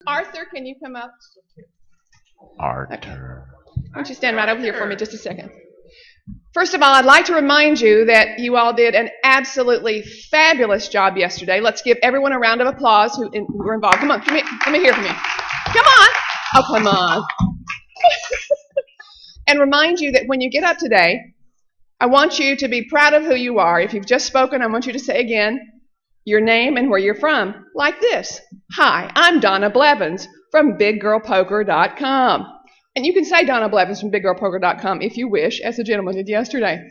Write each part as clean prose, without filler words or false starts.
Arthur, can you come up? Arthur. Why don't you stand right over here for me just a second? First of all, I'd like to remind you that you all did an absolutely fabulous job yesterday. Let's give everyone a round of applause who were involved. Come on, let me hear from you. Come on. Oh, come on. And remind you that when you get up today, I want you to be proud of who you are. If you've just spoken, I want you to say again your name and where you're from, like this. Hi, I'm Donna Blevins from BigGirlPoker.com. And you can say Donna Blevins from BigGirlPoker.com if you wish, as the gentleman did yesterday.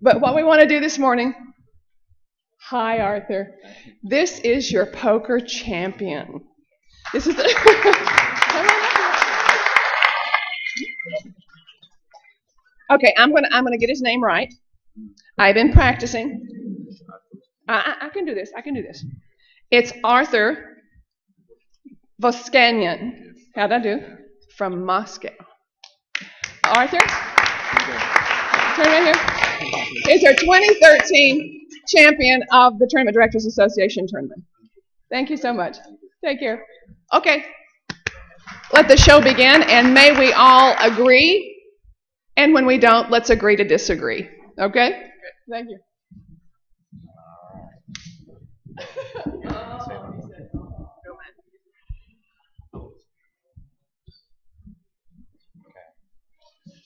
But what we want to do this morning, hi, Arthur. This is your poker champion. This is the Okay, I'm gonna get his name right. I've been practicing. I can do this. I can do this. It's Arthur Voskanyan. How'd I do? From Moscow. Arthur? Turn right here. He's our 2013 champion of the Tournament Directors Association tournament. Thank you so much. Take care. Okay. Let the show begin, and may we all agree. And when we don't, let's agree to disagree. Okay? Thank you.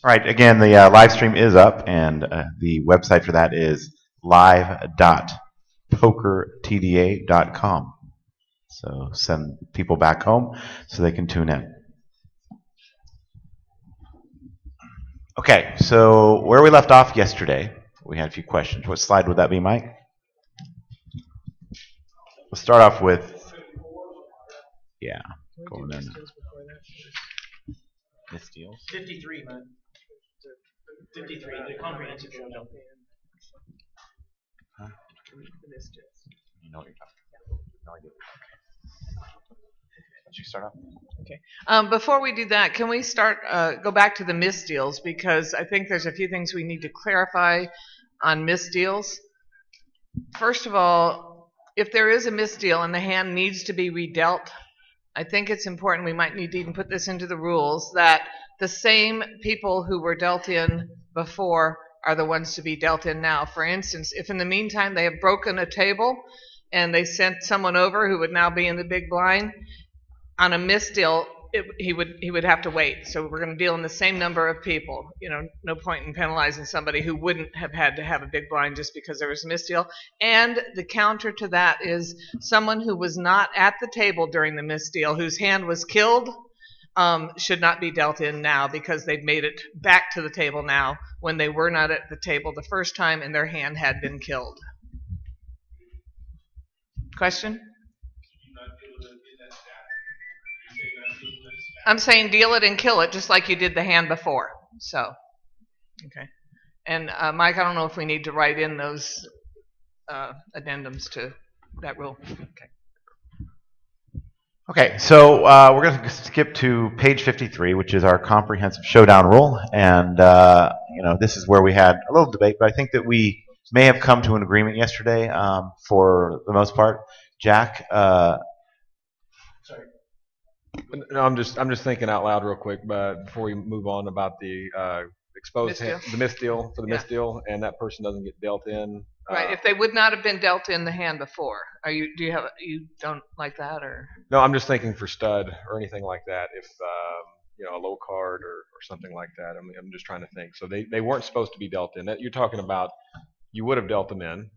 All right, again, the live stream is up, and the website for that is live.pokertda.com. So send people back home so they can tune in. Okay, so where we left off yesterday, we had a few questions. What slide would that be, Mike? We'll start off with, yeah, going in. Misdeals. 53, man. 53, the comprehensive showdown. Huh? You know what you're talking about. No idea. Okay. Did you start off? Okay. Before we do that, can we go back to the misdeals, because I think there's a few things we need to clarify on misdeals. First of all, if there is a misdeal and the hand needs to be redealt, I think it's important, we might need to even put this into the rules, that the same people who were dealt in before are the ones to be dealt in now. For instance, if in the meantime they have broken a table and they sent someone over who would now be in the big blind, on a misdeal, he would have to wait. So we're going to deal in the same number of people. You know, no point in penalizing somebody who wouldn't have had to have a big blind just because there was a misdeal. And the counter to that is someone who was not at the table during the misdeal, whose hand was killed, should not be dealt in now because they've made it back to the table now when they were not at the table the first time and their hand had been killed. Question? I'm saying deal it and kill it just like you did the hand before. So, okay. And Mike, I don't know if we need to write in those addendums to that rule. Okay. Okay, so we're going to skip to page 53, which is our comprehensive showdown rule. And, you know, this is where we had a little debate, but I think that we may have come to an agreement yesterday for the most part. Jack? Sorry. No, I'm just thinking out loud real quick, but before we move on about the misdeal for the misdeal, and that person doesn't get dealt in. Right. If they would not have been dealt in the hand before, you don't like that, or? No, I'm just thinking for stud or anything like that. If you know, a low card or something like that. I mean, I'm just trying to think. So they weren't supposed to be dealt in. That you're talking about, you would have dealt them in.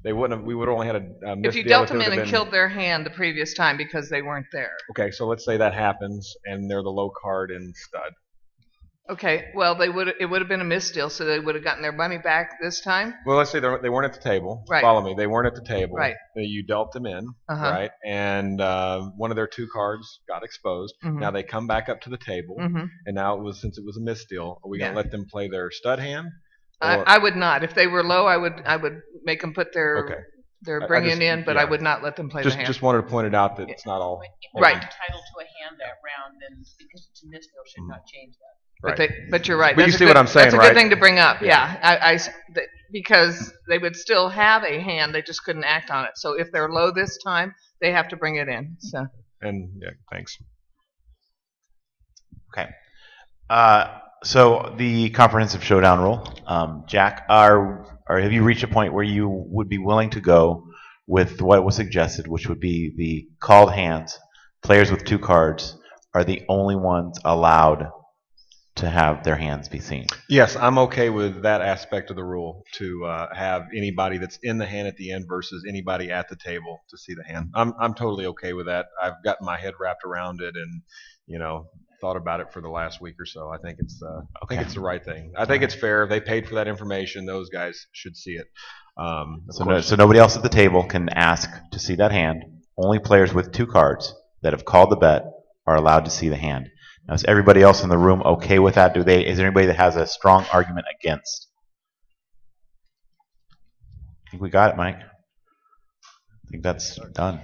They wouldn't have. We would have only had a misdeal. If you dealt them in and killed their hand the previous time because they weren't there. Okay, so let's say that happens and they're the low card in stud. Okay, well it would have been a misdeal, so they would have gotten their money back this time. Well, let's say they weren't at the table. Right. Follow me. They weren't at the table. Right. You dealt them in. Right. And one of their two cards got exposed. Now they come back up to the table, and now since it was a misdeal, are we going to let them play their stud hand? I would not. If they were low, I would make them put their bringing in, but I would not let them play the hand. Just wanted to point it out that it's not all. If they're entitled to a hand that round, then because it's a misdeal, should not change that. Right. But you're right. But you see what I'm saying, right? That's a good thing to bring up. Yeah. Because they would still have a hand, they just couldn't act on it. So if they're low this time, they have to bring it in. So. And yeah, thanks. Okay. So the comprehensive showdown rule, Jack, have you reached a point where you would be willing to go with what was suggested, which would be the called hands? Players with 2 cards are the only ones allowed to have their hands be seen. Yes, I'm okay with that aspect of the rule, to have anybody that's in the hand at the end versus anybody at the table to see the hand. I'm totally okay with that. I've gotten my head wrapped around it, and thought about it for the last week or so. I think it's the right thing. I think it's fair. They paid for that information. Those guys should see it. So nobody else at the table can ask to see that hand. Only players with 2 cards that have called the bet are allowed to see the hand. Now, is everybody else in the room okay with that? Is there anybody that has a strong argument against? I think we got it, Mike. I think that's done,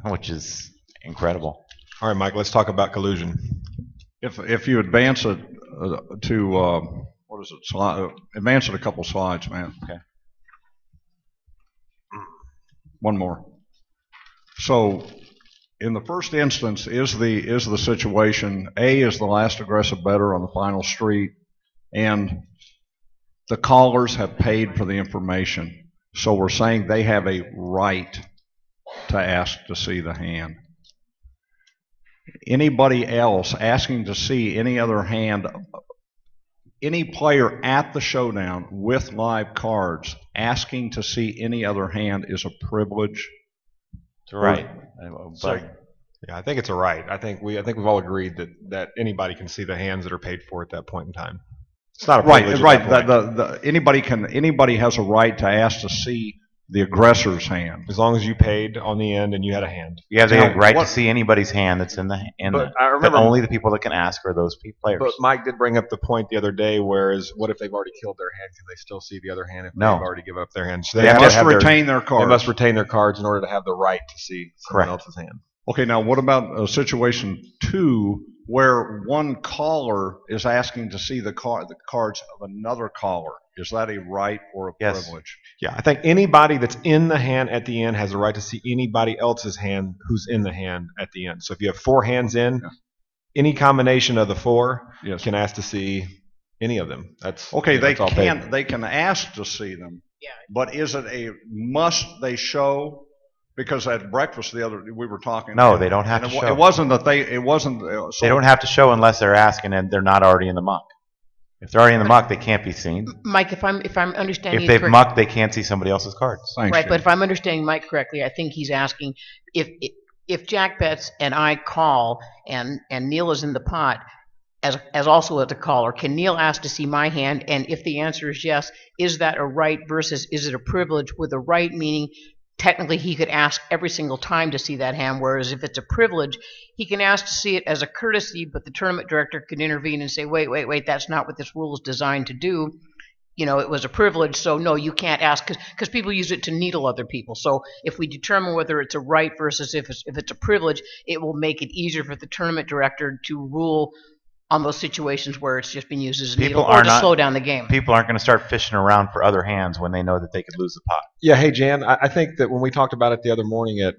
which is incredible. All right, Mike, let's talk about collusion. If you advance it to what is it? Advance it a couple slides, man. Okay. One more. So, in the first instance, is the situation A is the last aggressive bettor on the final street, and the callers have paid for the information. So we're saying they have a right to ask to see the hand. Anybody else asking to see any other hand, any player at the showdown with live cards asking to see any other hand is a privilege. It's right. Yeah, I think it's a right. I think we've all agreed that anybody can see the hands that are paid for at that point in time. It's not a privilege. Right. Anybody has a right to ask to see the aggressor's hand, as long as you paid on the end and you had a hand. You have the right to see anybody's hand that's in the hand. But I remember, but only the people that can ask are those players. But Mike did bring up the point the other day, whereas what if they've already killed their hand? Can they still see the other hand if they've already given up their hand? So they must retain their cards. They must retain their cards in order to have the right to see someone else's hand. Okay, now what about situation 2, where one caller is asking to see the cards of another caller? Is that a right or a privilege? Yeah, I think anybody that's in the hand at the end has the right to see anybody else's hand who's in the hand at the end. So if you have 4 hands in, any combination of the 4 can ask to see any of them. That's okay. They can they can ask to see them. Yeah. But is it a must they show? Because at breakfast we were talking. No, they don't have to show. It wasn't that they don't have to show unless they're asking and they're not already in the muck. If they're already in the muck, they can't be seen. Mike, if I'm understanding, if they've mucked, they can't see somebody else's cards. Thanks, right, but if I'm understanding Mike correctly, I think he's asking if Jack bets and I call and Neil is in the pot as also as a caller, can Neil ask to see my hand? And if the answer is yes, is that a right versus is it a privilege? With a right meaning, technically he could ask every single time to see that hand, whereas if it's a privilege, he can ask to see it as a courtesy, but the tournament director can intervene and say, wait, that's not what this rule is designed to do. It was a privilege, so no, you can't ask, because people use it to needle other people. So if we determine whether it's a right versus if it's a privilege, it will make it easier for the tournament director to rule on those situations where it's just being used as a needle or to slow down the game. People aren't going to start fishing around for other hands when they know that they could lose the pot. Yeah, hey, Jan, I think that when we talked about it the other morning at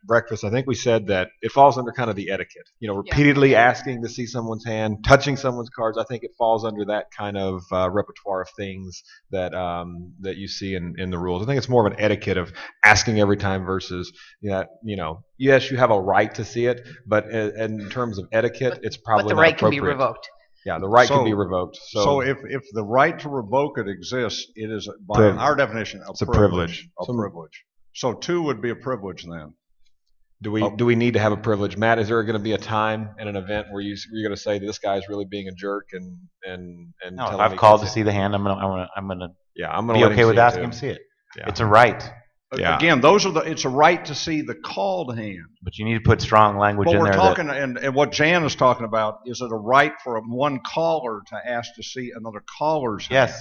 breakfast, I think we said that it falls under kind of the etiquette. Repeatedly asking to see someone's hand, touching someone's cards. I think it falls under that kind of repertoire of things that you see in the rules. I think it's more of an etiquette of asking every time versus, yes, you have a right to see it, but in terms of etiquette, it's probably but the not right appropriate. Can be revoked. Yeah, the right can be revoked. So if the right to revoke it exists, it is, by our definition, a privilege. A privilege. So 2 would be a privilege then. Do we need to have a privilege, Matt? Is there going to be a time in an event where you're going to say this guy's really being a jerk and no? If I've called to see the hand, I'm gonna be okay with asking him to see it. Yeah. It's a right. Yeah. Again, it's a right to see the called hand. But you need to put strong language in there. But we're talking, and what Jan is talking about, is it a right for one caller to ask to see another caller's hand?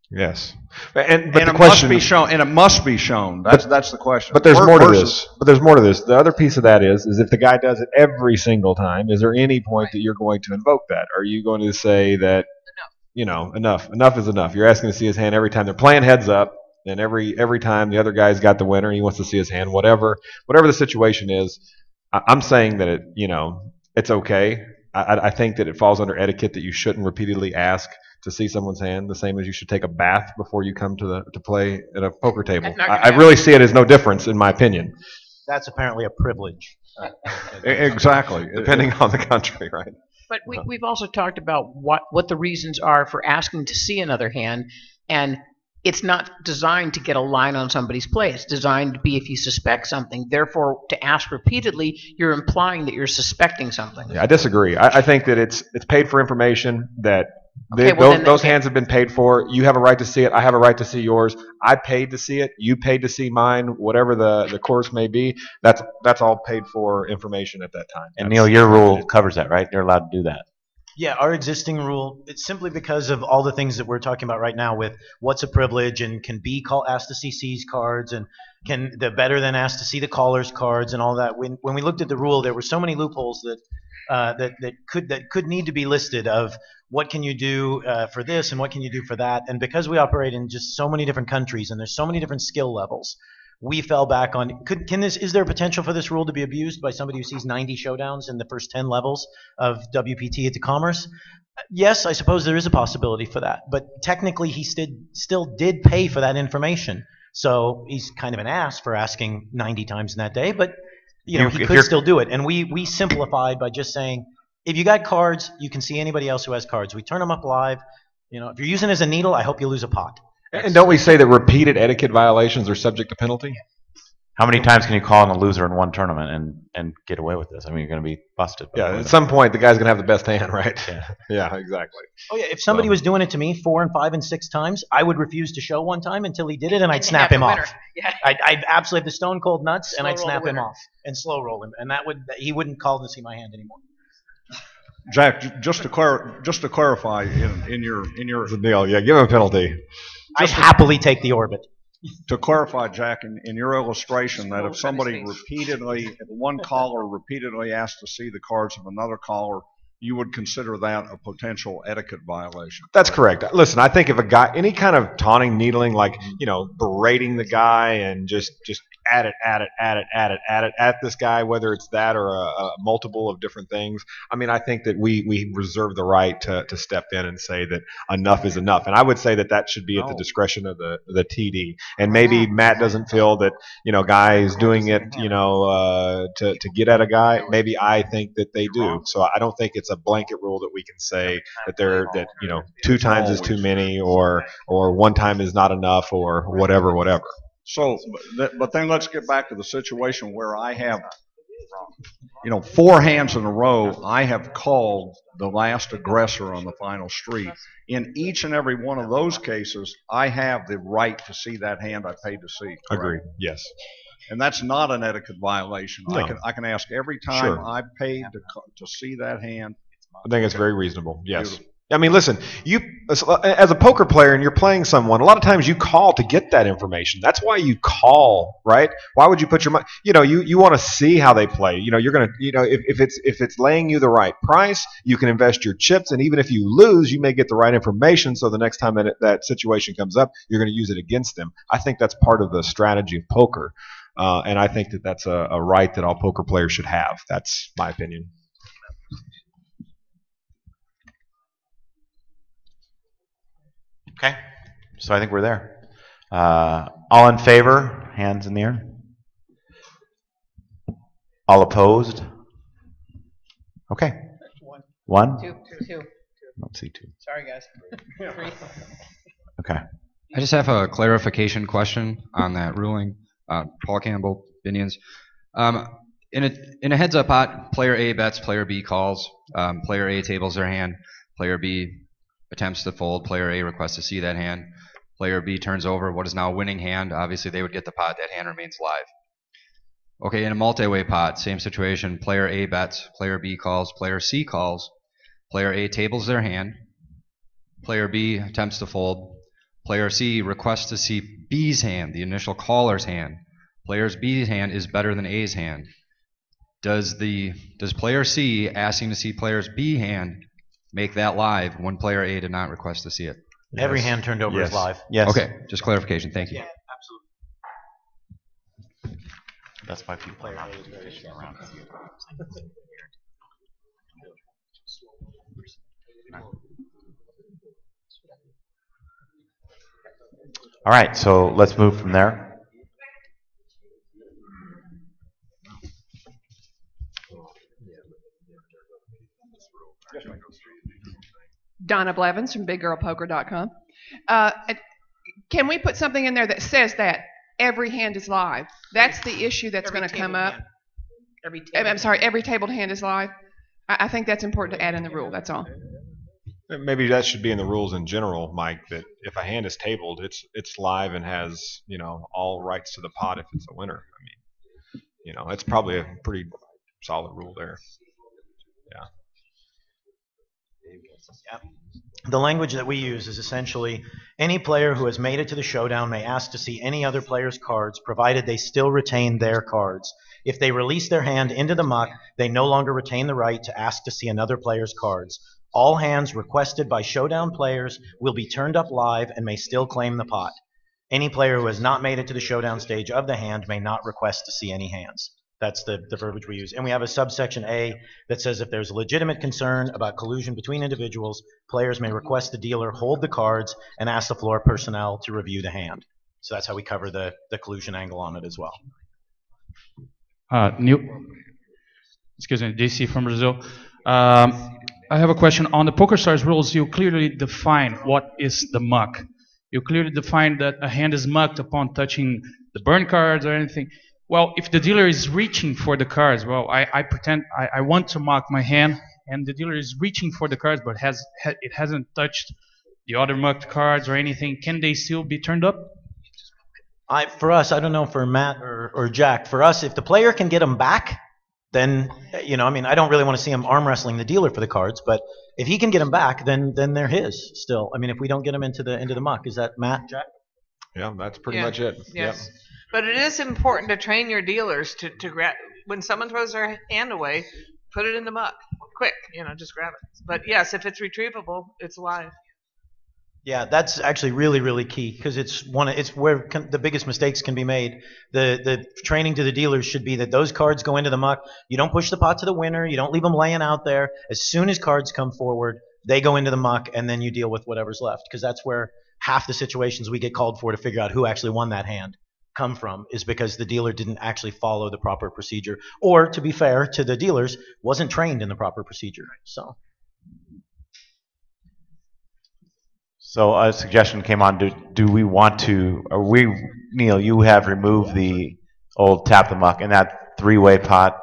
Yes, but the question must be shown, and it must be shown. That's the question. But there's more to this. The other piece of that is if the guy does it every single time, is there any point that you're going to invoke that? Are you going to say that enough is enough? You're asking to see his hand every time. They're playing heads up, and every time the other guy's got the winner, he wants to see his hand. Whatever the situation is, I'm saying that it's okay. I think that it falls under etiquette that you shouldn't repeatedly ask to see someone's hand, the same as you should take a bath before you come to play at a poker table. That's not gonna I really see it as no difference, in my opinion, That's apparently a privilege. Exactly. depending on the country, right? But we've also talked about what the reasons are for asking to see another hand, and it's not designed to get a line on somebody's play. It's designed to be if you suspect something. Therefore, to ask repeatedly, you're implying that you're suspecting something. Yeah, I disagree. I think that it's paid for information that Okay, well, then- those okay. hands have been paid for. You have a right to see it. I have a right to see yours. I paid to see it. You paid to see mine. Whatever the course may be, that's all paid for information at that time. And Neil, your rule covers that, right? You're allowed to do that. Yeah, our existing rule, it's simply because of all the things that we're talking about right now with what's a privilege and can be asked to see C's cards and can the better than asked to see the caller's cards and all that. When we looked at the rule, there were so many loopholes that could need to be listed of what can you do for this and what can you do for that. And because we operate in just so many different countries and there's so many different skill levels, we fell back on is there potential for this rule to be abused by somebody who sees 90 showdowns in the first 10 levels of WPT at the Commerce? Yes, I suppose there is a possibility for that, but technically he still did pay for that information, so he's kind of an ass for asking 90 times in that day, but he could still do it. And we simplified by just saying, if you got cards, you can see anybody else who has cards. We turn them up live. If you're using it as a needle, I hope you lose a pot. And don't we say that repeated etiquette violations are subject to penalty? How many times can you call in a loser in one tournament and get away with this? I mean, you're going to be busted. Yeah, at some point the guy's going to have the best hand, right? Yeah, exactly. Oh yeah, if somebody was doing it to me 4 and 5 and 6 times, I would refuse to show one time until he did it, and I'd snap him off. Yeah. I'd absolutely have the stone cold nuts, and I'd Slow roll snap the him winner. off and slow roll him, and he wouldn't call to see my hand anymore. Jack, just to clarify, in your It's a deal. Yeah, give him a penalty. I'd happily take the orbit. to clarify, Jack, in your illustration, that if somebody if one caller repeatedly asked to see the cards of another caller, you would consider that a potential etiquette violation. That's correct. Listen, I think if a guy, any kind of taunting, needling, like, berating the guy and just at this guy, whether it's that or a multiple of different things. I mean, I think that we reserve the right to step in and say that enough is enough. And I would say that should be at the discretion of the TD. And maybe Matt doesn't feel that, guy is doing it, to get at a guy. Maybe I think that they do. So I don't think it's a blanket rule that we can say that 2 times is too many or 1 time is not enough or whatever. So, but then let's get back to the situation where I have, 4 hands in a row, I have called the last aggressor on the final street. In each and every one of those cases, I have the right to see that hand I paid to see. Correct? Agreed. Yes. And that's not an etiquette violation. No. I can ask every time Sure. I paid to see that hand. I think it's very reasonable. Yes. Beautiful. I mean, listen, you as a poker player and you're playing someone, a lot of times you call to get that information. That's why you call, right? Why would you put your money? You want to see how they play. You're gonna, if it's laying you the right price, you can invest your chips, and even if you lose, you may get the right information. So the next time that situation comes up, you're going to use it against them. I think that's part of the strategy of poker, and I think that's a right that all poker players should have. That's my opinion. Okay, so I think we're there. All in favor? Hands in the air. All opposed? Okay. One? Two. Let's see, 2. Sorry, guys. 3. Okay. I just have a clarification question on that ruling. Paul Campbell, Binions. In a heads-up pot, player A bets, player B calls, player A tables their hand, player B attempts to fold, player A requests to see that hand, player B turns over what is now a winning hand. Obviously, they would get the pot. That hand remains live. Okay, in a multi-way pot, same situation. Player A bets, player B calls, player C calls, player A tables their hand, player B attempts to fold, player C requests to see B's hand, the initial caller's hand. Player B's hand is better than A's hand. Does player C asking to see player's B hand make that live when player A did not request to see it? Yes. Every hand turned over is Yes. live. Yes. Okay, just clarification. Thank you. Yeah, That's why people Player are A is very around. All right, so let's move from there. Donna Blevins from BigGirlPoker.com. Can we put something in there that says that every hand is live? That's the issue that's going to come up. Every tabled hand is live. I think that's important to add in the rule. That's all. Maybe that should be in the rules in general, Mike, that if a hand is tabled, it's live and has, all rights to the pot if it's a winner. I mean, it's probably a pretty solid rule there. Yeah. The language that we use is essentially any player who has made it to the showdown may ask to see any other player's cards, provided they still retain their cards. If they release their hand into the muck, they no longer retain the right to ask to see another player's cards. All hands requested by showdown players will be turned up live and may still claim the pot. Any player who has not made it to the showdown stage of the hand may not request to see any hands. That's the verbiage we use. And we have a subsection A that says if there's a legitimate concern about collusion between individuals, players may request the dealer hold the cards and ask the floor personnel to review the hand. So that's how we cover the collusion angle on it as well. Excuse me, JC from Brazil. I have a question. On the PokerStars rules, you clearly define what is the muck. You clearly define that a hand is mucked upon touching the burn cards or anything. Well, if the dealer is reaching for the cards, well, I pretend I want to muck my hand, and the dealer is reaching for the cards, but it hasn't touched the other mucked cards or anything. Can they still be turned up? For us, I don't know for Matt or Jack. For us, if the player can get them back, then I don't really want to see him arm wrestling the dealer for the cards. But if he can get them back, then they're his still. I mean, if we don't get them into the muck, is that Matt, Jack? Yeah, that's pretty much it. Yes. Yep. But it is important to train your dealers to grab when someone throws their hand away, put it in the muck, quick. Just grab it. But yes, if it's retrievable, it's live. Yeah, that's actually really, really key because it's where the biggest mistakes can be made. The training to the dealers should be that those cards go into the muck. You don't push the pot to the winner. You don't leave them laying out there. As soon as cards come forward, they go into the muck, and then you deal with whatever's left because that's where half the situations we get called for to figure out who actually won that hand come from is because the dealer didn't actually follow the proper procedure, or to be fair to the dealers, wasn't trained in the proper procedure. So a suggestion came on. Do we want to? Neil, you have removed the old tap the muck in that three-way pot.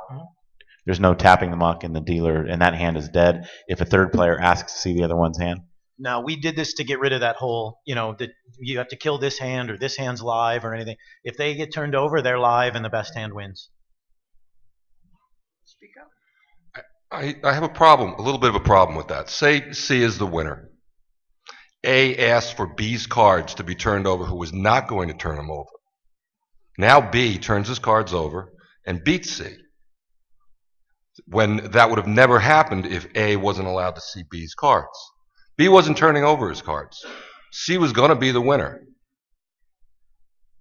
There's no tapping the muck, and the dealer and that hand is dead. If a third player asks to see the other one's hand. Now, we did this to get rid of that whole, that you have to kill this hand or this hand's live or anything. If they get turned over, they're live and the best hand wins. Speak up. I have a little bit of a problem with that. Say C is the winner. A asked for B's cards to be turned over who was not going to turn them over. Now B turns his cards over and beats C. When that would have never happened if A wasn't allowed to see B's cards. B wasn't turning over his cards. C was going to be the winner.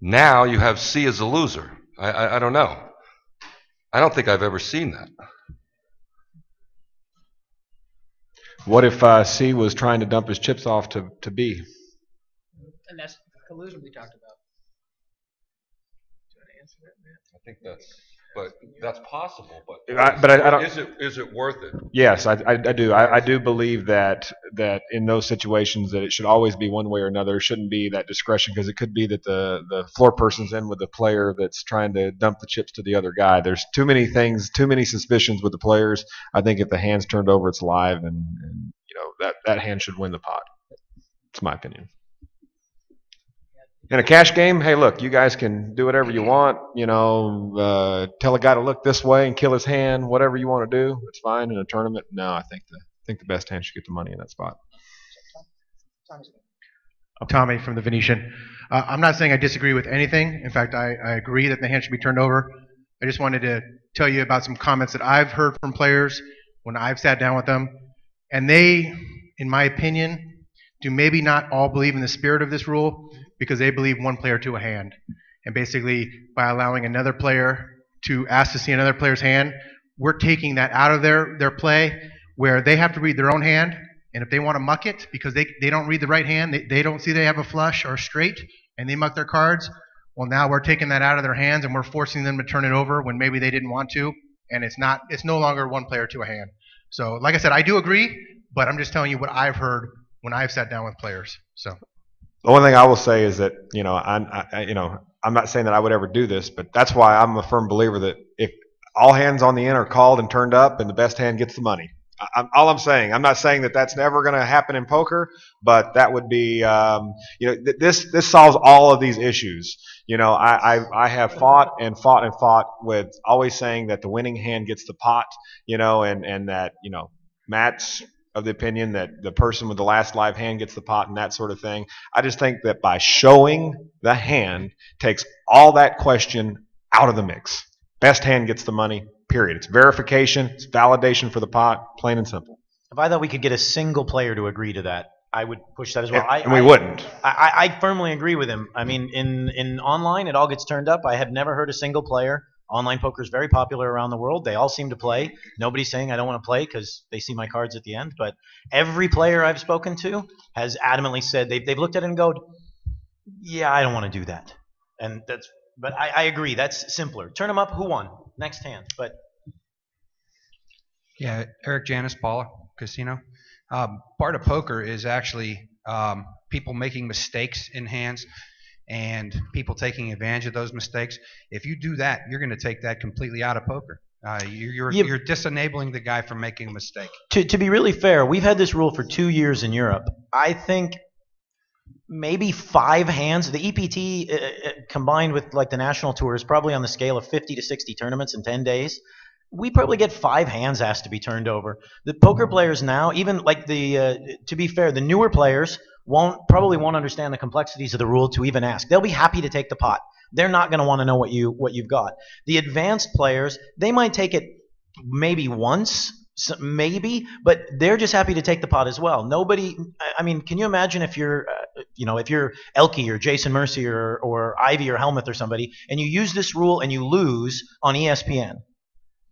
Now you have C as a loser. I don't know. I don't think I've ever seen that. What if C was trying to dump his chips off to B? And that's the collusion we talked about. I think that's possible. But I don't. Is it worth it? Yes, I do. I do believe that in those situations that it should always be one way or another. There shouldn't be that discretion because it could be that the floor person's in with the player that's trying to dump the chips to the other guy. There's too many things, too many suspicions with the players. I think if the hand's turned over, it's live, and that hand should win the pot. It's my opinion. In a cash game, hey, look, you guys can do whatever you want. Tell a guy to look this way and kill his hand, whatever you want to do. It's fine. In a tournament, no, I think the best hand should get the money in that spot. Tommy from the Venetian. I'm not saying I disagree with anything. In fact, I agree that the hand should be turned over. I just wanted to tell you about some comments that I've heard from players when I've sat down with them. And they, in my opinion, do maybe not all believe in the spirit of this rule because they believe one player to a hand. And basically, by allowing another player to ask to see another player's hand, we're taking that out of their play where they have to read their own hand, and if they want to muck it because they don't read the right hand, they don't see they have a flush or a straight, and they muck their cards, well, now we're taking that out of their hands and we're forcing them to turn it over when maybe they didn't want to, and it's no longer one player to a hand. So like I said, I do agree, but I'm just telling you what I've heard when I've sat down with players. So The only thing I will say is that I'm not saying that I would ever do this, but that's why I'm a firm believer that if all hands on the in are called and turned up, and the best hand gets the money. All I'm saying. I'm not saying that that's never going to happen in poker, but that would be this solves all of these issues. I have fought and fought and fought with always saying that the winning hand gets the pot, and that Matt's of the opinion that the person with the last live hand gets the pot and that sort of thing. I just think that by showing the hand takes all that question out of the mix. Best hand gets the money, period. It's verification, it's validation for the pot, plain and simple. If I thought we could get a single player to agree to that, I would push that as well. And we wouldn't. I firmly agree with him. I mean, in online, it all gets turned up. I have never heard a single player. Online poker is very popular around the world. They all seem to play. Nobody's saying I don't want to play because they see my cards at the end. But every player I've spoken to has adamantly said they've looked at it and go, yeah, I don't want to do that. And that's. But I agree. That's simpler. Turn them up. Who won? Next hand. But yeah, Eric Janis, Paula, Casino. Part of poker is actually people making mistakes in hands and people taking advantage of those mistakes. If you do that, you're going to take that completely out of poker. You're disenabling the guy from making a mistake. To be really fair, we've had this rule for 2 years in Europe. I think maybe 5 hands. The EPT combined with like the national tour is probably on the scale of 50 to 60 tournaments in 10 days. We probably get 5 hands asked to be turned over. The poker players now, even like to be fair, the newer players probably won't understand the complexities of the rule to even ask. They'll be happy to take the pot. They're not going to want to know what you've got. The advanced players, they might take it maybe once, maybe, but they're just happy to take the pot as well. Nobody. I mean, can you imagine if you're Elke or Jason Mercier or Ivy or Helmuth or somebody, and you use this rule and you lose on ESPN?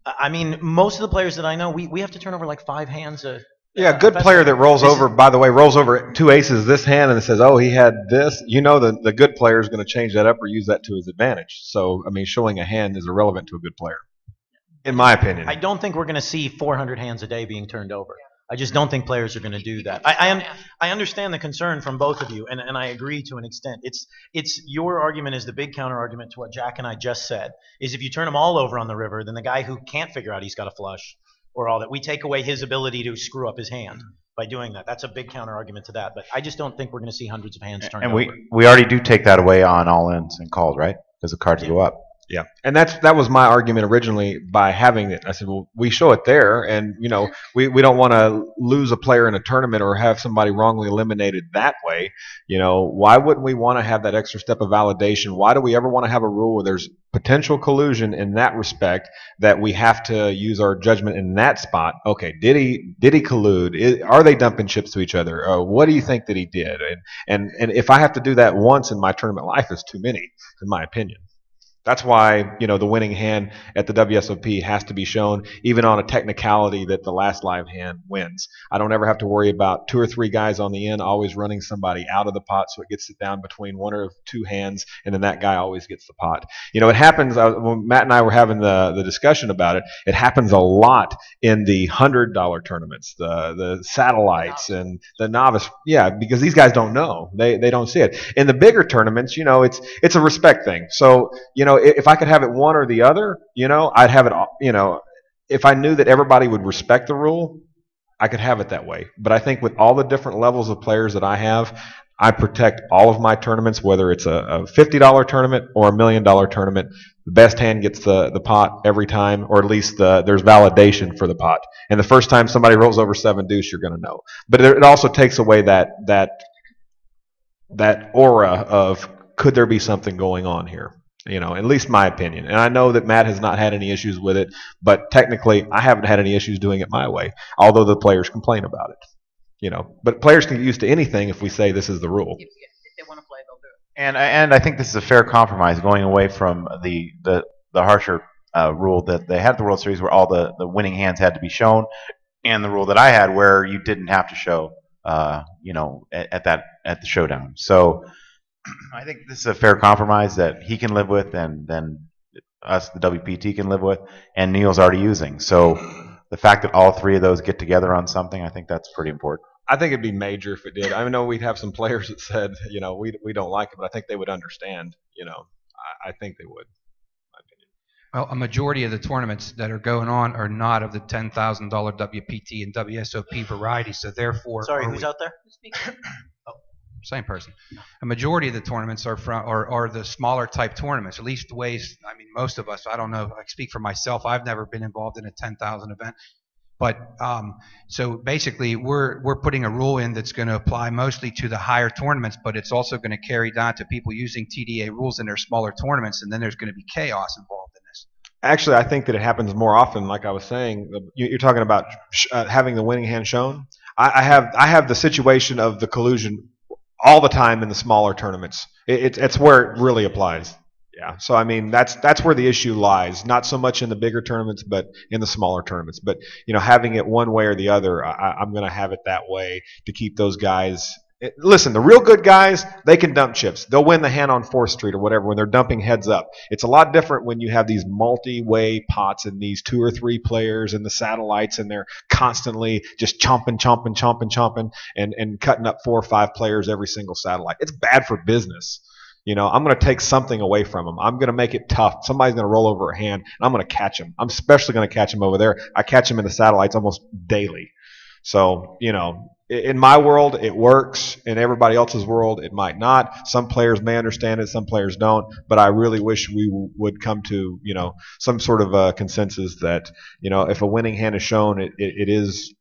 I mean, most of the players that I know, we have to turn over like 5 hands. Yeah, a good player that rolls over, by the way, rolls over 2 aces this hand and says, oh, he had this. The good player is going to change that up or use that to his advantage. So, I mean, showing a hand is irrelevant to a good player, in my opinion. I don't think we're going to see 400 hands a day being turned over. I just don't think players are going to do that. I understand the concern from both of you, and I agree to an extent. It's your argument is the big counter argument to what Jack and I just said, is if you turn them all over on the river, then the guy who can't figure out he's got a flush or all that, we take away his ability to screw up his hand by doing that. That's a big counter argument to that. But I just don't think we're going to see hundreds of hands turned over. And we already do take that away on all ins and calls, right? Because the cards go up. Yeah, and that was my argument originally by having it. I said, well, we show it there, and we don't want to lose a player in a tournament or have somebody wrongly eliminated that way. Why wouldn't we want to have that extra step of validation? Why do we ever want to have a rule where there's potential collusion in that respect that we have to use our judgment in that spot? Okay, did he collude? Are they dumping chips to each other? What do you think that he did? And if I have to do that once in my tournament life, is too many, in my opinion. That's why, the winning hand at the WSOP has to be shown, even on a technicality that the last live hand wins. I don't ever have to worry about 2 or 3 guys on the end always running somebody out of the pot, so it gets it down between 1 or 2 hands, and then that guy always gets the pot. It happens, when Matt and I were having the discussion about it, it happens a lot in the $100 tournaments, the satellites and the novice. Yeah, because these guys don't know. They don't see it. In the bigger tournaments, it's a respect thing. So, if I could have it one or the other, I'd have it, if I knew that everybody would respect the rule, I could have it that way. But I think with all the different levels of players that I have, I protect all of my tournaments, whether it's a $50 tournament or a $1 million tournament. The best hand gets the pot every time, or at least there's validation for the pot. And the first time somebody rolls over 7 deuce, you're going to know. But it also takes away that aura of, could there be something going on here? At least my opinion. And I know that Matt has not had any issues with it, but technically I haven't had any issues doing it my way, although the players complain about it. But players can get used to anything if we say this is the rule. If they want to play, they'll do it. And I think this is a fair compromise, going away from the harsher rule that they had at the World Series where all the winning hands had to be shown, and the rule that I had where you didn't have to show, at the showdown. So I think this is a fair compromise that he can live with, and then us, the WPT, can live with, and Neil's already using. So the fact that all three of those get together on something, I think that's pretty important. I think it'd be major if it did. I know we'd have some players that said, we don't like it, but I think they would understand. I think they would. Well, a majority of the tournaments that are going on are not of the $10,000 WPT and WSOP variety, so therefore. Sorry, who's out there? Same person. A majority of the tournaments are the smaller type tournaments, at least the ways. I mean, most of us. I don't know. I speak for myself. I've never been involved in a 10,000 event, but so basically, we're putting a rule in that's going to apply mostly to the higher tournaments, but it's also going to carry down to people using TDA rules in their smaller tournaments, and then there's going to be chaos involved in this. Actually, I think that it happens more often. Like I was saying, you're talking about having the winning hand shown. I have the situation of the collusion all the time in the smaller tournaments. It's where it really applies. Yeah. So I mean, that's where the issue lies. Not so much in the bigger tournaments, but in the smaller tournaments. But having it one way or the other, I'm going to have it that way to keep those guys. Listen, the real good guys, they can dump chips. They'll win the hand on 4th Street or whatever when they're dumping heads up. It's a lot different when you have these multi-way pots and these 2 or 3 players and the satellites, and they're constantly just chomping and cutting up 4 or 5 players every single satellite. It's bad for business. I'm going to take something away from them. I'm going to make it tough. Somebody's going to roll over a hand, and I'm going to catch them. I'm especially going to catch them over there. I catch them in the satellites almost daily. So, in my world, it works. In everybody else's world, it might not. Some players may understand it, some players don't. But I really wish we would come to, some sort of a consensus that, if a winning hand is shown, it is,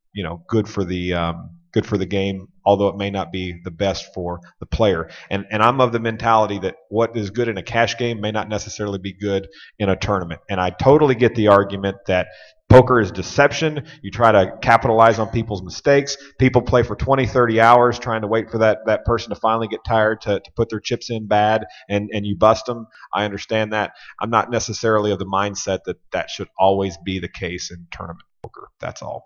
good for the game, although it may not be the best for the player. And I'm of the mentality that what is good in a cash game may not necessarily be good in a tournament. And I totally get the argument that poker is deception. You try to capitalize on people's mistakes. People play for 20, 30 hours trying to wait for that person to finally get tired to put their chips in bad, and you bust them. I understand that. I'm not necessarily of the mindset that should always be the case in tournament poker. That's all.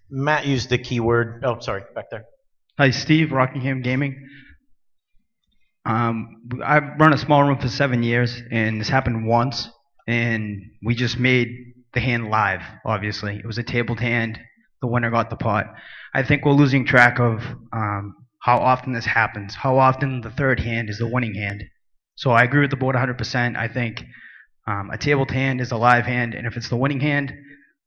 Matt used the keyword. Oh, sorry, back there. Hi, Steve, Rockingham Gaming. I've run a small room for 7 years, and this happened once, and we just made the hand live, obviously. It was a tabled hand. The winner got the pot. I think we're losing track of how often this happens, how often the third hand is the winning hand. So I agree with the board 100%. I think a tabled hand is a live hand, and if it's the winning hand,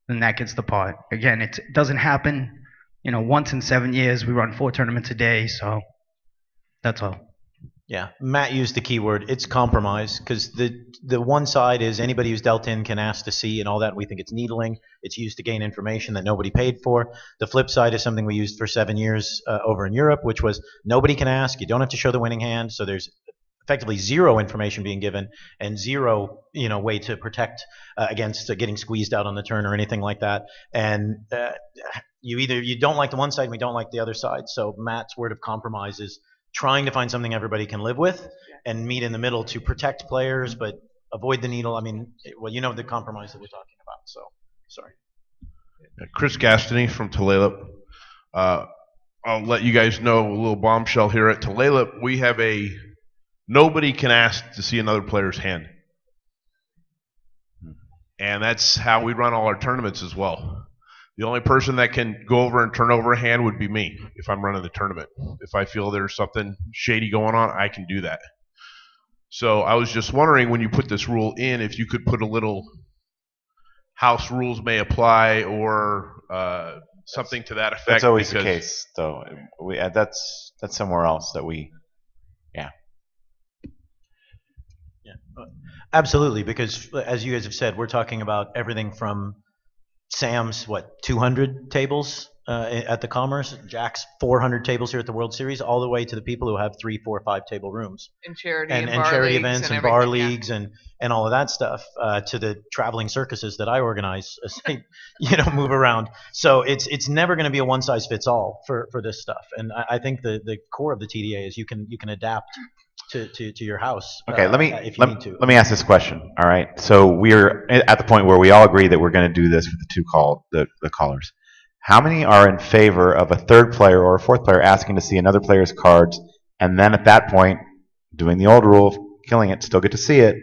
then that gets the pot. Again, it doesn't happen, once in 7 years. We run 4 tournaments a day, so that's all. Yeah, Matt used the keyword. It's compromise, because the one side is anybody who's dealt in can ask to see and all that. We think it's needling. It's used to gain information that nobody paid for. The flip side is something we used for 7 years over in Europe, which was nobody can ask. You don't have to show the winning hand, so there's effectively zero information being given and zero way to protect against getting squeezed out on the turn or anything like that. And you don't like the one side and we don't like the other side. So Matt's word of compromise is trying to find something everybody can live with and meet in the middle to protect players but avoid the needle. I mean, well, the compromise that we're talking about. So, sorry. Chris Gastany from Tulalip. I'll let you guys know a little bombshell here at Tulalip. We have nobody can ask to see another player's hand. And that's how we run all our tournaments as well. The only person that can go over and turn over a hand would be me if I'm running the tournament. If I feel there's something shady going on, I can do that. So I was just wondering, when you put this rule in, if you could put a little house rules may apply or something to that effect. That's always the case, though. That's somewhere else that we, yeah. Yeah, absolutely, because as you guys have said, we're talking about everything from Sam's 200 tables at the Commerce, Jack's 400 tables here at the World Series, all the way to the people who have 3, 4, 5 table rooms and charity and bar charity leagues events and everything, bar leagues and all of that stuff, to the traveling circuses that I organize as they move around. So it's never going to be a one size fits all for this stuff. And I think the core of the TDA is you can adapt to your house. Okay, if you need to. let me ask this question. All right, so we're at the point where we all agree that we're going to do this with the callers. How many are in favor of a third player or a fourth player asking to see another player's cards, and then at that point doing the old rule of killing it, still get to see it,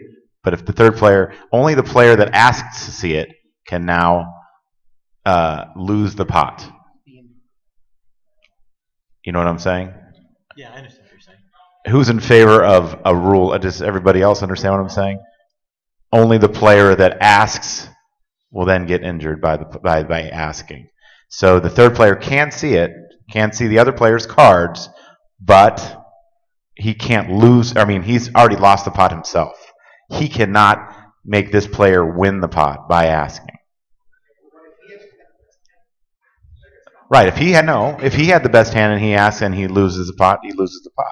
but if the third player, only the player that asks to see it can now lose the pot. You know what I'm saying? Yeah, I understand what you're saying. Who's in favor of a rule? Does everybody else understand what I'm saying? Only the player that asks will then get injured by asking. So the third player can see it, can see the other player's cards, but he can't lose. I mean, he's already lost the pot himself. He cannot make this player win the pot by asking. Right. If he had the best hand and he asks and he loses the pot, he loses the pot.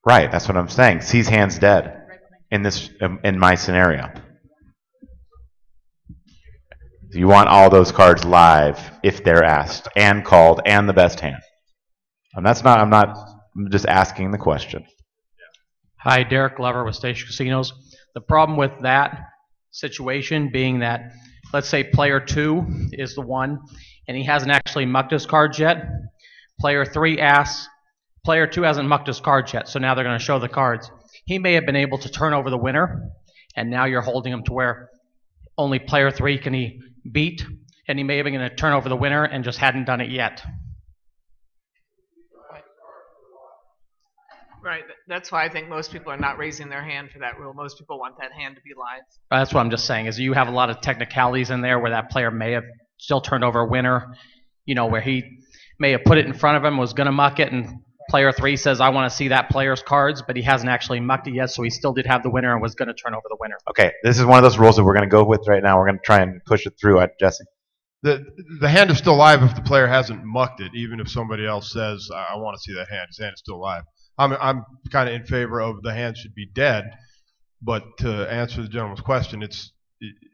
Right. That's what I'm saying. C's hand's dead in my scenario. You want all those cards live if they're asked and called and the best hand. And I'm just asking the question. Hi, Derek Glover with Station Casinos. The problem with that situation being that, let's say player 2 is the one, and he hasn't actually mucked his cards yet. Player 3 asks, player 2 hasn't mucked his cards yet, so now they're going to show the cards. He may have been able to turn over the winner, and now you're holding him to where only player 3 can he beat, and he may have been going to turn over the winner and just hadn't done it yet. Right. That's why I think most people are not raising their hand for that rule. Most people want that hand to be live. That's what I'm just saying, is you have a lot of technicalities in there where that player may have still turned over a winner, where he may have put it in front of him, was going to muck it, and player 3 says, I want to see that player's cards, but he hasn't actually mucked it yet, so he still did have the winner and was going to turn over the winner. Okay, this is one of those rules that we're going to go with right now. We're going to try and push it through. Jesse? The hand is still live if the player hasn't mucked it, even if somebody else says, I want to see that hand. His hand is still live. I'm kind of in favor of the hand should be dead, but to answer the gentleman's question, if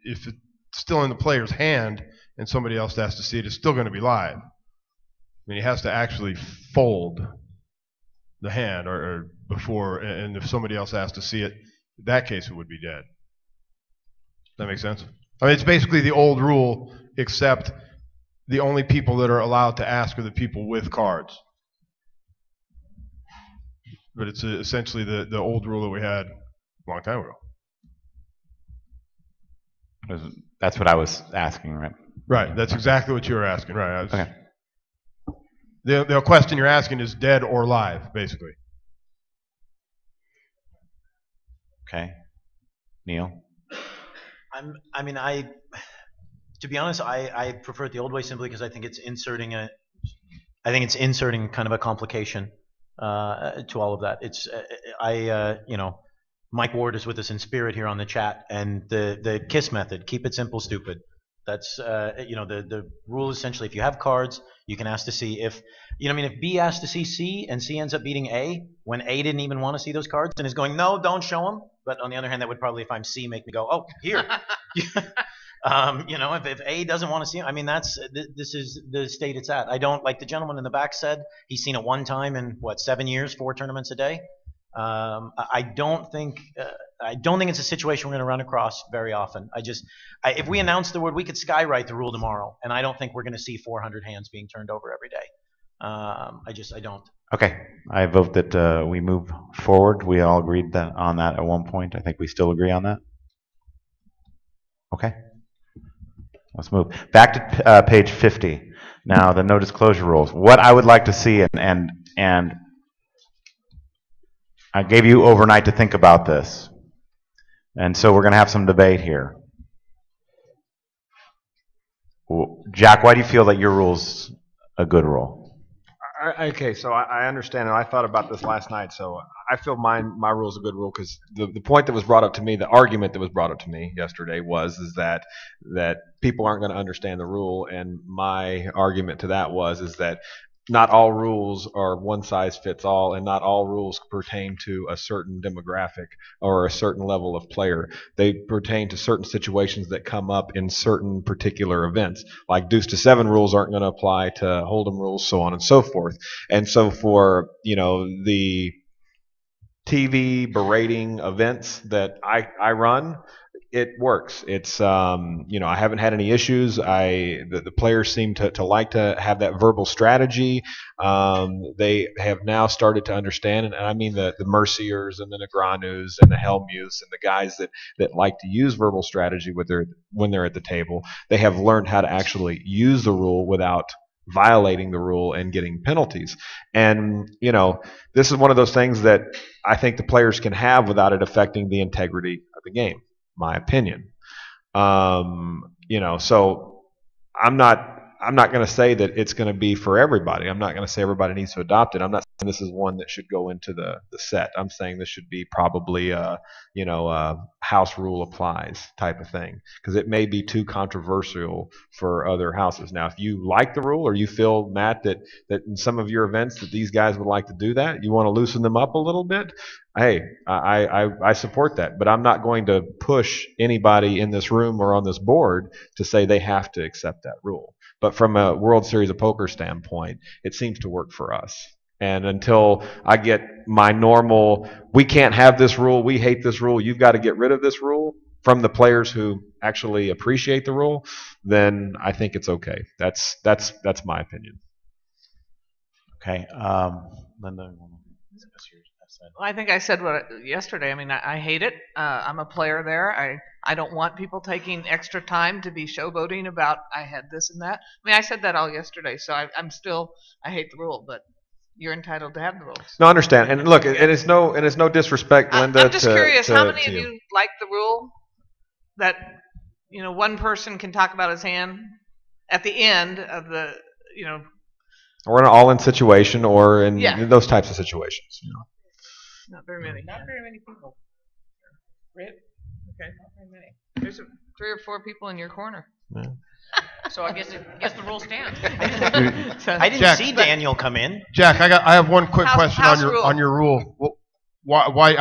it's still in the player's hand and somebody else has to see it, it's still going to be live. I mean, he has to actually fold the hand or before, and if somebody else has to see it, in that case it would be dead. Does that make sense? I mean, it's basically the old rule, except the only people that are allowed to ask are the people with cards. But it's essentially the old rule that we had a long time ago. That's what I was asking, right? Right. That's exactly what you were asking. Right. Okay. The question you're asking is dead or live, basically. Okay. Neil? To be honest, I prefer it the old way simply because I think it's inserting kind of a complication to all of that. It's Mike Ward is with us in spirit here on the chat, and the KISS method, keep it simple, stupid. That's the rule is essentially if you have cards, you can ask to see if if B asks to see C and C ends up beating A when A didn't even want to see those cards and is going, no, don't show them. But on the other hand, that would probably, if I'm C, make me go, oh, here. If A doesn't want to see it, this is the state it's at. I don't, like the gentleman in the back said, he's seen it one time in 7 years, 4 tournaments a day. I don't think it's a situation we're going to run across very often. If we announce the word, we could skywrite the rule tomorrow, and I don't think we're going to see 400 hands being turned over every day. I don't. Okay, I vote that we move forward. We all agreed on that at one point. I think we still agree on that. Okay, let's move back to page 50. Now, the no disclosure rules. What I would like to see, and I gave you overnight to think about this, and so we're going to have some debate here. Jack, why do you feel that your rule's a good rule? Okay, so I understand, and I thought about this last night. So I feel my rule is a good rule because the point that was brought up to me, the argument that was brought up to me yesterday was that people aren't going to understand the rule, and my argument to that is that not all rules are one size fits all, and not all rules pertain to a certain demographic or a certain level of player. They pertain to certain situations that come up in certain particular events. Like deuce to seven rules aren't going to apply to hold'em rules, so on and so forth. And so for the TV berating events that I run, it works. It's I haven't had any issues. The players seem to like to have that verbal strategy. They have now started to understand, and I mean the Merciers and the Negranus and the Helmuths and the guys that like to use verbal strategy when they're at the table. They have learned how to actually use the rule without violating the rule and getting penalties. And this is one of those things that I think the players can have without it affecting the integrity of the game. My opinion. So I'm not going to say that it's going to be for everybody. I'm not going to say everybody needs to adopt it. I'm not saying this is one that should go into the set. I'm saying this should be probably a house rule applies type of thing, because it may be too controversial for other houses. Now, if you like the rule, or you feel, Matt, that in some of your events that these guys would like to do that, you want to loosen them up a little bit, hey, I support that. But I'm not going to push anybody in this room or on this board to say they have to accept that rule. But from a World Series of Poker standpoint, it seems to work for us. And until I get my normal, we can't have this rule, we hate this rule, you've got to get rid of this rule, from the players who actually appreciate the rule, then I think it's okay. That's my opinion. Okay, Linda. Well, I think I said yesterday. I mean, I hate it. I'm a player there. I don't want people taking extra time to be showboating about I had this and that. I mean, I said that all yesterday, so I hate the rule, but you're entitled to have the rules. No, I understand. And look, and it's no disrespect, Linda. I'm just curious, how many of you like the rule that one person can talk about his hand at the end of the or in an all-in situation, or in those types of situations. Not very many. Not very many people. Right? Okay, not very many. There's 3 or 4 people in your corner. Yeah. So I guess the rule stands. I didn't see Daniel come in. Jack, I have one quick question house on your rule. Well, why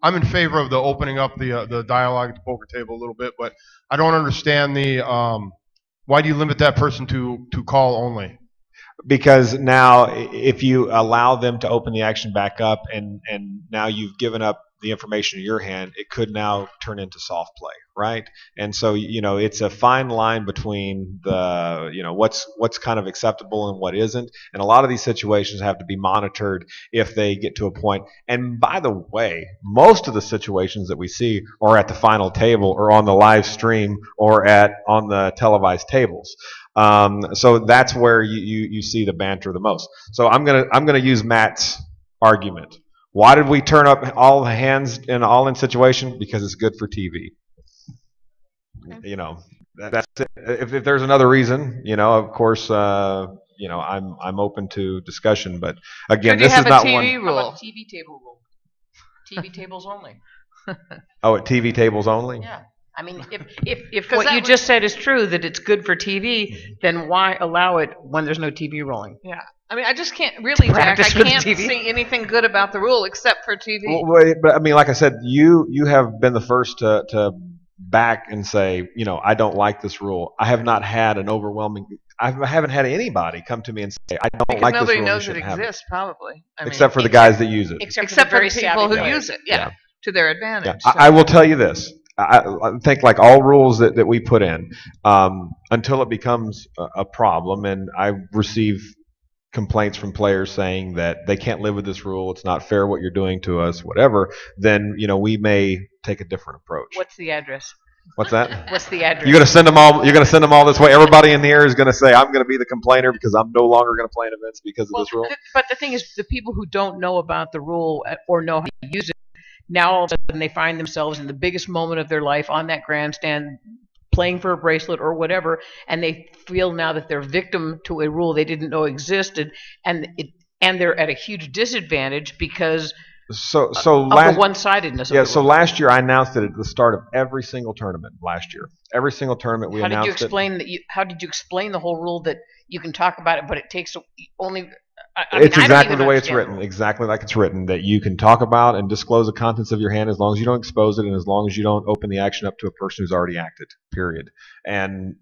I'm in favor of the opening up the dialogue at the poker table a little bit, but I don't understand the why do you limit that person to call only? Because now, if you allow them to open the action back up, and now you've given up the information in your hand, it could now turn into soft play, right? And so it's a fine line between the what's kind of acceptable and what isn't. And a lot of these situations have to be monitored if they get to a point. And by the way, most of the situations that we see are at the final table, or on the live stream, or on the televised tables. So that's where you see the banter the most. So I'm gonna use Matt's argument. Why did we turn up all the hands in an all-in situation? Because it's good for TV. That's it. If there's another reason, of course, I'm open to discussion. But again, this is not one. How about TV table rule? TV tables only. Oh, at TV tables only? Yeah. I mean, if what you just said is true, that it's good for TV, then why allow it when there's no TV rolling? Yeah. I mean, I just can't really, Jack, I can't see anything good about the rule except for TV. Well, but I mean, like I said, you have been the first to back and say, I don't like this rule. I have not had an overwhelming. I haven't had anybody come to me and say, I don't like this rule. Nobody knows it exists, probably. Except for the guys that use it. Except for the people who use it, to their advantage. Yeah. I will tell you this. I think, like all rules that we put in, until it becomes a problem, and I receive complaints from players saying that they can't live with this rule, it's not fair what you're doing to us, whatever, then we may take a different approach. What's the address? What's that? What's the address? You're gonna send them all this way. Everybody in here is gonna say, I'm gonna be the complainer because I'm no longer gonna play in events because of this rule. But the thing is, the people who don't know about the rule or know how to use it, now all of a sudden they find themselves in the biggest moment of their life on that grandstand, playing for a bracelet or whatever, and they feel now that they're victim to a rule they didn't know existed, and they're at a huge disadvantage because So of last the one-sidedness yeah. of the So rule. last year I announced it at the start of every single tournament. Last year, every single tournament we How did you announced it. explain that? How did you explain the whole rule that you can talk about it, but it takes only? I It's mean, I don't exactly even the way it's understand the written, rule. exactly like it's written, that you can talk about and disclose the contents of your hand as long as you don't expose it and as long as you don't open the action up to a person who's already acted, period. And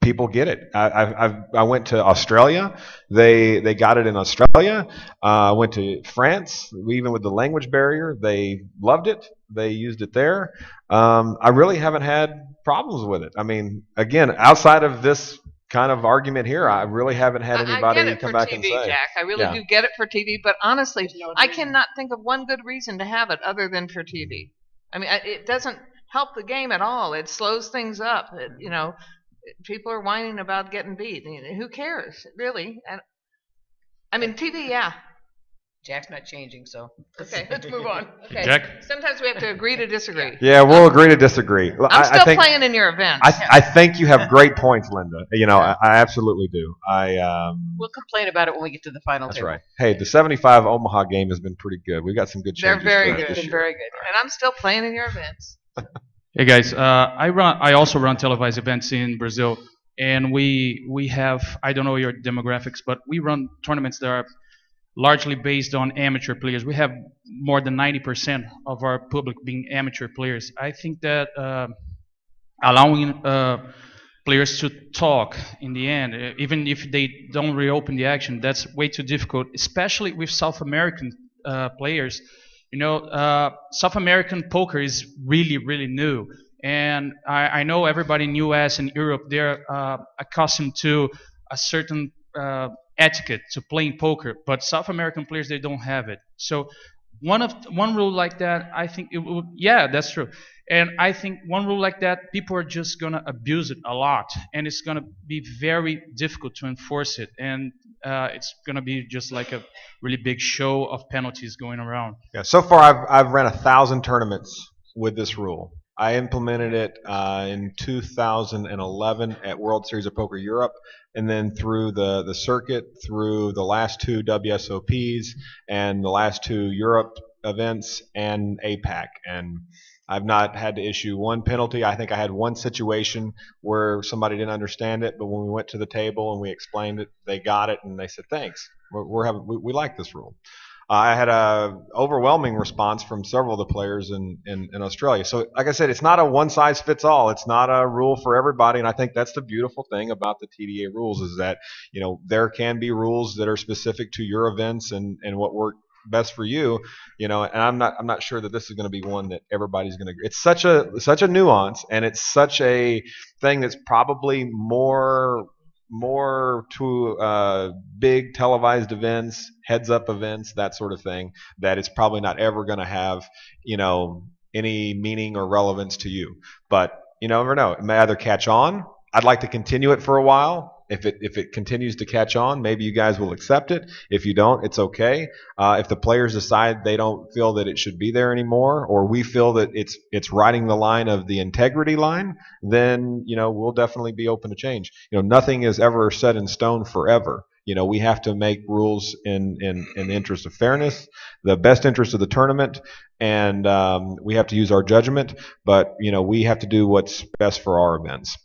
people get it. I went to Australia. They got it in Australia. I went to France. Even with the language barrier, they loved it. They used it there. I really haven't had problems with it. I mean, again, outside of this kind of argument here, I really haven't had I get anybody it come for back and TV, say, Jack. I really yeah. do get it for TV. But honestly, I cannot think of one good reason to have it other than for TV. I mean, it doesn't help the game at all. It slows things up. People are whining about getting beat. Who cares, really? I mean, TV, yeah. Jack's not changing, so Okay, let's move on. Okay. Jack? Sometimes we have to agree to disagree. Yeah, we'll agree to disagree. I'm still I think, playing in your event. I think you have great points, Linda. Yeah. I absolutely do. We'll complain about it when we get to the final That's table. right. Hey, the 75 Omaha game has been pretty good. We've got some good They're changes. very to it good. this year. Very good. And I'm still playing in your events. Hey guys, I also run televised events in Brazil, and we have, I don't know your demographics, but we run tournaments that are largely based on amateur players. We have more than 90% of our public being amateur players. I think that allowing players to talk in the end, even if they don't reopen the action, that's way too difficult, especially with South American players. South American poker is really, really new. And I know everybody in US and Europe, they're accustomed to a certain etiquette to playing poker, but South American players, they don't have it. So one rule like that, I think it would, yeah, that's true. And I think one rule like that, people are just gonna abuse it a lot, and it's gonna be very difficult to enforce it, and it's gonna be just like a really big show of penalties going around. Yeah, so far I've ran 1,000 tournaments with this rule. I implemented it in 2011 at World Series of Poker Europe, and then through the circuit, through the last two WSOPs and the last two Europe events and APAC. And I've not had to issue one penalty. I think I had one situation where somebody didn't understand it, but when we went to the table and we explained it, they got it and they said, thanks. We like this rule. I had a overwhelming response from several of the players in Australia. So, like I said, it's not a one-size-fits-all. It's not a rule for everybody, and I think that's the beautiful thing about the TDA rules is that there can be rules that are specific to your events and what work best for you. And I'm not sure that this is going to be one that everybody's going to. It's such a nuance, and it's such a thing that's probably more to big televised events, heads-up events, that sort of thing, that it's probably not ever going to have, any meaning or relevance to you. But you never know. It may either catch on. I'd like to continue it for a while. If it continues to catch on, maybe you guys will accept it. If you don't, it's okay. If the players decide they don't feel that it should be there anymore, or we feel that it's riding the line of the integrity line, then we'll definitely be open to change. Nothing is ever set in stone forever. We have to make rules in the interest of fairness, the best interest of the tournament, and we have to use our judgment. But we have to do what's best for our events.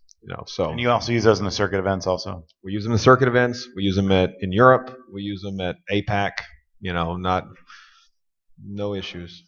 And you also use those in the circuit events also? We use them in the circuit events. We use them in Europe. We use them at APAC. No issues.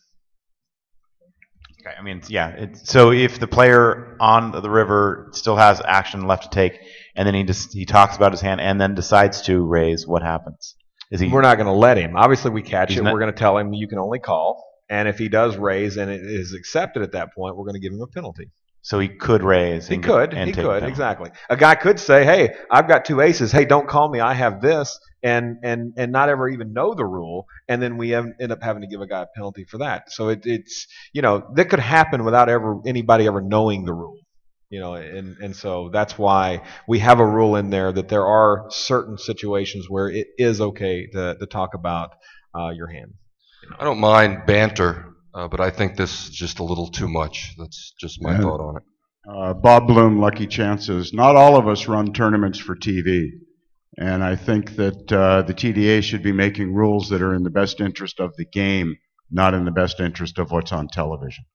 Okay, I mean, yeah. So if the player on the river still has action left to take, and then he talks about his hand and then decides to raise, what happens? We're not going to let him. Obviously, we catch it. We're going to tell him you can only call. And if he does raise and it is accepted at that point, we're going to give him a penalty. So he could raise. He could, exactly. A guy could say, hey, I've got two aces. Hey, don't call me. I have this. And not ever even know the rule. And then we end up having to give a guy a penalty for that. So it's that could happen without anybody ever knowing the rule. And so that's why we have a rule in there that there are certain situations where it is okay to talk about your hand. I don't mind banter. But I think this is just a little too much. That's just my thought on it. Bob Bloom, Lucky Chances. Not all of us run tournaments for TV. And I think that the TDA should be making rules that are in the best interest of the game, not in the best interest of what's on television.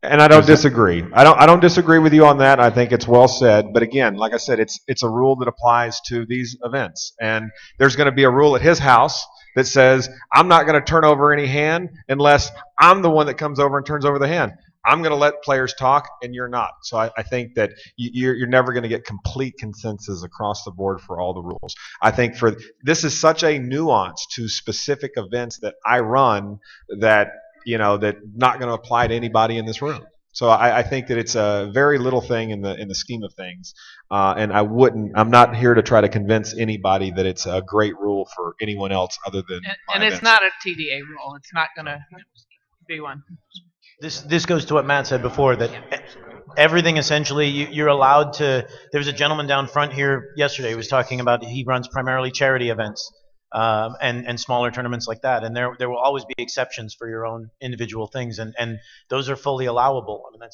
And I don't disagree. I don't disagree with you on that. I think it's well said. But again, like I said, it's a rule that applies to these events. And there's going to be a rule at his house that says I'm not going to turn over any hand unless I'm the one that comes over and turns over the hand. I'm going to let players talk, and you're not. So I think that you're never going to get complete consensus across the board for all the rules. I think this is such a nuance to specific events that I run that that not going to apply to anybody in this room. So I think that it's a very little thing in the scheme of things, and I'm not here to try to convince anybody that it's a great rule for anyone else other than. And it's not a TDA rule. It's not going to be one. This goes to what Matt said before, that everything essentially you're allowed to. There was a gentleman down front here yesterday who was talking about he runs primarily charity events. And smaller tournaments like that, and there will always be exceptions for your own individual things, and those are fully allowable. I mean,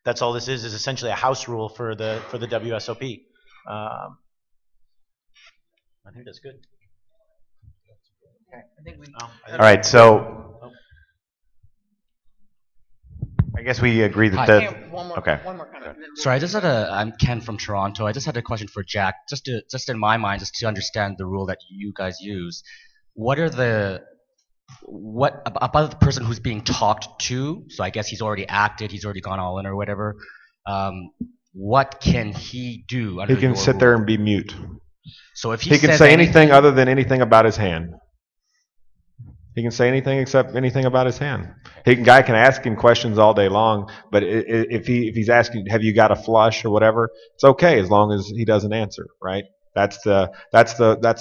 that's all this is essentially a house rule for the WSOP. I think that's good. All right, so I guess we agree that okay. One more comment. Sorry, I'm Ken from Toronto. I just had a question for Jack, just in my mind, just to understand the rule that you guys use. What about the person who's being talked to? So I guess he's already acted, he's already gone all in or whatever. What can he do? He can sit there and be mute. So if he can say anything other than anything about his hand. He can say anything except anything about his hand. Guy can ask him questions all day long, but if he's asking, have you got a flush or whatever, it's okay as long as he doesn't answer, right? That's the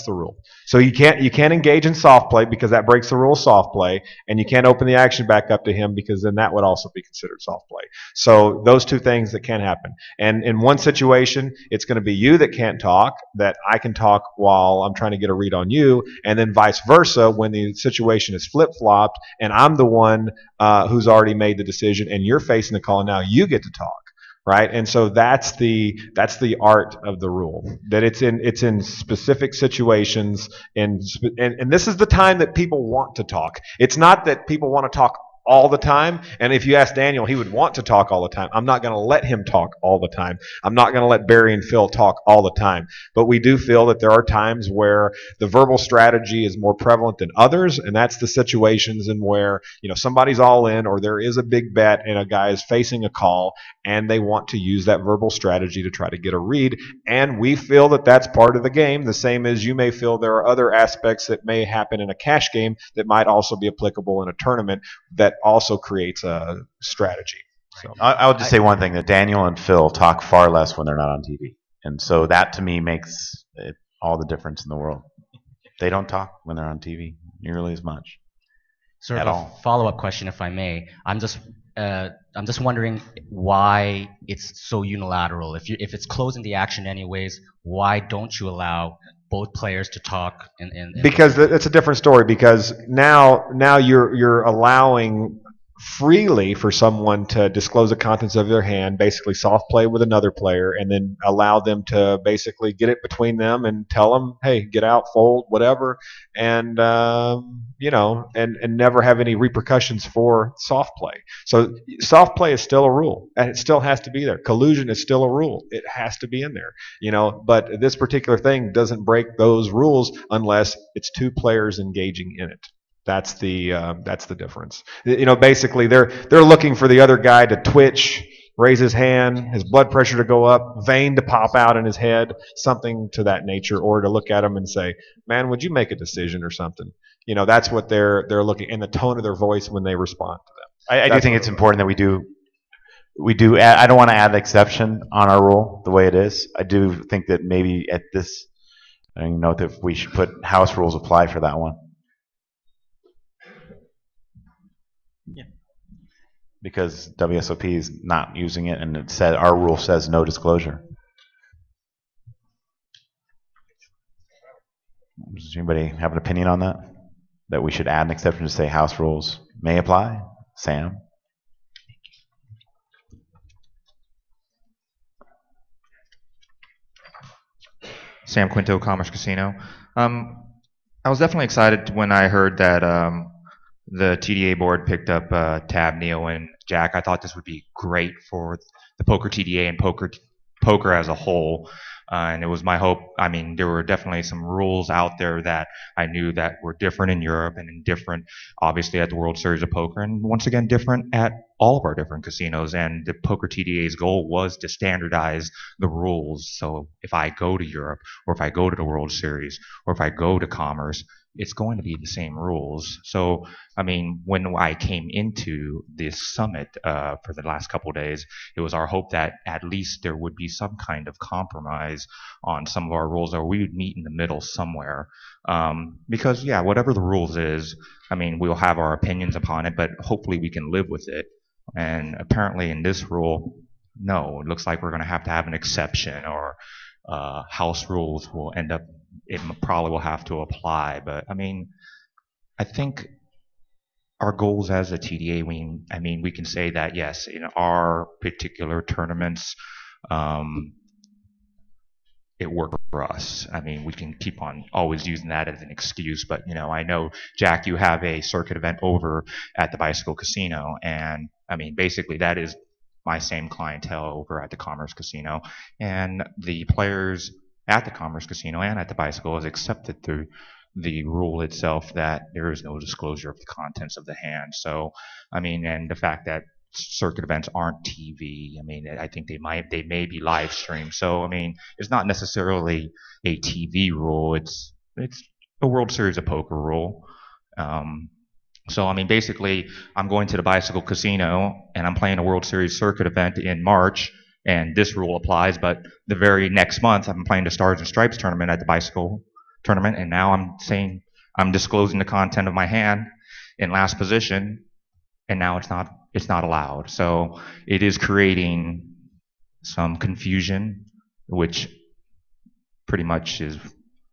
rule. So you can't engage in soft play because that breaks the rule of soft play, and you can't open the action back up to him because then that would also be considered soft play. So those two things that can happen. And in one situation, it's going to be you that can't talk, that I can talk while I'm trying to get a read on you, and then vice versa when the situation is flip-flopped and I'm the one who's already made the decision and you're facing the call and now you get to talk. Right, and so that's the art of the rule. That it's in specific situations, and this is the time that people want to talk. It's not that people want to talk all the time. And if you ask Daniel, he would want to talk all the time. I'm not going to let him talk all the time. I'm not going to let Barry and Phil talk all the time. But we do feel that there are times where the verbal strategy is more prevalent than others, and that's the situations in where somebody's all in, or there is a big bet and a guy is facing a call, and they want to use that verbal strategy to try to get a read. And we feel that that's part of the game, the same as you may feel there are other aspects that may happen in a cash game that might also be applicable in a tournament that also creates a strategy. So I would just say one thing, that Daniel and Phil talk far less when they're not on TV. And so that to me makes all the difference in the world. They don't talk when they're on TV nearly as much. Sort of a follow-up question, if I may. I'm just wondering why it's so unilateral. If it's closing the action anyways, why don't you allow both players to talk? Because it's a different story. Because now you're allowing freely for someone to disclose the contents of their hand, basically soft play with another player, and then allow them to basically get it between them and tell them, hey, get out, fold, whatever, and and never have any repercussions for soft play. So soft play is still a rule, and it still has to be there. Collusion is still a rule; it has to be in there. But this particular thing doesn't break those rules unless it's two players engaging in it. That's the difference. Basically they're looking for the other guy to twitch, raise his hand, his blood pressure to go up, vein to pop out in his head, something to that nature, or to look at him and say, "Man, would you make a decision or something?" That's what they're looking, and the tone of their voice when they respond to them. I do think it's important that we do add, I don't want to add an exception on our rule the way it is. I do think that maybe at this, I don't know if we should put house rules apply for that one. Yeah. Because WSOP is not using it, and our rule says no disclosure. Does anybody have an opinion on that? That we should add an exception to say house rules may apply? Sam? Sam Quinto, Commerce Casino. I was definitely excited when I heard that the TDA board picked up Tab, Neil, and Jack. I thought this would be great for the poker TDA and poker as a whole. And it was my hope. I mean, there were definitely some rules out there that I knew that were different in Europe and different, obviously, at the World Series of Poker, and once again, different at all of our different casinos. And the poker TDA's goal was to standardize the rules. So if I go to Europe, or if I go to the World Series, or if I go to Commerce, it's going to be the same rules. So, I mean, when I came into this summit for the last couple of days, it was our hope that at least there would be some kind of compromise on some of our rules, or we would meet in the middle somewhere. Because, yeah, whatever the rules is, I mean, we'll have our opinions upon it, but hopefully we can live with it. And apparently in this rule, no, it looks like we're going to have an exception, or house rules will end up, it probably will have to apply. But I mean, I think our goals as a TDA, we can say that yes, in our particular tournaments, it worked for us. I mean, we can keep on always using that as an excuse, but I know, Jack, you have a circuit event over at the Bicycle Casino, and I mean, basically that is my same clientele over at the Commerce Casino, and the players at the Commerce Casino and at the Bicycle has accepted through the rule itself that there is no disclosure of the contents of the hand. So, I mean, and the fact that circuit events aren't TV, I mean, I think they may be live streamed. So, I mean, it's not necessarily a TV rule. It's a World Series of Poker rule. So, I mean, basically, I'm going to the Bicycle Casino and I'm playing a World Series circuit event in March, and this rule applies, but the very next month I'm playing the Stars and Stripes tournament at the Bicycle tournament, and now I'm saying I'm disclosing the content of my hand in last position, and now it's not allowed. So it is creating some confusion, which pretty much is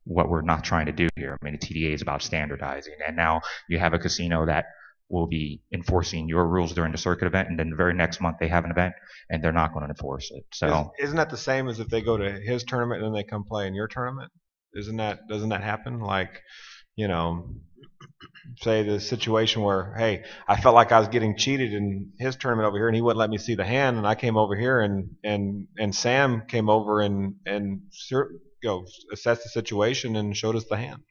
what we're not trying to do here. I mean, the TDA is about standardizing, and now you have a casino that will be enforcing your rules during the circuit event, and then the very next month they have an event and they're not going to enforce it. So isn't that the same as if they go to his tournament and then they come play in your tournament? Doesn't that happen? Like, say the situation where, hey, I felt like I was getting cheated in his tournament over here, and he wouldn't let me see the hand, and I came over here, and Sam came over and assessed the situation and showed us the hand.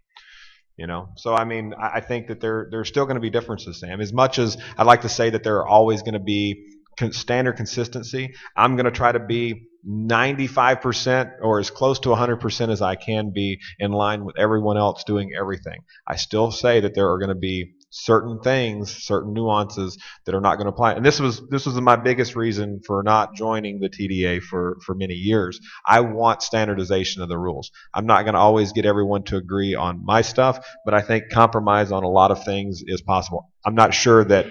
So I mean, I think that there's still going to be differences, Sam. As much as I'd like to say that there are always going to be standard consistency, I'm going to try to be 95% or as close to 100% as I can be in line with everyone else doing everything. I still say that there are going to be certain things, certain nuances that are not going to apply. And this was my biggest reason for not joining the TDA for many years. I want standardization of the rules. I'm not going to always get everyone to agree on my stuff, but I think compromise on a lot of things is possible. I'm not sure that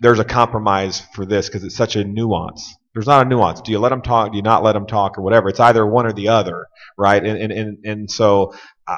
there's a compromise for this because it's such a nuance. There's not a nuance. Do you let them talk? Do you not let them talk, or whatever? It's either one or the other, right? And so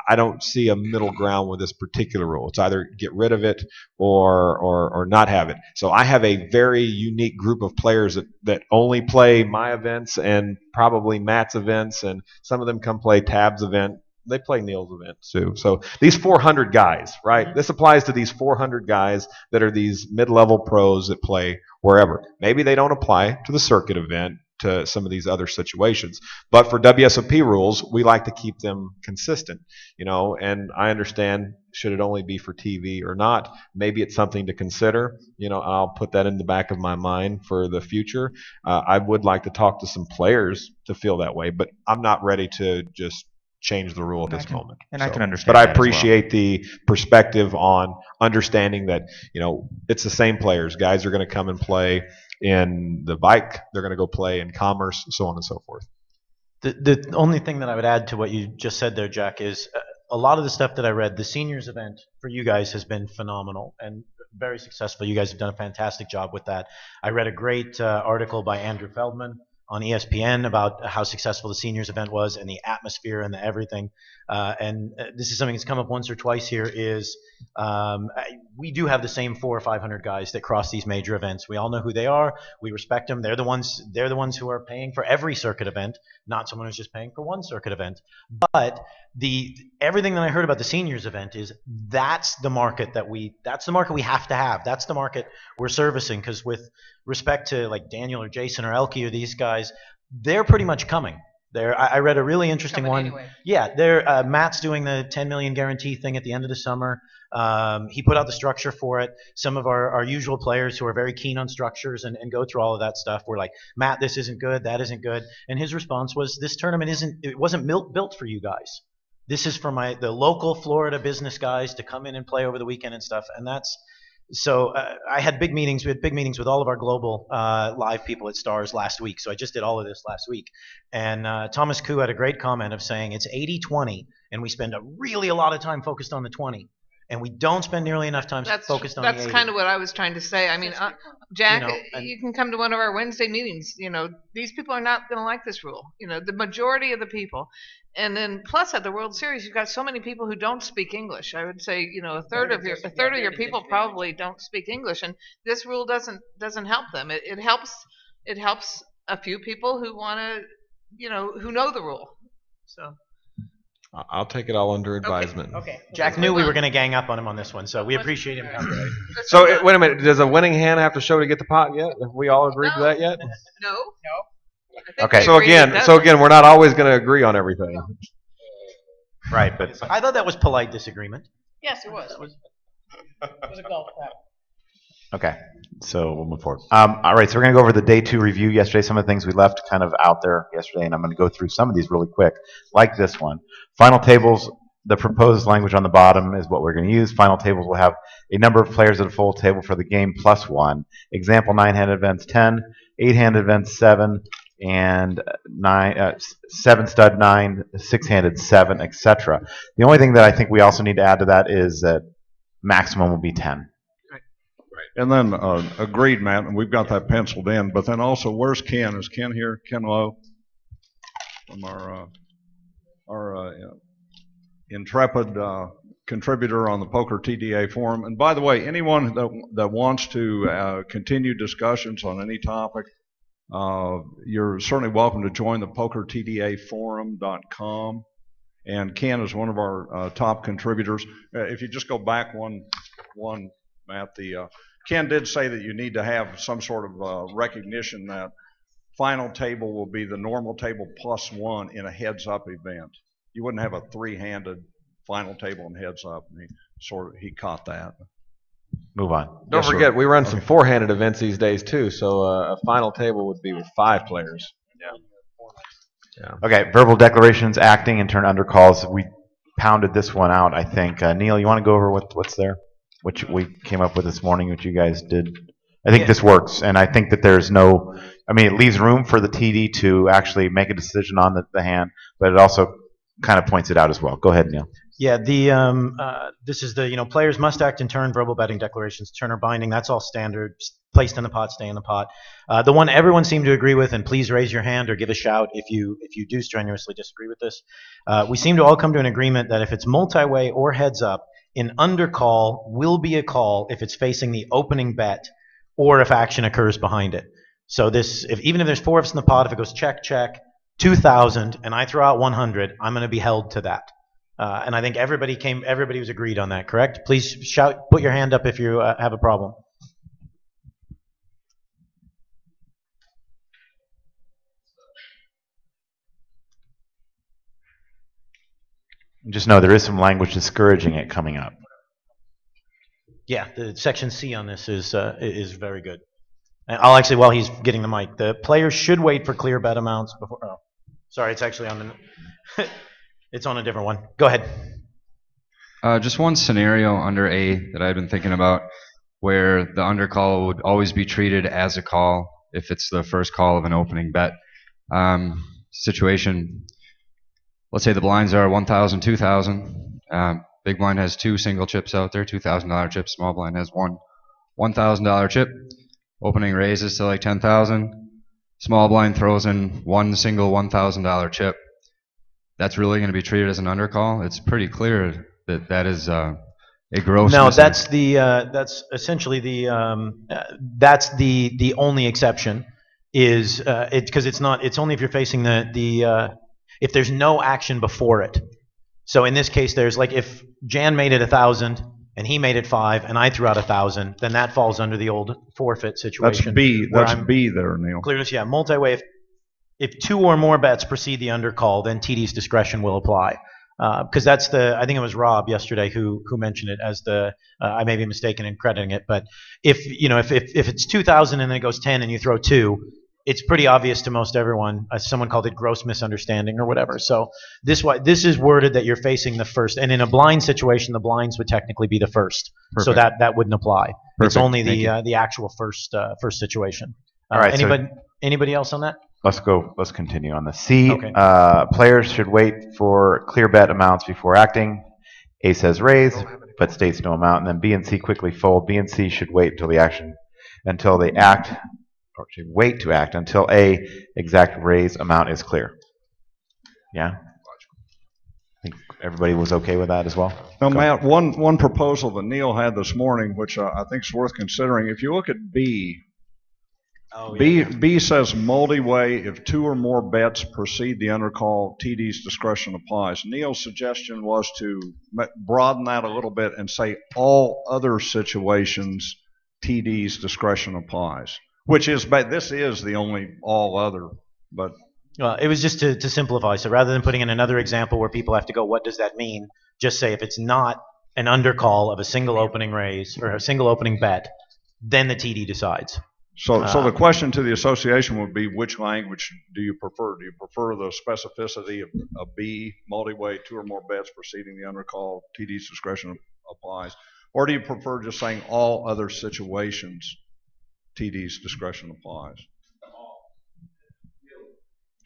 I don't see a middle ground with this particular rule. It's either get rid of it or not have it. So I have a very unique group of players that only play my events and probably Matt's events, and some of them come play Tab's event. They play Neil's event too. So these 400 guys, right? This applies to these 400 guys that are these mid-level pros that play wherever. Maybe they don't apply to the circuit event, to some of these other situations. But for WSOP rules, we like to keep them consistent, and I understand, should it only be for TV or not? Maybe it's something to consider. I'll put that in the back of my mind for the future. I would like to talk to some players to feel that way, but I'm not ready to just change the rule at this moment. And I can understand but I that as well. appreciate the perspective on understanding that, it's the same players. Guys are going to come and play in the bike. They're going to go play in Commerce, so on and so forth. The only thing that I would add to what you just said there, Jack, is a lot of the stuff that I read, the seniors event for you guys has been phenomenal and very successful. You guys have done a fantastic job with that. I read a great article by Andrew Feldman on ESPN about how successful the seniors event was and the atmosphere and the everything. This is something that's come up once or twice here is we do have the same 400 or 500 guys that cross these major events. We all know who they are. We respect them. They're the ones who are paying for every circuit event, not someone who's just paying for one circuit event. But everything that I heard about the seniors event is that's the market we have to have. That's the market we're servicing, because with respect to like Daniel or Jason or Elke or these guys, they're pretty much coming. I read a really interesting one. Anyway. Yeah, Matt's doing the 10 million guarantee thing at the end of the summer. He put out the structure for it. Some of our usual players who are very keen on structures and go through all of that stuff were like, Matt, this isn't good, that isn't good. And his response was, this tournament wasn't built for you guys. This is for the local Florida business guys to come in and play over the weekend and stuff. And that's so I had big meetings. We had big meetings with all of our global live people at Stars last week. So I just did all of this last week. And Thomas Koo had a great comment of saying it's 80-20, and we spend a lot of time focused on the 20. And we don't spend nearly enough time focused on the 80. That's kind of what I was trying to say. I mean, Jack, you can come to one of our Wednesday meetings. These people are not going to like this rule. The majority of the people. And then plus at the World Series, you've got so many people who don't speak English. I would say, a third of your people probably don't speak English, and this rule doesn't help them. It helps a few people who want to, who know the rule. So. I'll take it all under advisement. Okay. Jack knew we were going to gang up on him on this one, so we appreciate him coming. So wait a minute. Does a winning hand have to show to get the pot yet? Have we all agreed to that yet? No. Okay. So again, we're not always going to agree on everything. Right, but I thought that was polite disagreement. Yes, it was. It was a golf clap. Okay, so we'll move forward. All right, so we're going to go over the day 2 review yesterday, some of the things we left kind of out there yesterday, and I'm going to go through some of these really quick, like this one. Final tables, the proposed language on the bottom is what we're going to use. Final tables will have a number of players at a full table for the game plus 1. Example, 9-handed events 10, 8-handed events 7, and 7 stud 9, 6-handed 7, etc. The only thing that I think we also need to add to that is that maximum will be 10. And then, agreed, Matt, and we've got that penciled in. But then also, where's Ken? Is Ken here? Ken Lowe from our intrepid contributor on the Poker TDA forum. And by the way, anyone that wants to continue discussions on any topic, you're certainly welcome to join the PokerTDAforum.com. And Ken is one of our top contributors. If you just go back one, Matt, Ken did say that you need to have some sort of recognition that final table will be the normal table plus 1 in a heads-up event. You wouldn't have a 3-handed final table and heads-up. He caught that. Move on. Don't forget, we run some 4-handed events these days too. So a final table would be with 5 players. Yeah. Okay, verbal declarations, acting, and turn under calls. We pounded this one out, I think. Neil, you want to go over what's there? Which we came up with this morning, which you guys did. I think this works, and I think that there's it leaves room for the TD to actually make a decision on the hand, but it also kind of points it out as well. Go ahead, Neil. Yeah, this is the, players must act in turn, verbal betting declarations, turn or binding, that's all standard, placed in the pot, stay in the pot. The one everyone seemed to agree with, and please raise your hand or give a shout if you do strenuously disagree with this, we seem to all come to an agreement that if it's multi-way or heads up, an undercall will be a call if it's facing the opening bet or if action occurs behind it. So even if there's 4 of us in the pot, if it goes check, check, 2,000, and I throw out 100, I'm going to be held to that. And I think everybody was agreed on that, correct? Please shout, put your hand up if you have a problem. Just know there is some language discouraging it coming up. Yeah, the section C on this is very good. And I'll actually, while he's getting the mic, the players should wait for clear bet amounts before. Oh, sorry, it's actually on the. It's on a different one. Go ahead. Just one scenario under A that I've been thinking about, where the undercall would always be treated as a call if it's the first call of an opening bet situation. Let's say the blinds are 1,000, 2,000. Big blind has 2 single chips out there, $2,000 chips. Small blind has one $1,000 chip. Opening raises to like 10,000. small blind throws in one single $1,000 chip, that's really going to be treated as an undercall? It's pretty clear that that is a gross. No, that's that's essentially that's the only exception is because it's not, it's only if you're facing if there's no action before it. So in this case, there's like if Jan made it 1,000 and he made it 5 and I threw out 1,000, then that falls under the old forfeit situation. That's B. That's B there, Neil. Clearness, yeah. Multi-way. If 2 or more bets precede the undercall, then TD's discretion will apply. Because that's I think it was Rob yesterday who mentioned it as I may be mistaken in crediting it, but if it's 2,000 and then it goes 10 and you throw 2, it's pretty obvious to most everyone. Someone called it gross misunderstanding or whatever. So this is worded that you're facing the first, and in a blind situation, the blinds would technically be the first. Perfect. So that wouldn't apply. Perfect. It's only Thank the actual first situation. All right. Anybody else on that? Let's continue on the C. Okay. Players should wait for clear bet amounts before acting. A says raise, but states no amount, and then B and C quickly fold. B and C should wait until they act, or should wait to act until A exact raise amount is clear. Yeah? I think everybody was okay with that as well? Now, Matt, one proposal that Neil had this morning, which I think is worth considering. If you look at B, B says multi-way if 2 or more bets precede the undercall, TD's discretion applies. Neil's suggestion was to broaden that a little bit and say all other situations, TD's discretion applies. Which is, this is the only all other, but. Well, it was just to simplify. So rather than putting in another example where people have to go, what does that mean? Just say if it's not an undercall of a single opening raise or a single opening bet, then the TD decides. So the question to the association would be, which language do you prefer? Do you prefer the specificity of B, multi-way, 2 or more bets preceding the undercall, TD's discretion applies? Or do you prefer just saying all other situations, TD's discretion applies?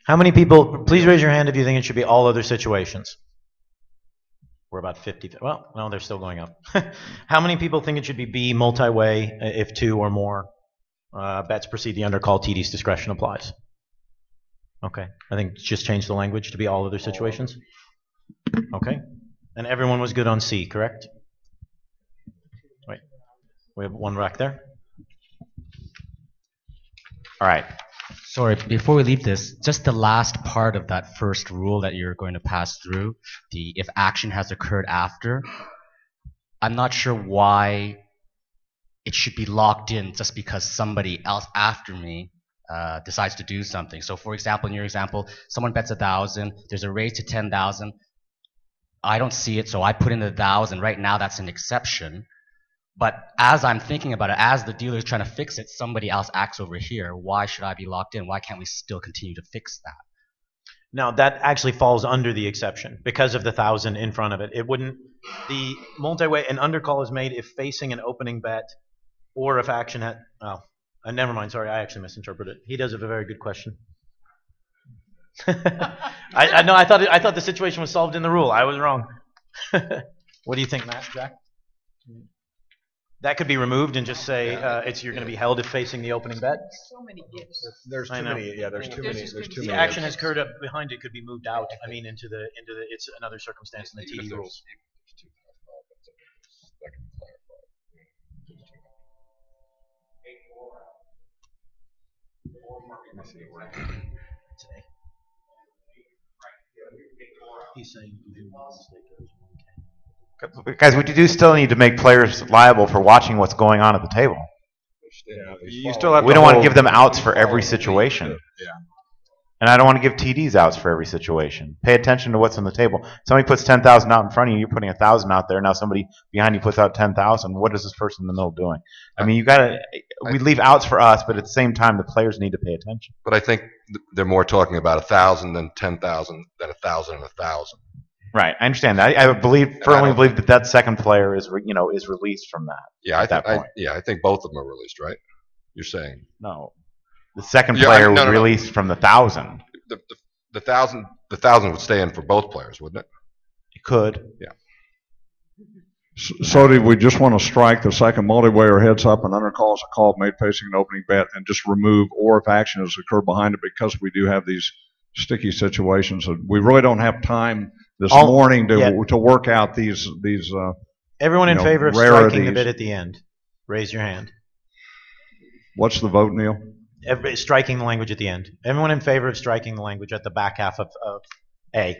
How many people, please raise your hand if you think it should be all other situations. We're about 50. Well, no, they're still going up. How many people think it should be B, multi-way, if 2 or more bets precede the undercall, TD's discretion applies? Okay. I think just change the language to be all other situations. Okay. And everyone was good on C, correct? Wait. We have one rack there. All right. Sorry, before we leave this, just the last part of that first rule that you're going to pass through, the if action has occurred after, I'm not sure why it should be locked in just because somebody else after me decides to do something. So for example, in your example, someone bets 1,000, there's a raise to 10,000. I don't see it, so I put in 1,000. Right now, that's an exception. But as I'm thinking about it, as the dealer is trying to fix it, somebody else acts over here. Why should I be locked in? Why can't we still continue to fix that? Now, that actually falls under the exception because of the 1,000 in front of it. It wouldn't, the multi-way, an undercall is made if facing an opening bet or if action had, never mind, sorry, I actually misinterpreted it. He does have a very good question. I thought the situation was solved in the rule. I was wrong. What do you think, Matt, Jack? That could be removed and just say you're going to be held if facing the opening bet. So many ifs. There's too many. Yeah, there's too many. There's too The many. action has occurred up behind it could be moved out. I mean, into the it's another circumstance in the TD rules. He's saying you do one mistake. Guys, we do still need to make players liable for watching what's going on at the table. Yeah, you still have We to don't want to hold- give them outs for every situation. Yeah. And I don't want to give TDs outs for every situation. Pay attention to what's on the table. Somebody puts 10,000 out in front of you, you're putting 1,000 out there. Now somebody behind you puts out 10,000. What is this person in the middle doing? I mean, we leave outs for us, but at the same time, the players need to pay attention. But I think they're more talking about 1,000 than 10,000 than 1,000 and 1,000. Right, I understand that. I firmly believe that second player is released from that. Yeah, at that point. I think both of them are released, right? You're saying No, the second player was released from the 1,000. The 1,000 would stay in for both players, wouldn't it? It could. Yeah. So do we just want to strike the second multi-way or heads up and under call is a call made facing an opening bet and just remove or if action has occurred behind it because we do have these sticky situations that we really don't have time this morning to work out these everyone in favor of striking the bit at the end, raise your hand. What's the vote, Neil? Striking the language at the end. Everyone in favor of striking the language at the back half of A.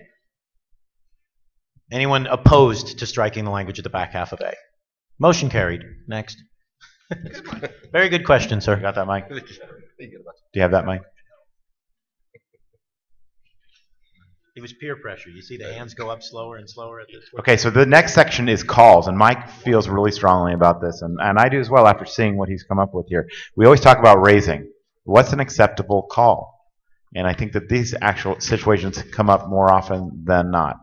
Anyone opposed to striking the language at the back half of A? Motion carried. Next. Very good question, sir. You got that, Mike? Do you have that, Mike? It was peer pressure. You see the hands go up slower and slower at this. Okay, so the next section is calls, and Mike feels really strongly about this, and I do as well after seeing what he's come up with here. We always talk about raising. What's an acceptable call? And I think that these actual situations come up more often than not.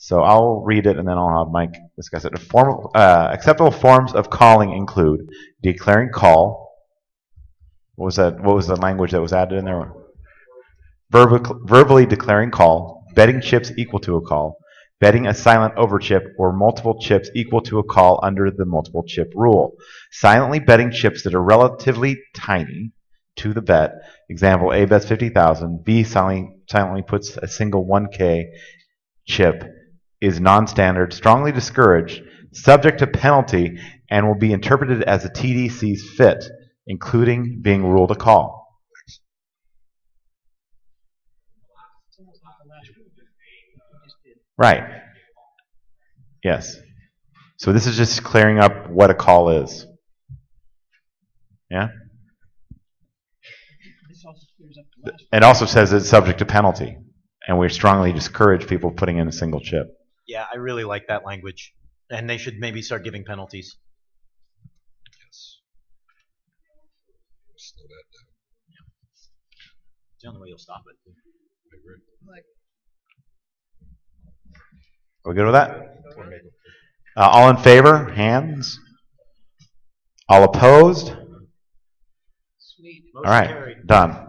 So I'll read it and then I'll have Mike discuss it. Acceptable forms of calling include declaring call. What was that? What was the language that was added in there? Verbally declaring call, betting chips equal to a call, betting a silent over chip or multiple chips equal to a call under the multiple chip rule. Silently betting chips that are relatively tiny to the bet. Example, A bets 50,000, B silently puts a single 1K chip, is non-standard, strongly discouraged, subject to penalty, and will be interpreted as the TD sees fit, including being ruled a call. Right. Yes. So this is just clearing up what a call is. Yeah? It also says it's subject to penalty, and we strongly discourage people putting in a single chip. Yeah, I really like that language, and they should maybe start giving penalties. Slow that down. It's the only way you'll stop it. Are we good with that? All in favor? Hands? All opposed? Sweet. All right, done.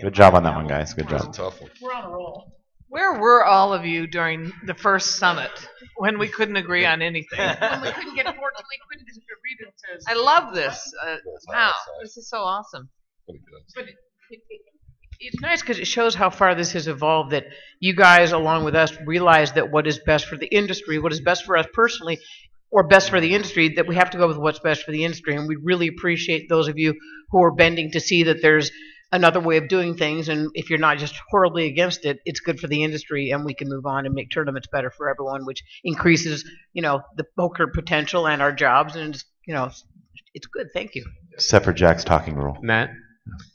Good job on that one, guys. Good job. Tough one. We're on a roll. Where were all of you during the first summit when we couldn't agree on anything? When we couldn't agree to I love this. Wow, this is so awesome. But it's nice because it shows how far this has evolved, that you guys, along with us, realize that what is best for the industry, what is best for us personally, or best for the industry, that we have to go with what's best for the industry. And we really appreciate those of you who are bending to see that there's another way of doing things. And if you're not just horribly against it, it's good for the industry, and we can move on and make tournaments better for everyone, which increases, the poker potential and our jobs. And, it's good. Thank you. Except for Jack's talking rule. Matt,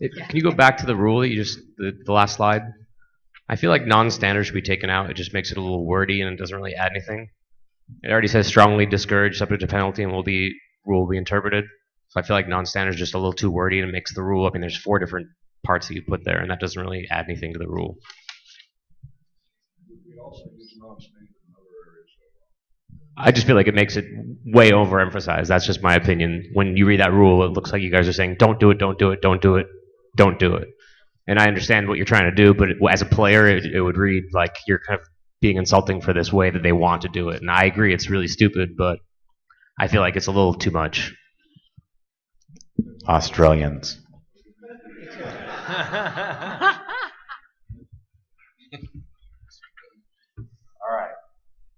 can you go back to the rule that you just, the last slide? I feel like non-standard should be taken out. It just makes it a little wordy and it doesn't really add anything. It already says strongly discouraged, subject to penalty, and rule will be interpreted. So I feel like non-standard is just a little too wordy and it makes the rule. I mean, there's 4 different parts that you put there, and that doesn't really add anything to the rule. I just feel like it makes it way overemphasized. That's just my opinion. When you read that rule, it looks like you guys are saying, don't do it, don't do it, don't do it, don't do it. And I understand what you're trying to do, but as a player, it would read like you're kind of being insulting for this way that they want to do it. And I agree, it's really stupid, but I feel like it's a little too much. Australians. All right.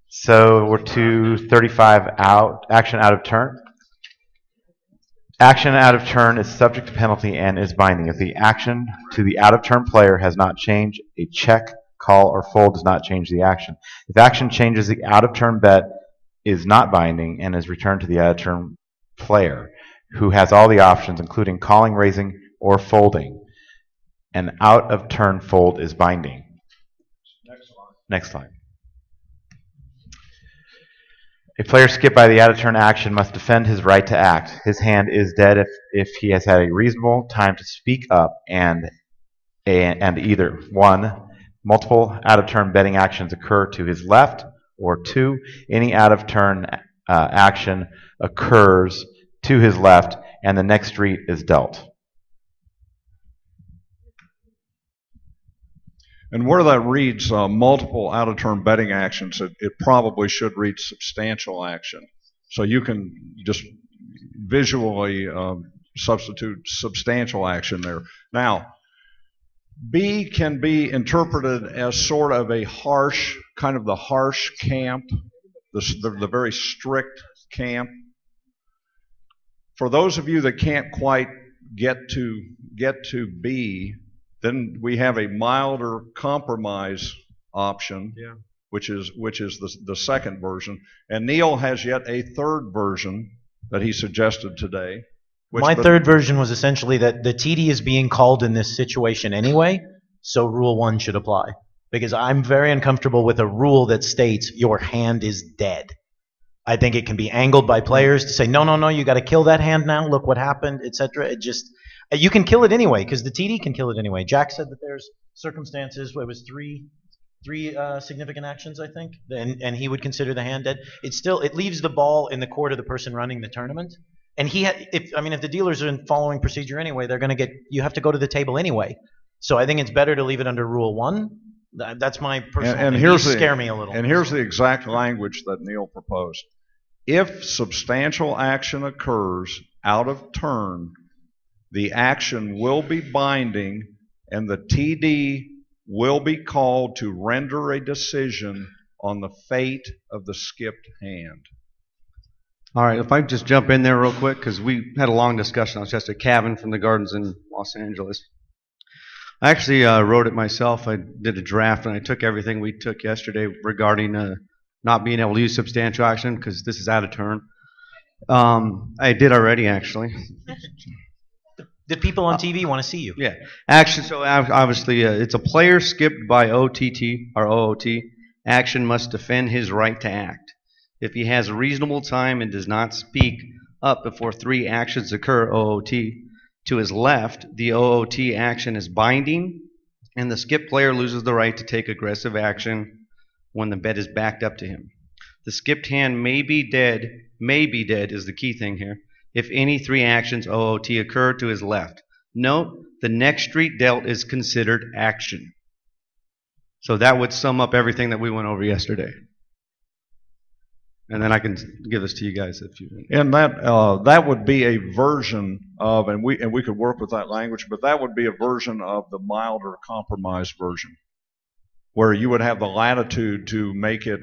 So we're to 35 out. Action out of turn. Action out of turn is subject to penalty and is binding. If the action to the out of turn player has not changed, a check, call, or fold does not change the action. If action changes, the out of turn bet is not binding and is returned to the out of turn player, who has all the options, including calling, raising, or folding. An out of turn fold is binding. Next slide. A player skipped by the out of turn action must defend his right to act. His hand is dead if he has had a reasonable time to speak up and either 1, multiple out of turn betting actions occur to his left, or 2, any out of turn action occurs to his left and the next street is dealt. And where that reads multiple out-of-turn betting actions, it probably should read substantial action. So you can just visually substitute substantial action there. Now, B can be interpreted as sort of a harsh, kind of the harsh camp, the very strict camp. For those of you that can't quite get to B, then we have a milder compromise option, which is the second version. And Neil has yet a third version that he suggested today. My third version was essentially that the TD is being called in this situation anyway, so Rule 1 should apply. Because I'm very uncomfortable with a rule that states your hand is dead. I think it can be angled by players to say, no, no, no, you got to kill that hand now, look what happened, etc. It just, you can kill it anyway, because the TD can kill it anyway. Jack said that there's circumstances where it was three significant actions, I think, and he would consider the hand dead. It leaves the ball in the court of the person running the tournament. And if the dealers are following procedure anyway, they're going to you have to go to the table anyway. So I think it's better to leave it under Rule 1. That's my personal thing. These scare me a little. And here's the exact language that Neil proposed. If substantial action occurs out of turn, the action will be binding and the TD will be called to render a decision on the fate of the skipped hand. All right, if I just jump in there real quick, because we had a long discussion. I was just at Cabin from the Gardens in Los Angeles. I actually wrote it myself. I did a draft, and I took everything we took yesterday regarding not being able to use substantial action, because this is out of turn. I did already, actually. The people on TV want to see you. Yeah. Action, so obviously, it's a player skipped by OTT, or OOT. Action must defend his right to act. If he has a reasonable time and does not speak up before 3 actions occur, OOT, to his left, the OOT action is binding, and the skip player loses the right to take aggressive action when the bet is backed up to him. The skipped hand may be dead is the key thing here, if any 3 actions OOT occur to his left. Note, the next street dealt is considered action. So that would sum up everything that we went over yesterday. And then I can give this to you guys if you want. And that would be a version of, and we could work with that language, but that would be a version of the milder compromise version, where you would have the latitude to make it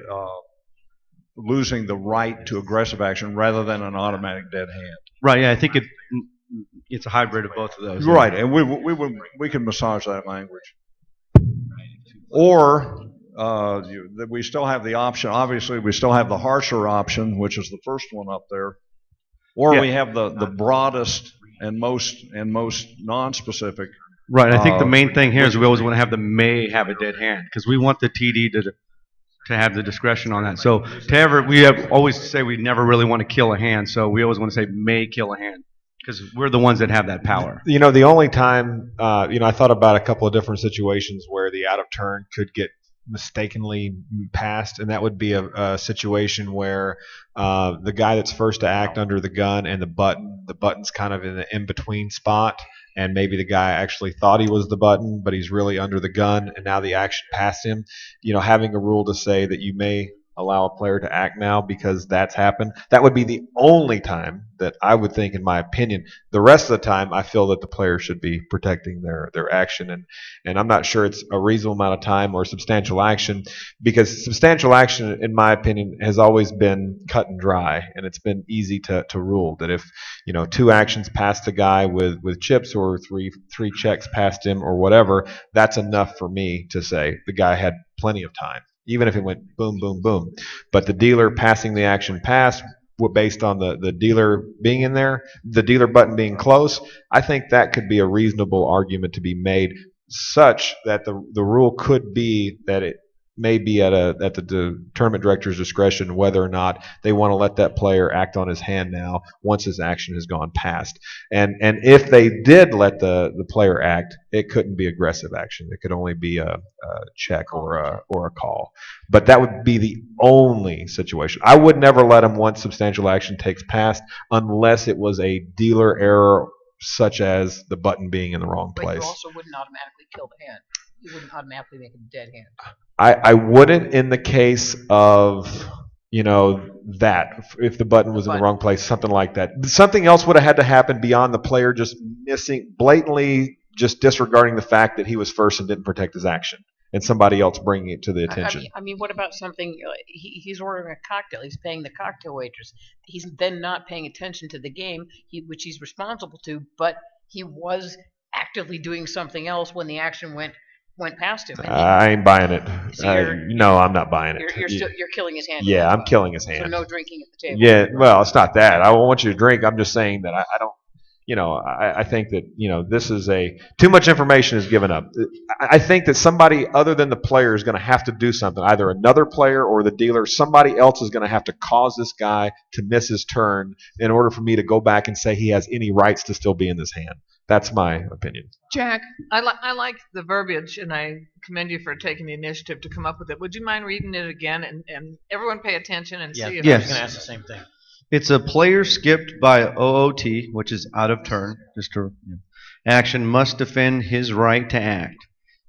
losing the right to aggressive action rather than an automatic dead hand. Right. Yeah, I think it's a hybrid of both of those. Right, and we can massage that language. Or we still have the option. Obviously, we still have the harsher option, which is the first one up there. Or we have the broadest and most non-specific. Right. I think the main thing here is we always want to have the may have a dead hand, because we want the TD to have the discretion on that. So we always say we never really want to kill a hand, so we always want to say may kill a hand, because we're the ones that have that power. You know, the only time, I thought about a couple of different situations where the out of turn could get mistakenly passed, and that would be a situation where the guy that's first to act under the gun and the button's kind of in the in-between spot, and maybe the guy actually thought he was the button, but he's really under the gun, and now the action passed him. You know, having a rule to say that you may allow a player to act now because that's happened, that would be the only time that I would think, in my opinion. The rest of the time, I feel that the player should be protecting their action, and I'm not sure it's a reasonable amount of time or substantial action, because substantial action, in my opinion, has always been cut and dry, and it's been easy to rule that if 2 actions past the guy with chips, or three checks past him, or whatever, that's enough for me to say the guy had plenty of time, even if it went boom, boom, boom. But the dealer passing the action past, based on the dealer being in there, the dealer button being close, I think that could be a reasonable argument to be made, such that the rule could be that it may be at the tournament director's discretion whether or not they want to let that player act on his hand now once his action has gone past. And if they did let the player act, it couldn't be aggressive action. It could only be a check or a call. But that would be the only situation. I would never let him once substantial action takes past, unless it was a dealer error, such as the button being in the wrong place. But you also wouldn't automatically kill the hand. You wouldn't automatically make a dead hand. I wouldn't in the case of, that if the button was in the wrong place, something like that. Something else would have had to happen beyond the player just blatantly just disregarding the fact that he was first and didn't protect his action, and somebody else bringing it to the attention. I mean, what about something? He's ordering a cocktail. He's paying the cocktail waitress. He's then not paying attention to the game, which he's responsible to. But he was actively doing something else when the action went past him. I ain't buying it. So no, I'm not buying it. You're killing his hand. Yeah, I'm killing his hand. So no drinking at the table. Yeah, well, it's not that. I don't want you to drink. I'm just saying that I don't. I think that this is too much information is given up. I think that somebody other than the player is going to have to do something. Either another player or the dealer. Somebody else is going to have to cause this guy to miss his turn in order for me to go back and say he has any rights to still be in this hand. That's my opinion. Jack, I like the verbiage, and I commend you for taking the initiative to come up with it. Would you mind reading it again, and everyone pay attention and see if I was going to ask the same thing. It's a player skipped by OOT, which is out of turn. Action must defend his right to act.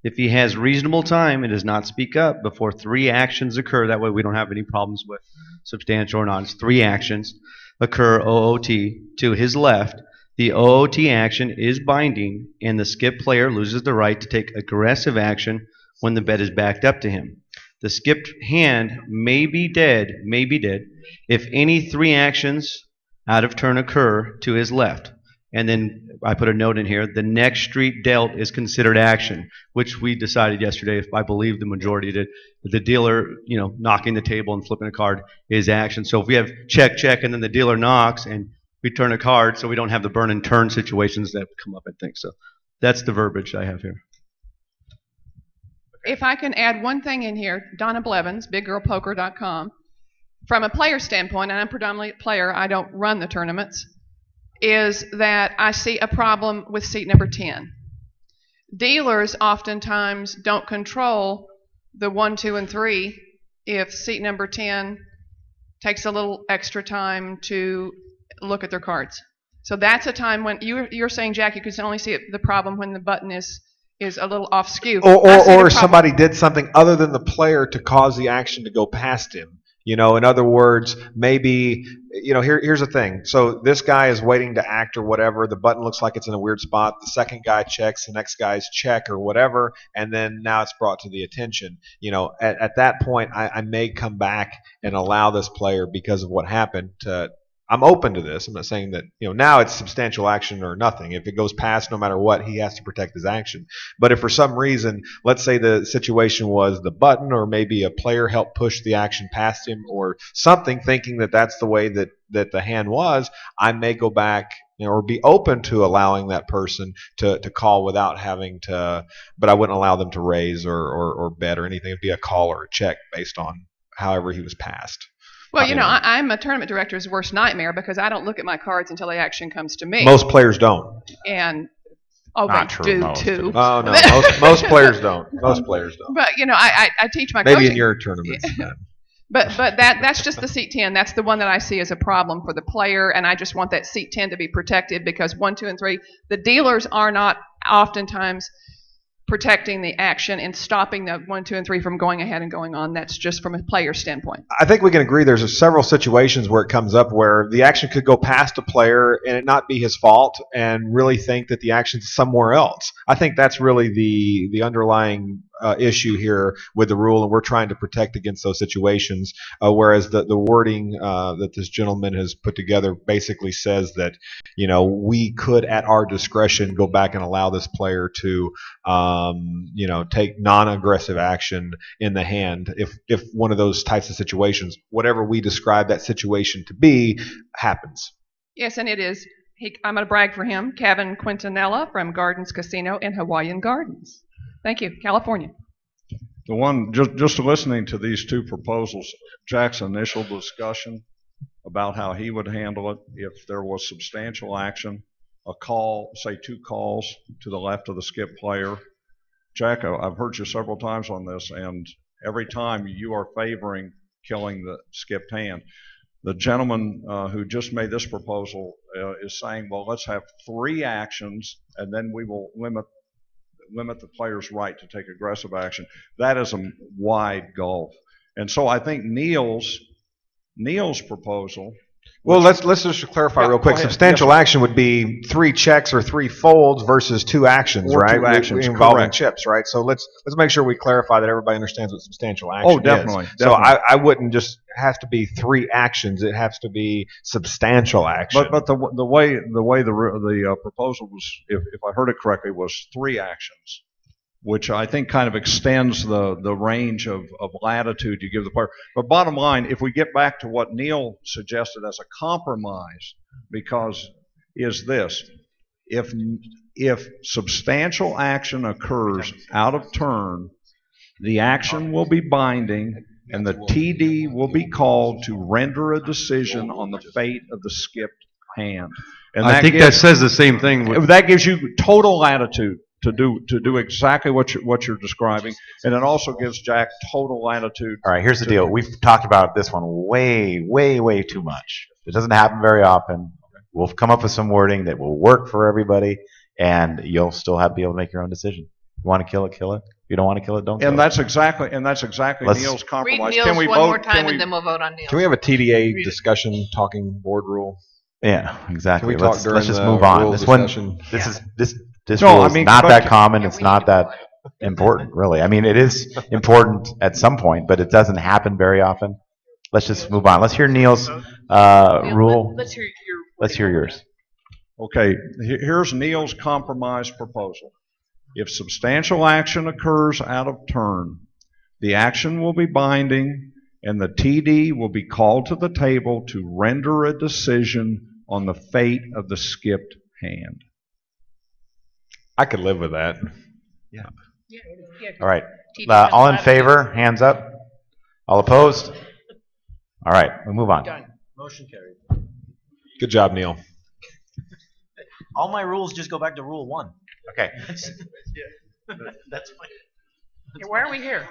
If he has reasonable time and does not speak up before 3 actions occur, that way we don't have any problems with substantial or not. It's 3 actions occur OOT to his left. The OOT action is binding, and the skip player loses the right to take aggressive action when the bet is backed up to him. The skipped hand may be dead if any 3 actions out of turn occur to his left. And then I put a note in here, the next street dealt is considered action, which we decided yesterday, if I believe the majority did, that the dealer, knocking the table and flipping a card is action. So if we have check, check, and then the dealer knocks and we turn a card, so we don't have the burn and turn situations that come up, I think. So that's the verbiage I have here. If I can add one thing in here, Donna Blevins, biggirlpoker.com. From a player standpoint, and I'm predominantly a player, I don't run the tournaments, is that I see a problem with seat number 10. Dealers oftentimes don't control the 1, 2, and 3 if seat number 10 takes a little extra time to look at their cards. So that's a time when you're saying, Jack, you can only see the problem when the button is a little off skew. Or somebody did something other than the player to cause the action to go past him. In other words, maybe, here's the thing. So this guy is waiting to act or whatever. The button looks like it's in a weird spot. The second guy checks, the next guy's check or whatever, and then now it's brought to the attention. At that point, I may come back and allow this player, because of what happened, to I'm open to this. I'm not saying that, now it's substantial action or nothing. If it goes past, no matter what, he has to protect his action. But if for some reason, let's say the situation was the button, or maybe a player helped push the action past him or something, thinking that that's the way that the hand was, I may go back, or be open to allowing that person to call without having to, but I wouldn't allow them to raise or bet or anything. It'd be a call or a check based on however he was passed. Well, I'm a tournament director's worst nightmare because I don't look at my cards until the action comes to me. Most players don't. And Not they true, do most too. Oh no, most players don't. Most players don't. But I teach my Maybe coaching. in your tournaments. But that's just the seat 10. That's the one that I see as a problem for the player, and I just want that seat 10 to be protected because 1, 2, and 3, the dealers are not oftentimes protecting the action and stopping the 1, 2, and 3 from going ahead and going on. That's just from a player standpoint. I think we can agree there's several situations where it comes up where the action could go past a player and it not be his fault and really think that the action's somewhere else. I think that's really the underlying issue here with the rule, and we're trying to protect against those situations, whereas the wording that this gentleman has put together basically says that we could at our discretion go back and allow this player to take non-aggressive action in the hand if one of those types of situations, whatever we describe that situation to be, happens. Yes, and it is. I'm going to brag for him, Kevin Quintanilla from Gardens Casino in Hawaiian Gardens. Thank you, California. The one, just listening to these two proposals, Jack's initial discussion about how he would handle it if there was substantial action, a call, say 2 calls to the left of the skip player. Jack, I've heard you several times on this, and every time you are favoring killing the skipped hand. The gentleman who just made this proposal is saying, well, let's have 3 actions, and then we will limit the player's right to take aggressive action. That is a wide gulf. And so I think Neil's Neil's proposal. Well, let's just clarify real quick. go ahead. Substantial Yes, sir. action would be 3 checks or 3 folds versus 2 actions, Or right? 2 actions, Involving correct. chips, right? So let's make sure we clarify that everybody understands what substantial action Oh, definitely, is. So definitely. I wouldn't just have to be 3 actions. It has to be substantial action. But the way the proposal was, if I heard it correctly, was 3 actions, which I think kind of extends the range of latitude you give the player. But bottom line, if we get back to what Neil suggested as a compromise, because is this: if substantial action occurs out of turn, the action will be binding, and the TD will be called to render a decision on the fate of the skipped hand. And I think that says the same thing. That gives you total latitude to do exactly what you're describing, and it also gives Jack total latitude. All right, here's the deal. We've talked about this one way too much. It doesn't happen very often. We'll come up with some wording that will work for everybody, and you'll still be able to make your own decision. You want to kill it, kill it. If you don't want to kill it, don't kill And it. that's exactly Neil's Read compromise. Neil's Can we one vote? more time, and then we'll vote on Neil. Can we have a TDA discussion talking board rule? Yeah, exactly. Can we talk Let's during just the move on. rules This one, discussion? this No, rule I is mean, not but- that common. It's not that important, really. I mean, it is important at some point, but it doesn't happen very often. Let's just move on. Let's hear Neil's rule. Let's hear yours. Okay, here's Neil's compromise proposal. If substantial action occurs out of turn, the action will be binding, and the TD will be called to the table to render a decision on the fate of the skipped hand. I could live with that. Yeah. All right. All in favor? Hands up. All opposed? All right. We'll move on. Motion carried. Good job, Neil. All my rules just go back to rule 1. Okay. That's fine. Yeah, why are we here?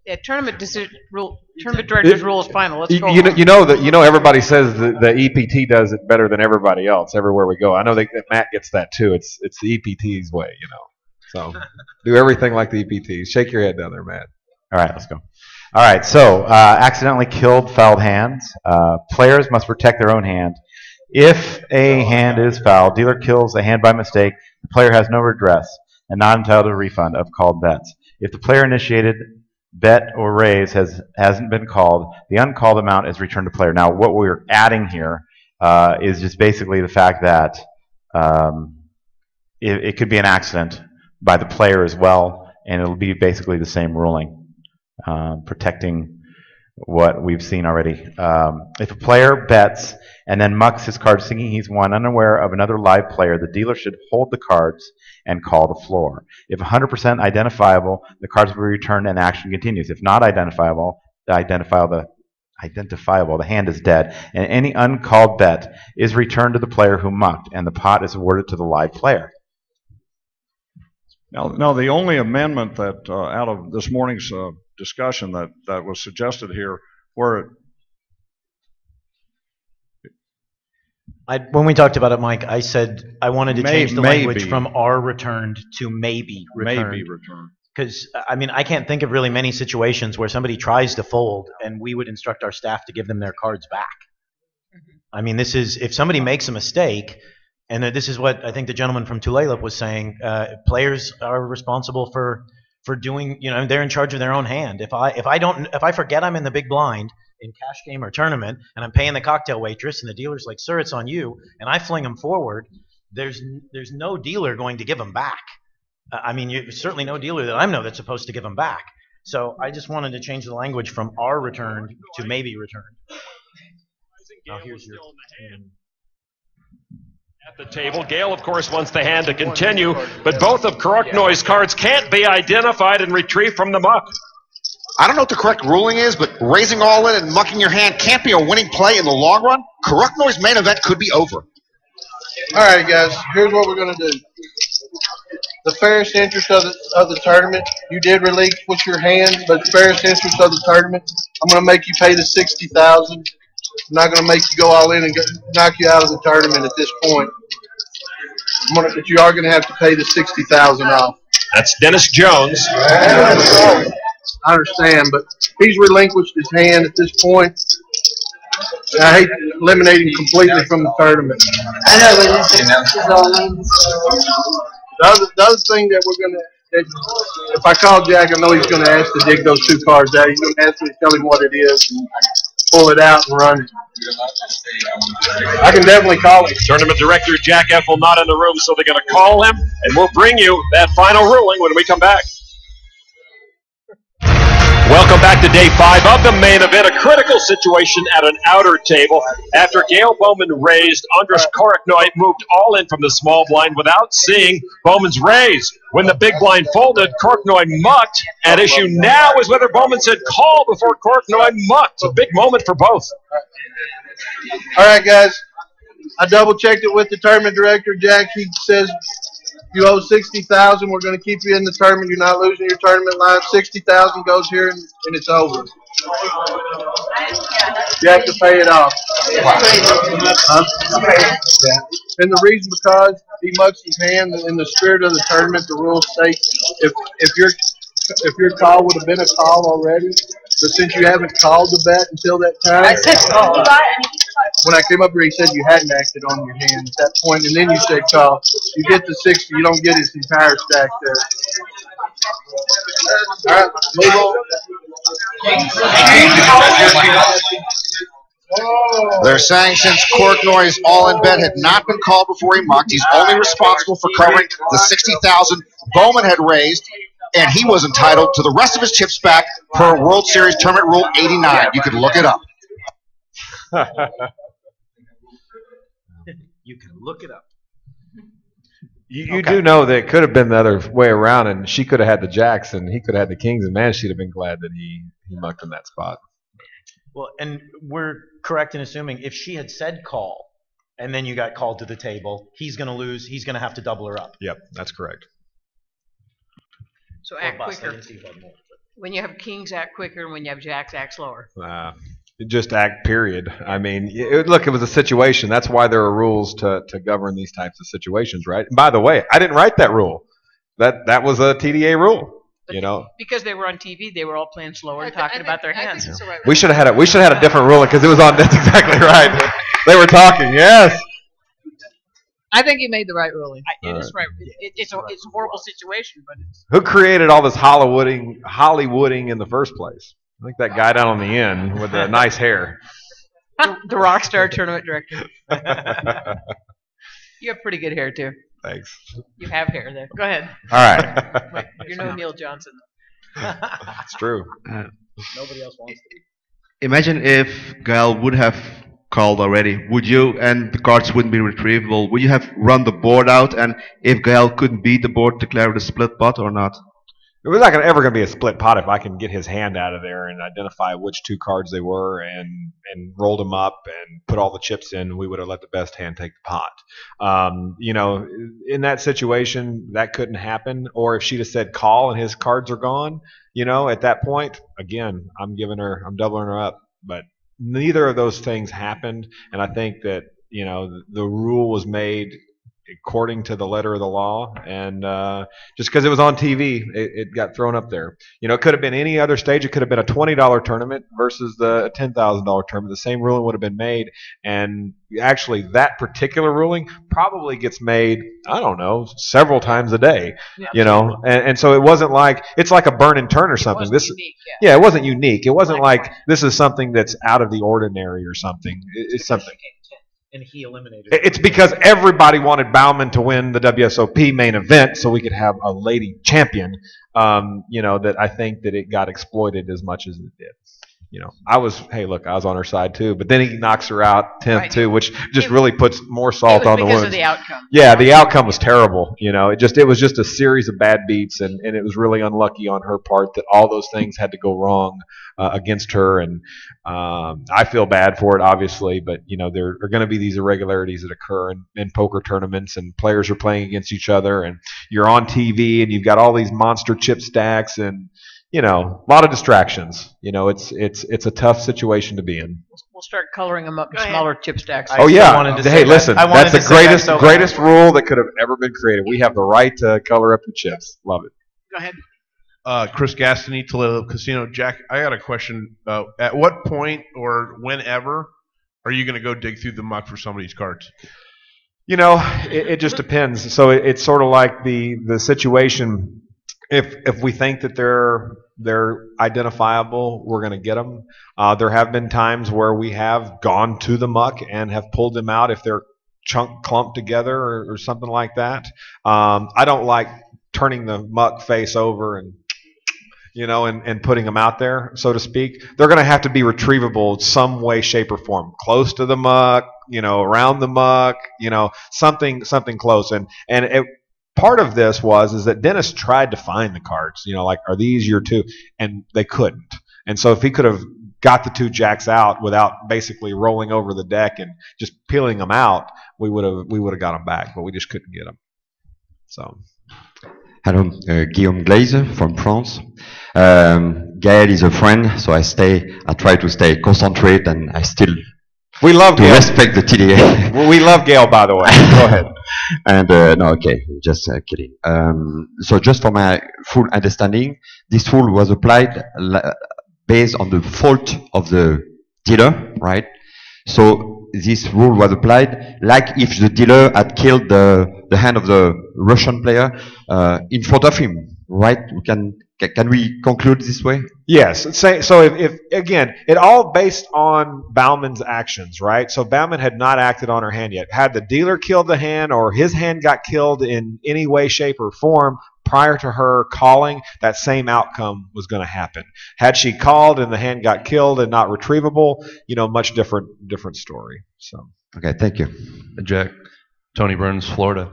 Yeah, tournament director's rule is final. Let's go. You know everybody says the EPT does it better than everybody else everywhere we go. I know that Matt gets that too. It's the EPT's way, So do everything like the EPT. Shake your head down there, Matt. All right, let's go. All right, so accidentally killed, fouled hands. Players must protect their own hand. If a hand is fouled, dealer kills a hand by mistake, the player has no redress and not entitled to a refund of called bets. If the player initiated bet or raise hasn't been called, the uncalled amount is returned to player. Now, what we're adding here is just basically the fact that it could be an accident by the player as well, and it'll be basically the same ruling, protecting what we've seen already. If a player bets and then mucks his cards thinking he's won, unaware of another live player, the dealer should hold the cards and call the floor. If 100% identifiable, the cards will be returned and action continues. If not identifiable, the hand is dead, and any uncalled bet is returned to the player who mucked, and the pot is awarded to the live player. Now the only amendment that out of this morning's discussion that was suggested here, where When we talked about it, Mike, I said I wanted to change the language maybe. from "are returned" to "maybe returned." Maybe returned. Because, I mean, I can't think of really many situations where somebody tries to fold and we would instruct our staff to give them their cards back. I mean, this is, if somebody makes a mistake, and this is what I think the gentleman from Tulalip was saying, players are responsible for doing, they're in charge of their own hand. If I forget I'm in the big blind in cash game or tournament, and I'm paying the cocktail waitress, and the dealer's like, "Sir, it's on you," and I fling them forward, there's no dealer going to give them back. I mean, certainly no dealer that I know that's supposed to give them back. So I just wanted to change the language from "are returned" to "maybe returned." Now here's your. At the table, Gale, of course, wants the hand to continue, but both of Koroknoi's cards can't be identified and retrieved from the muck. I don't know what the correct ruling is, but raising all in and mucking your hand can't be a winning play in the long run. Koroknoi's main event could be over. All right, guys, here's what we're going to do. The fairest interest of the tournament, you did relinquish your hand, but the fairest interest of the tournament, I'm going to make you pay the $60,000. I'm not going to make you go all in and knock you out of the tournament at this point. But you are going to have to pay the $60,000 off. That's Dennis Jones. I understand, but he's relinquished his hand at this point. I hate eliminating completely from the tournament. I know, but it's all. The other thing that we're gonna, that if I call Jack, I know he's gonna ask to dig those two cards out. He's gonna ask me to tell him what it is and pull it out and run it. I can definitely call him. Tournament director Jack Effel not in the room, so they're going to call him, and we'll bring you that final ruling when we come back. Welcome back to day 5 of the main event, a critical situation at an outer table. After Gail Bowman raised, Andras Koroknoy moved all in from the small blind without seeing Bowman's raise. When the big blind folded, Koroknoy mucked. At issue now is whether Bowman said call before Koroknoy mucked. A big moment for both. All right, guys. I double checked it with the tournament director, Jack. He says you owe $60,000. We're going to keep you in the tournament. You're not losing your tournament line. $60,000 goes here, and it's over. You have to pay it off. Yeah. And the reason because he mucks his hand in the spirit of the tournament, the rules state if your call would have been a call already, but since you haven't called the bet until that time, I said call. When I came up here, he said you hadn't acted on your hand at that point, and then you said call. You get the 60, you don't get his entire stack there. All right, move on. They're saying since Koroknoy's all-in bet had not been called before he mucked, he's only responsible for covering the $60,000 Bowman had raised, and he was entitled to the rest of his chips back per World Series Tournament Rule 89. You can look it up. You can look it up. You do know that it could have been the other way around, and she could have had the jacks, and he could have had the kings, and man, she'd have been glad that he mucked in that spot. Well, and we're correct in assuming if she had said call, and then you got called to the table, he's going to lose. He's going to have to double her up. Yep, that's correct. So act quicker. When you have kings, act quicker, and when you have jacks, act slower. Just act, period. I mean, look, it was a situation. That's why there are rules to govern these types of situations, right? And by the way, I didn't write that rule. That was a TDA rule. But because they were on TV, they were all playing slower and talking about their hands. We should have had a different ruling because it was on. That's exactly right. They were talking. Yes. I think you made the right ruling. It is right. It's a horrible situation, but it's. Who created all this Hollywooding in the first place? I think that guy down on the end with the nice hair. The rock star tournament director. You have pretty good hair too. Thanks. You have hair there. Go ahead. All right. Wait, you're no Neil Johnson. It's true. Nobody else wants to be. Imagine if Gael would have called already. Would you, and the cards wouldn't be retrievable, would you have run the board out, and if Gael couldn't beat the board, declare it a split pot or not? It was not ever going to be a split pot if I can get his hand out of there and identify which two cards they were and rolled them up and put all the chips in. We would have let the best hand take the pot. In that situation, that couldn't happen. Or if she'd have said call and his cards are gone, at that point, again, I'm doubling her up. But neither of those things happened, and I think that the rule was made according to the letter of the law, and just because it was on TV, it got thrown up there. It could have been any other stage. It could have been a $20 tournament versus the $10,000 tournament. The same ruling would have been made, and actually that particular ruling probably gets made, I don't know, several times a day. And so it wasn't like it's like a burn and turn or something. It wasn't unique. It wasn't like this is something that's out of the ordinary or something. It's something. And he eliminated. It's because everybody wanted Bauman to win the WSOP main event so we could have a lady champion. That I think that it got exploited as much as it did. I was on her side too, but then he knocks her out 10th too, which just really puts more salt on the wounds. Because of the outcome. Yeah, the outcome was terrible. It was just a series of bad beats, and it was really unlucky on her part that all those things had to go wrong against her. And I feel bad for it, obviously, but there are going to be these irregularities that occur in poker tournaments, and players are playing against each other, and you're on TV, and you've got all these monster chip stacks, and a lot of distractions. It's a tough situation to be in. We'll start coloring them up in smaller chip stacks. Oh yeah. Hey, listen, that's the greatest rule that could have ever been created. We have the right to color up the chips. Love it. Go ahead. Chris Gastini, Toledo Casino. Jack, I got a question. At what point or whenever Or are you going to go dig through the muck for some of these cards? You know, it just depends. So it's sort of like the situation. If we think that they're identifiable, we're going to get them. There have been times where we have gone to the muck and have pulled them out if they're clumped together or something like that. I don't like turning the muck face over and putting them out there, so to speak. They're going to have to be retrievable some way, shape, or form. Close to the muck, around the muck, something close. And part of this is that Dennis tried to find the cards, like, are these your two? And they couldn't. And so if he could have got the two jacks out without basically rolling over the deck and just peeling them out, we would have got them back, but we just couldn't get them. So. Hello, Guillaume Glaise from France. Gael is a friend, so I try to stay concentrated, and I still respect the TDA. We love Gael, by the way. Go ahead. And no, okay, just kidding. So just for my full understanding, this rule was applied based on the fault of the dealer, right? So this rule was applied like if the dealer had killed the hand of the Russian player in front of him, right? Can we conclude this way? Yes. So if again, it all based on Bauman's actions, right? So Bauman had not acted on her hand yet. Had the dealer killed the hand or his hand got killed in any way, shape, or form prior to her calling, that same outcome was going to happen. Had she called and the hand got killed and not retrievable, much different story. So. Okay, thank you. Jack, Tony Burns, Florida.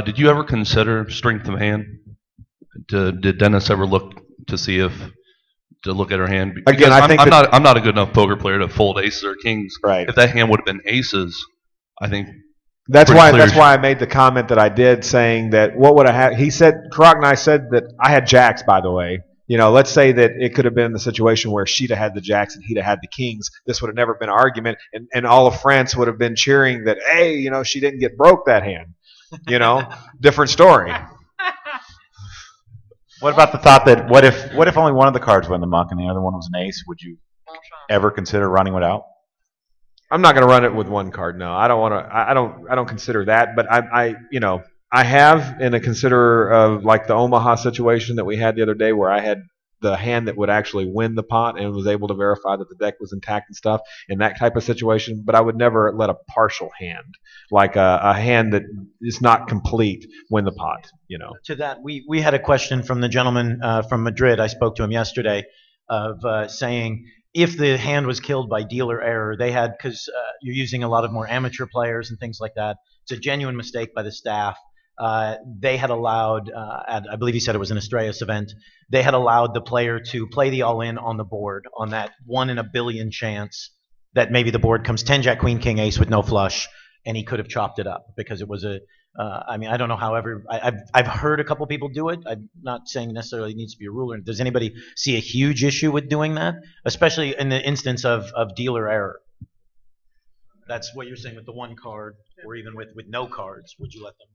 Did you ever consider strength of hand? Did Dennis ever look at her hand? Because again, I'm not a good enough poker player to fold aces or kings. Right. If that hand would have been aces, I think. That's why I made the comment that I did, saying that what would I have? He said, Karak and I said that I had jacks, by the way. Let's say that it could have been the situation where she'd have had the jacks and he'd have had the kings. This would have never been an argument, and all of France would have been cheering that, hey, she didn't get broke that hand. Different story. What about the thought that what if only one of the cards went in the muck and the other one was an ace? Would you ever consider running it out? I'm not going to run it with one card. No, I don't want to. I don't consider that. But I have, and I consider like the Omaha situation that we had the other day, where I had the hand that would actually win the pot and was able to verify that the deck was intact and stuff in that type of situation. But I would never let a partial hand, like a hand that is not complete, win the pot. To that, we had a question from the gentleman from Madrid. I spoke to him yesterday, of saying, if the hand was killed by dealer error, they had, because you're using a lot of more amateur players and things like that, it's a genuine mistake by the staff. They had allowed, I believe he said it was an Estrellas event, they had allowed the player to play the all-in on the board on that 1 in a billion chance that maybe the board comes 10, Jack, Queen, King, Ace with no flush, and he could have chopped it up because it was I don't know how I've heard a couple people do it. I'm not saying necessarily it needs to be a rule. Does anybody see a huge issue with doing that, especially in the instance of dealer error? That's what you're saying with the one card, or even with no cards. Would you let them?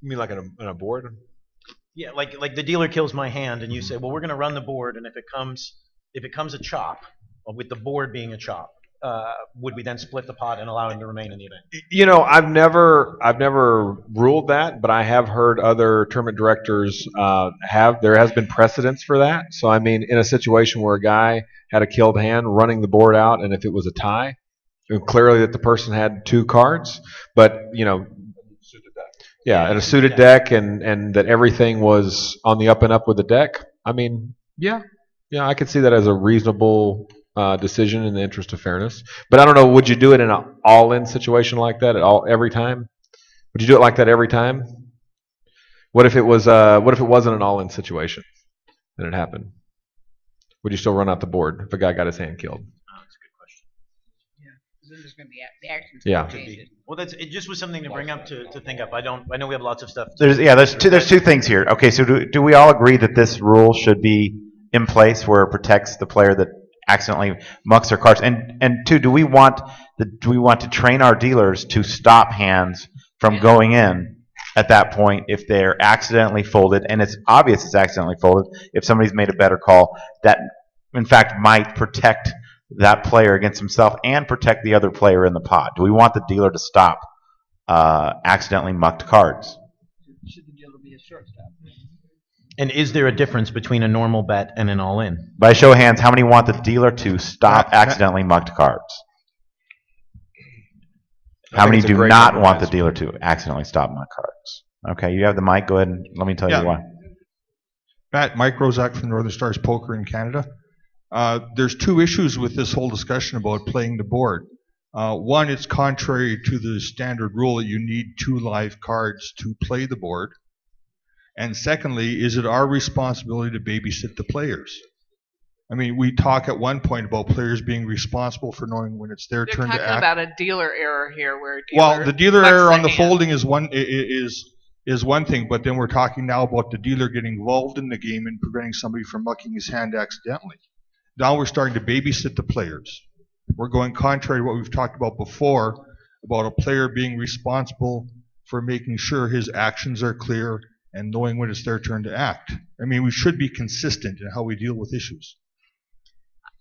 You mean like on a board? Yeah, like the dealer kills my hand, and you say, well, we're going to run the board, and if it comes a chop, with the board being a chop, would we then split the pot and allow him to remain in the event? I've never ruled that, but I have heard other tournament directors there has been precedence for that. So I mean, in a situation where a guy had a killed hand, running the board out, and if it was a tie, clearly that the person had two cards, but yeah, and a suited deck, and that everything was on the up and up with the deck. I mean, yeah, I could see that as a reasonable decision in the interest of fairness. But I don't know, would you do it in an all-in situation like that every time? Would you do it like that every time? What if it wasn't an all-in situation and it happened? Would you still run out the board if a guy got his hand killed? That's a good question. Yeah, because then there's going to be the actions. Yeah. Well, it just was something to bring up to think up. I know we have lots of stuff. There's two things here. Okay, so do we all agree that this rule should be in place where it protects the player that accidentally mucks their cards? And two, do we want to train our dealers to stop hands from going in at that point if they're accidentally folded, and it's obvious it's accidentally folded, if somebody's made a better call that in fact might protect that player against himself and protect the other player in the pot? Do we want the dealer to stop accidentally mucked cards? Should the dealer be a shortstop? And is there a difference between a normal bet and an all-in? By show of hands, how many want the dealer to stop accidentally mucked cards? How many do not want the dealer to accidentally stop mucked cards? Okay, you have the mic. Go ahead and let me tell you why. Matt, Mike Rozak from Northern Stars Poker in Canada. There's two issues with this whole discussion about playing the board. One, it's contrary to the standard rule that you need 2 live cards to play the board. And secondly, is it our responsibility to babysit the players? I mean, we talk at one point about players being responsible for knowing when it's their turn to act. They're talking about a dealer error here, where a dealer the dealer error on the hand. folding is one thing, but then we're talking now about the dealer getting involved in the game and preventing somebody from mucking his hand accidentally. Now we're starting to babysit the players. We're going contrary to what we've talked about before, about a player being responsible for making sure his actions are clear and knowing when it's their turn to act. I mean, we should be consistent in how we deal with issues.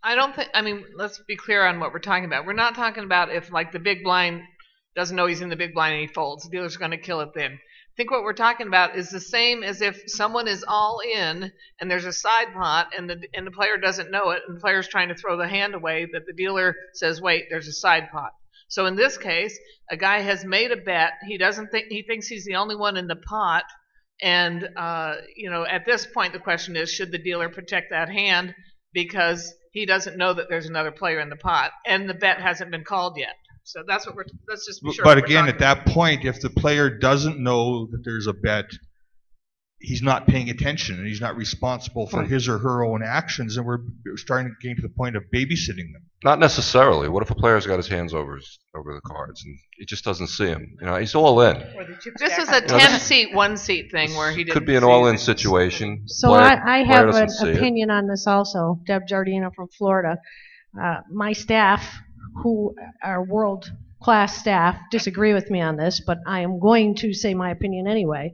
I don't think, I mean, let's be clear on what we're talking about. We're not talking about if, like, the big blind doesn't know he's in the big blind and he folds. The dealer's going to kill it then. I think what we're talking about is the same as if someone is all in and there's a side pot and the player doesn't know it and the player's trying to throw the hand away, that the dealer says, wait, there's a side pot. So in this case, a guy has made a bet. He thinks he's the only one in the pot. And, at this point, the question is, should the dealer protect that hand because he doesn't know that there's another player in the pot and the bet hasn't been called yet? So that's what let's just be sure. But again, at that point, if the player doesn't know that there's a bet, he's not paying attention and he's not responsible for his or her own actions, and we're starting to get to the point of babysitting them. Not necessarily. What if a player's got his hands over the cards and he just doesn't see them? He's all in. This is a 10-seat, 1-seat thing where he didn't. Could be an all-in situation. So I have an opinion on this also. Deb Giardino from Florida. My staff, who are world-class staff, disagree with me on this, but I am going to say my opinion anyway.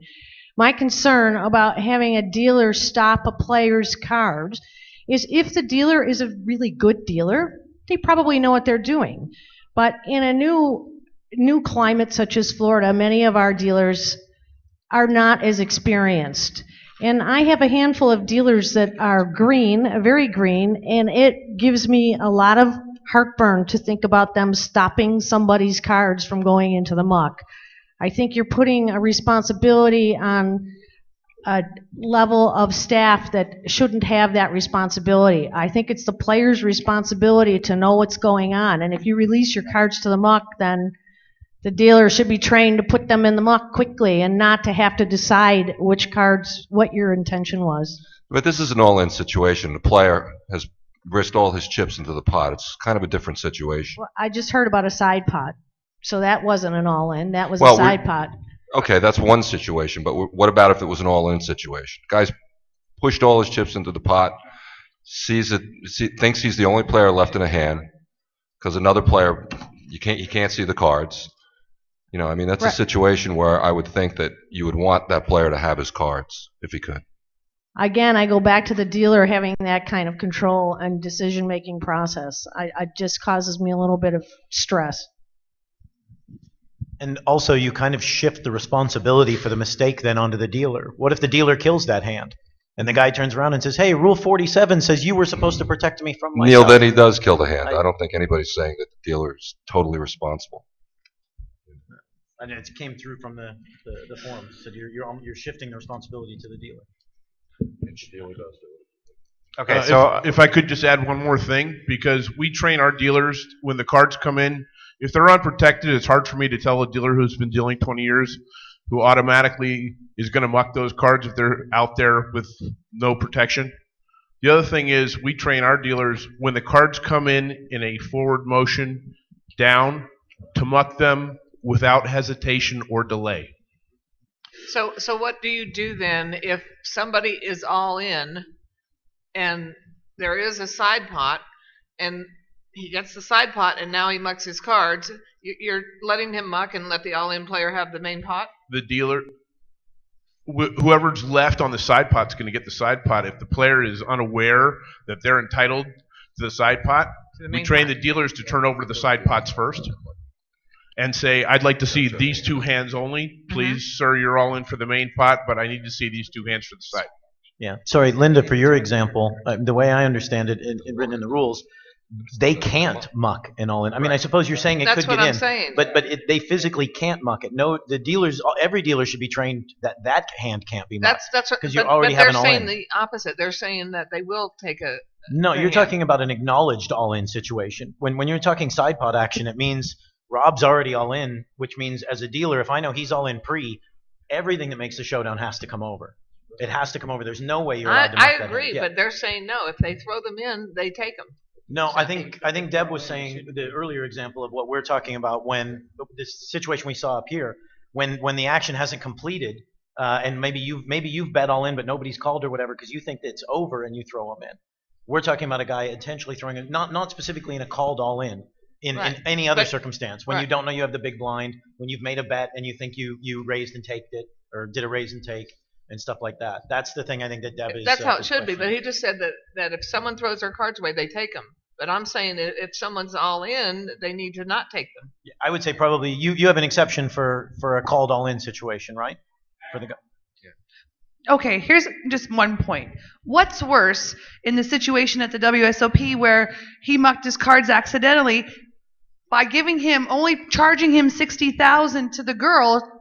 My concern about having a dealer stop a player's cards is if the dealer is a really good dealer, they probably know what they're doing. But in a new climate such as Florida, many of our dealers are not as experienced. And I have a handful of dealers that are green, very green, and it gives me a lot of heartburn to think about them stopping somebody's cards from going into the muck. I think you're putting a responsibility on a level of staff that shouldn't have that responsibility. I think it's the player's responsibility to know what's going on. And if you release your cards to the muck, then the dealer should be trained to put them in the muck quickly and not to have to decide which cards, what your intention was. But this is an all-in situation. The player has risked all his chips into the pot. It's kind of a different situation. Well, I just heard about a side pot. So that wasn't an all-in. That was a side pot. Okay, that's one situation. But what about if it was an all-in situation? Guy's pushed all his chips into the pot, thinks he's the only player left in a hand because another player, he can't see the cards. That's a situation where I would think that you would want that player to have his cards if he could. Again, I go back to the dealer having that kind of control and decision-making process. It just causes me a little bit of stress. And also, you kind of shift the responsibility for the mistake then onto the dealer. What if the dealer kills that hand? And the guy turns around and says, hey, Rule 47 says you were supposed to protect me from myself. Neil, then he does kill the hand. I don't think anybody's saying that the dealer is totally responsible. And it came through from the forum. So you're shifting the responsibility to the dealer. Okay, so if I could just add one more thing, because we train our dealers when the cards come in. If they're unprotected, it's hard for me to tell a dealer who's been dealing 20 years who automatically is going to muck those cards if they're out there with no protection. The other thing is we train our dealers when the cards come in a forward motion down to muck them without hesitation or delay. So what do you do then if somebody is all in and there is a side pot and he gets the side pot and now he mucks his cards? You're letting him muck and let the all-in player have the main pot? The dealer, whoever's left on the side pot is going to get the side pot. If the player is unaware that they're entitled to the side pot, We train the dealers to turn over the side pots first and say, I'd like to see these two hands only. Please, sir, you're all in for the main pot, but I need to see these two hands for the side. Yeah. Sorry, Linda, for your example, the way I understand it, written in the rules, they can't muck and all in. I mean, I suppose you're saying it That's could what get I'm in, saying. but they physically can't muck it. No, the dealers, every dealer should be trained that hand can't be mucked. That's what. because you already but have they're an saying all-in. the opposite. They're saying that they will take a. No, the you're hand. talking about an acknowledged all-in situation. When you're talking side pot action, it means Rob's already all in, which means as a dealer, if I know he's all in pre, everything that makes the showdown has to come over. It has to come over. There's no way you're allowed to muck I that agree, hand. Yeah. but they're saying no. If they throw them in, they take them. No, I think Deb was saying the earlier example of what we're talking about when this situation we saw up here, when the action hasn't completed, and maybe you've bet all in, but nobody's called or whatever because you think that it's over and you throw them in. We're talking about a guy intentionally throwing it, not specifically in a called all in Right. any other But- circumstance. When you don't know you have the big blind, when you've made a bet and you think you raised and taked it or did a raise and take and stuff like that. That's the thing I think that Deb is. That's how it is should be. But questioning. he just said that if someone throws their cards away, they take them. But I'm saying that if someone's all in, they need to not take them. I would say probably you have an exception for a called all in situation, right? For the guy. Okay, here's just one point. What's worse in the situation at the WSOP where he mucked his cards accidentally by only charging him $60,000 to the girl?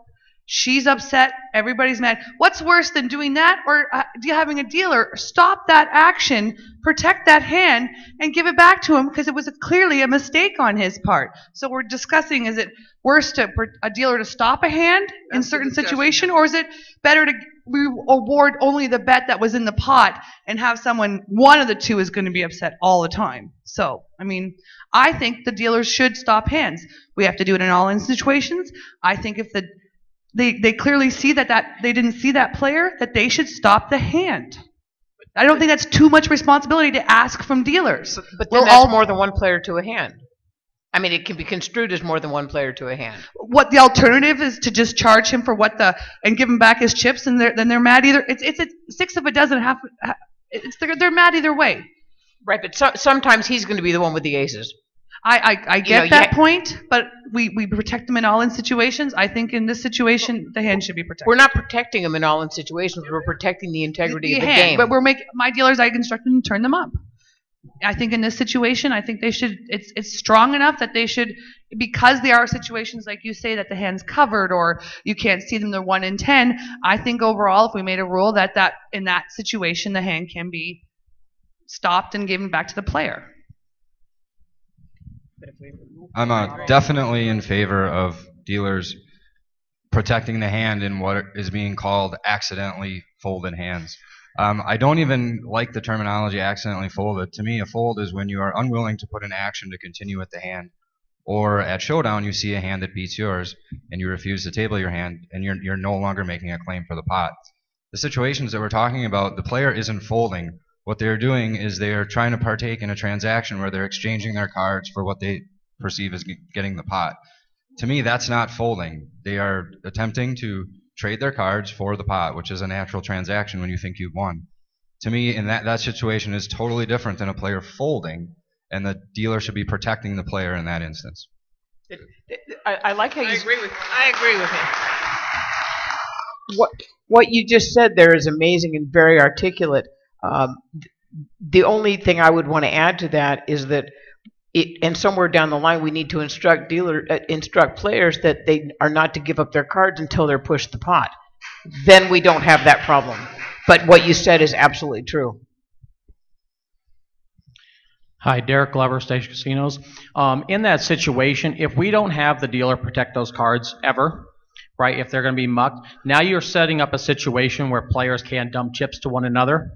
She's upset. Everybody's mad. What's worse than doing that or having a dealer stop that action, protect that hand, and give it back to him because it was clearly a mistake on his part? So we're discussing, is it worse for a dealer to stop a hand in certain situation, or is it better to award only the bet that was in the pot and have one of the two is going to be upset all the time? So, I mean, I think the dealers should stop hands. We have to do it in all-in situations. I think if they clearly see that they didn't see that player, that they should stop the hand. I don't think that's too much responsibility to ask from dealers. But then that's more than one player to a hand. I mean, it can be construed as more than one player to a hand. What the alternative is to just charge him for and give him back his chips, and then they're mad either. It's a six of a dozen. They're mad either way. Right, but sometimes he's going to be the one with the aces. I get that point, but we protect them in all-in situations. I think in this situation, the hand should be protected. We're not protecting them in all-in situations. We're protecting the integrity of the hand, game. but my dealers, I instruct them to turn them up. I think in this situation, I think they should. It's strong enough that they should, because there are situations like you say that the hand's covered or you can't see them. They're 1 in 10. I think overall, if we made a rule that in that situation the hand can be stopped and given back to the player. I'm definitely in favor of dealers protecting the hand in what is being called accidentally folded hands. I don't even like the terminology accidentally folded. To me, a fold is when you are unwilling to put an action to continue with the hand. Or at showdown, you see a hand that beats yours, and you refuse to table your hand, and you're no longer making a claim for the pot. The situations that we're talking about, the player isn't folding. What they're doing is they are trying to partake in a transaction where they're exchanging their cards for what they perceive as getting the pot. To me, that's not folding. They are attempting to trade their cards for the pot, which is a natural transaction when you think you've won. To me, in that situation is totally different than a player folding, and the dealer should be protecting the player in that instance. I like how you. I agree with him. What you just said there is amazing and very articulate. The only thing I would want to add to that is that and somewhere down the line we need to instruct players that they are not to give up their cards until they're pushed the pot. Then we don't have that problem. But what you said is absolutely true. Hi, Derek Glover, Station Casinos. In that situation, if we don't have the dealer protect those cards ever, right, if they're going to be mucked, now you're setting up a situation where players can't dump chips to one another.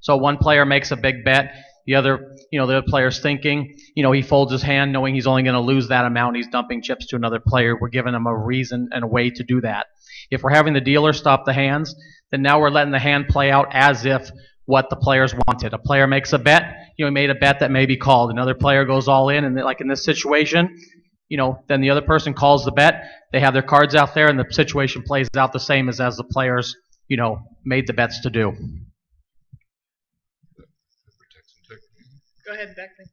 So one player makes a big bet, the other player's thinking, he folds his hand knowing he's only going to lose that amount. He's dumping chips to another player. We're giving him a reason and a way to do that. If we're having the dealer stop the hands, then now we're letting the hand play out as if what the players wanted. A player makes a bet, he made a bet that may be called. Another player goes all in, and like in this situation, then the other person calls the bet. They have their cards out there, and the situation plays out the same as the players, made the bets to do. Go ahead, Becky.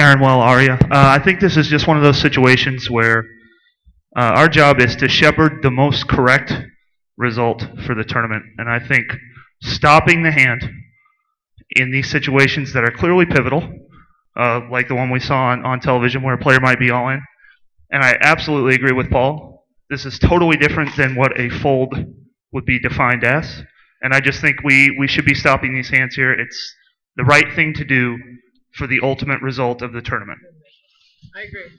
Aaron Well, Aria. I think this is just one of those situations where our job is to shepherd the most correct result for the tournament. And I think stopping the hand in these situations that are clearly pivotal, like the one we saw on television where a player might be all in, and I absolutely agree with Paul. This is totally different than what a fold would be defined as. And I just think we should be stopping these hands here. It's the right thing to do for the ultimate result of the tournament. I agree.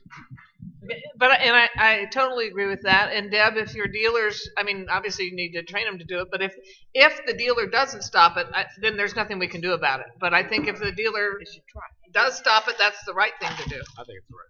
I totally agree with that. And Deb, if your dealers, I mean, obviously you need to train them to do it, but if the dealer doesn't stop it, then there's nothing we can do about it. But I think if the dealer does stop it, that's the right thing to do. I think it's the right.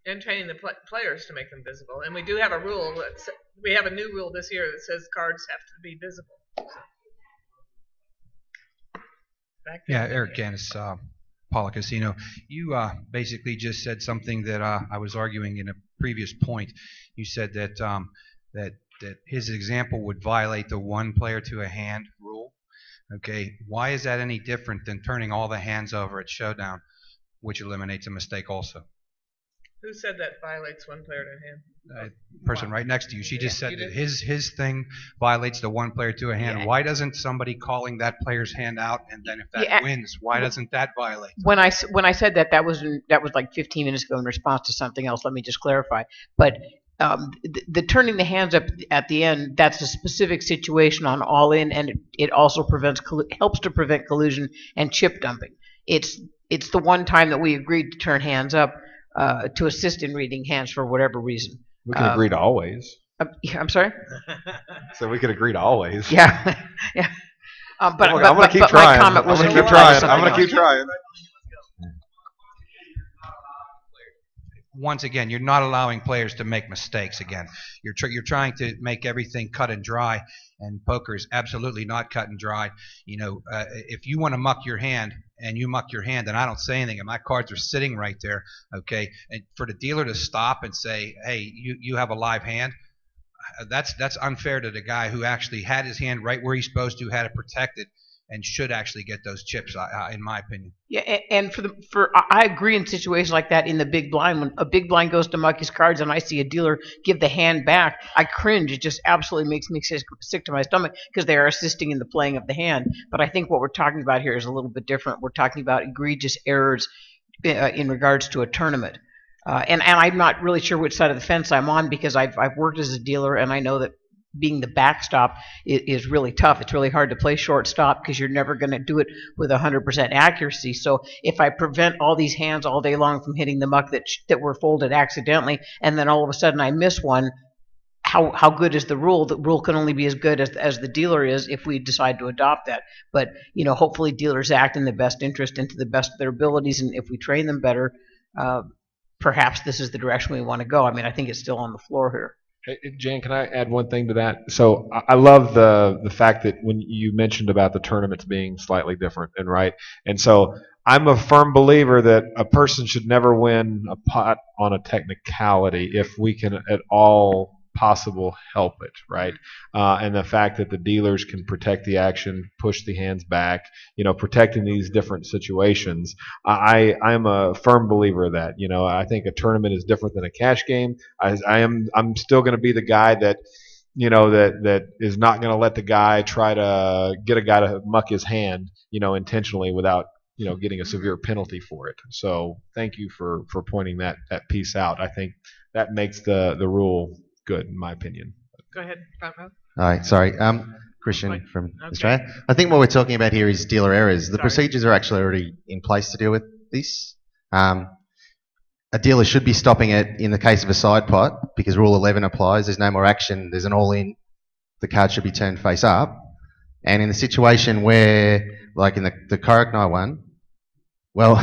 And training the players to make them visible. And we do have a rule. We have a new rule this year that says cards have to be visible. Yeah, Eric Ganis, Paula Casino. You basically just said something that I was arguing in a previous point. You said that that his example would violate the one player to a hand rule. Okay, why is that any different than turning all the hands over at Showdown, which eliminates a mistake also? Who said that violates one player to a hand? Person right next to you. She just said that his thing violates the one player to a hand. Yeah. Why doesn't somebody calling that player's hand out, and then if that wins, why doesn't that violate? When I said that was like 15 minutes ago in response to something else. Let me just clarify. But the turning the hands up at the end, that's a specific situation on all in, and it also helps to prevent collusion and chip dumping. It's the one time that we agreed to turn hands up to assist in reading hands for whatever reason. We can agree to always. I'm sorry? So we could agree to always. Yeah. Yeah. I'm going to keep trying. I'm going to keep trying. I'm going to keep trying. Once again, you're not allowing players to make mistakes again. You're trying to make everything cut and dry, and poker is absolutely not cut and dry. You know, if you want to muck your hand, and you muck your hand, and I don't say anything, and my cards are sitting right there, okay, and for the dealer to stop and say, hey, you have a live hand, that's unfair to the guy who actually had his hand right where he's supposed to, had it protected, and should actually get those chips, in my opinion. Yeah, and I agree in situations like that in the big blind. When a big blind goes to muck his cards and I see a dealer give the hand back, I cringe. It just absolutely makes me sick to my stomach because they are assisting in the playing of the hand. But I think what we're talking about here is a little bit different. We're talking about egregious errors in regards to a tournament. And I'm not really sure which side of the fence I'm on because I've worked as a dealer and I know that being the backstop is really tough. It's really hard to play shortstop because you're never going to do it with 100% accuracy. So if I prevent all these hands all day long from hitting the muck that were folded accidentally, and then all of a sudden I miss one, how good is the rule? The rule can only be as good as the dealer is if we decide to adopt that. But you know, hopefully dealers act in the best interest and to the best of their abilities, and if we train them better, perhaps this is the direction we want to go. I mean, I think it's still on the floor here. Hey, Jan, can I add one thing to that? So I love the fact that when you mentioned about the tournaments being slightly different and right, and so I'm a firm believer that a person should never win a pot on a technicality if we can at all possible help it, right? And the fact that the dealers can protect the action, push the hands back, you know, protecting these different situations. I'm a firm believer of that. You know, I think a tournament is different than a cash game. I'm still going to be the guy that, you know, that is not going to let the guy try to get a guy to muck his hand, you know, intentionally without, you know, getting a severe penalty for it. So thank you for pointing that piece out. I think that makes the rule good, in my opinion. Go ahead, front row. Hi, sorry. Christian from Australia. I think what we're talking about here is dealer errors. The procedures are actually already in place to deal with this. A dealer should be stopping it in the case of a side pot because Rule 11 applies. There's no more action. There's an all-in. The card should be turned face up. And in the situation where, like in the Koroknoi one, well,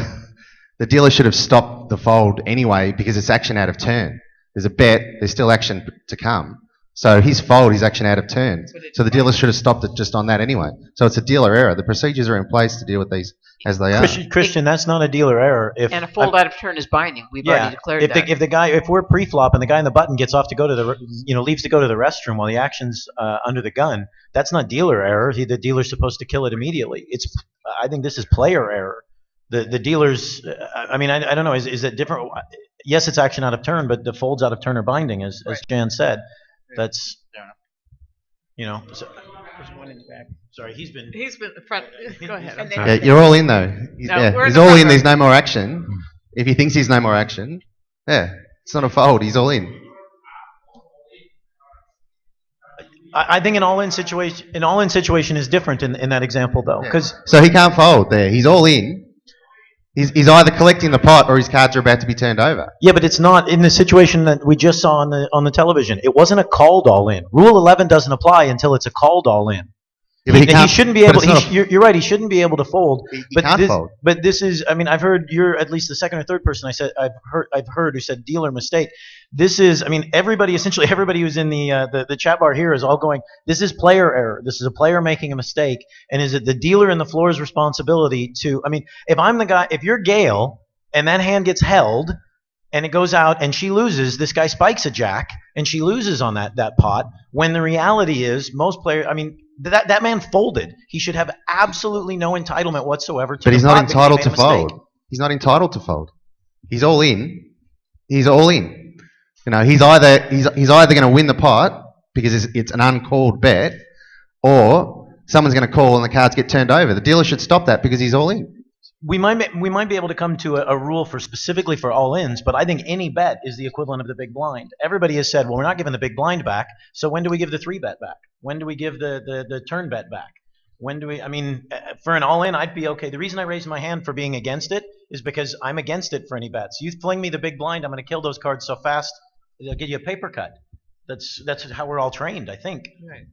The dealer should have stopped the fold anyway because it's action out of turn. There's a bet, there's still action to come. So his fold is action out of turn. So the dealer should have stopped it just on that anyway. So it's a dealer error. The procedures are in place to deal with these as they are. Christian, that's not a dealer error. And a fold out of turn is binding. We've already declared that. If we're pre-flop and the guy in the button gets off to go to leaves to go to the restroom while the action's under the gun, that's not dealer error. The dealer's supposed to kill it immediately. I think this is player error. The dealers, I don't know, is it different? Yes, it's action out of turn, but the folds out of turn are binding, as Jan said. That's, so, There's one in the back. sorry, he's been front. Go ahead. Yeah, you're all in though. He's all in. There's no more action. If he thinks there's no more action, it's not a fold. He's all in. I think an all-in situation is different in that example though, because so he can't fold there. He's all in. He's either collecting the pot or his cards are about to be turned over. Yeah, but it's not in the situation that we just saw on the television. It wasn't a called all-in. Rule 11 doesn't apply until it's a called all-in. Yeah, he shouldn't be able. You're right. He shouldn't be able to fold. He can't fold. But this is. I've heard you're at least the second or third person I've heard who said dealer mistake. This is. Everybody who's in the chat bar here is all going. This is player error. This is a player making a mistake. And is it the dealer and the floor's responsibility to? If I'm the guy, if you're Gail and that hand gets held and it goes out and she loses, this guy spikes a jack and she loses on that pot. When the reality is most players. That man folded. He should have absolutely no entitlement whatsoever to. But he's the not pot entitled because to he made a mistake. fold. He's not entitled to fold. He's all in. He's all in. He's either going to win the pot because it's an uncalled bet, or someone's going to call and the cards get turned over. The dealer should stop that because he's all in. We might be able to come to a rule specifically for all-ins, but I think any bet is the equivalent of the big blind. Everybody has said, well, we're not giving the big blind back, so when do we give the 3-bet back? When do we give the turn bet back? When do we? For an all-in, I'd be okay. The reason I raised my hand for being against it is because I'm against it for any bets. You fling me the big blind, I'm going to kill those cards so fast, they'll give you a paper cut. That's how we're all trained, I think. Right.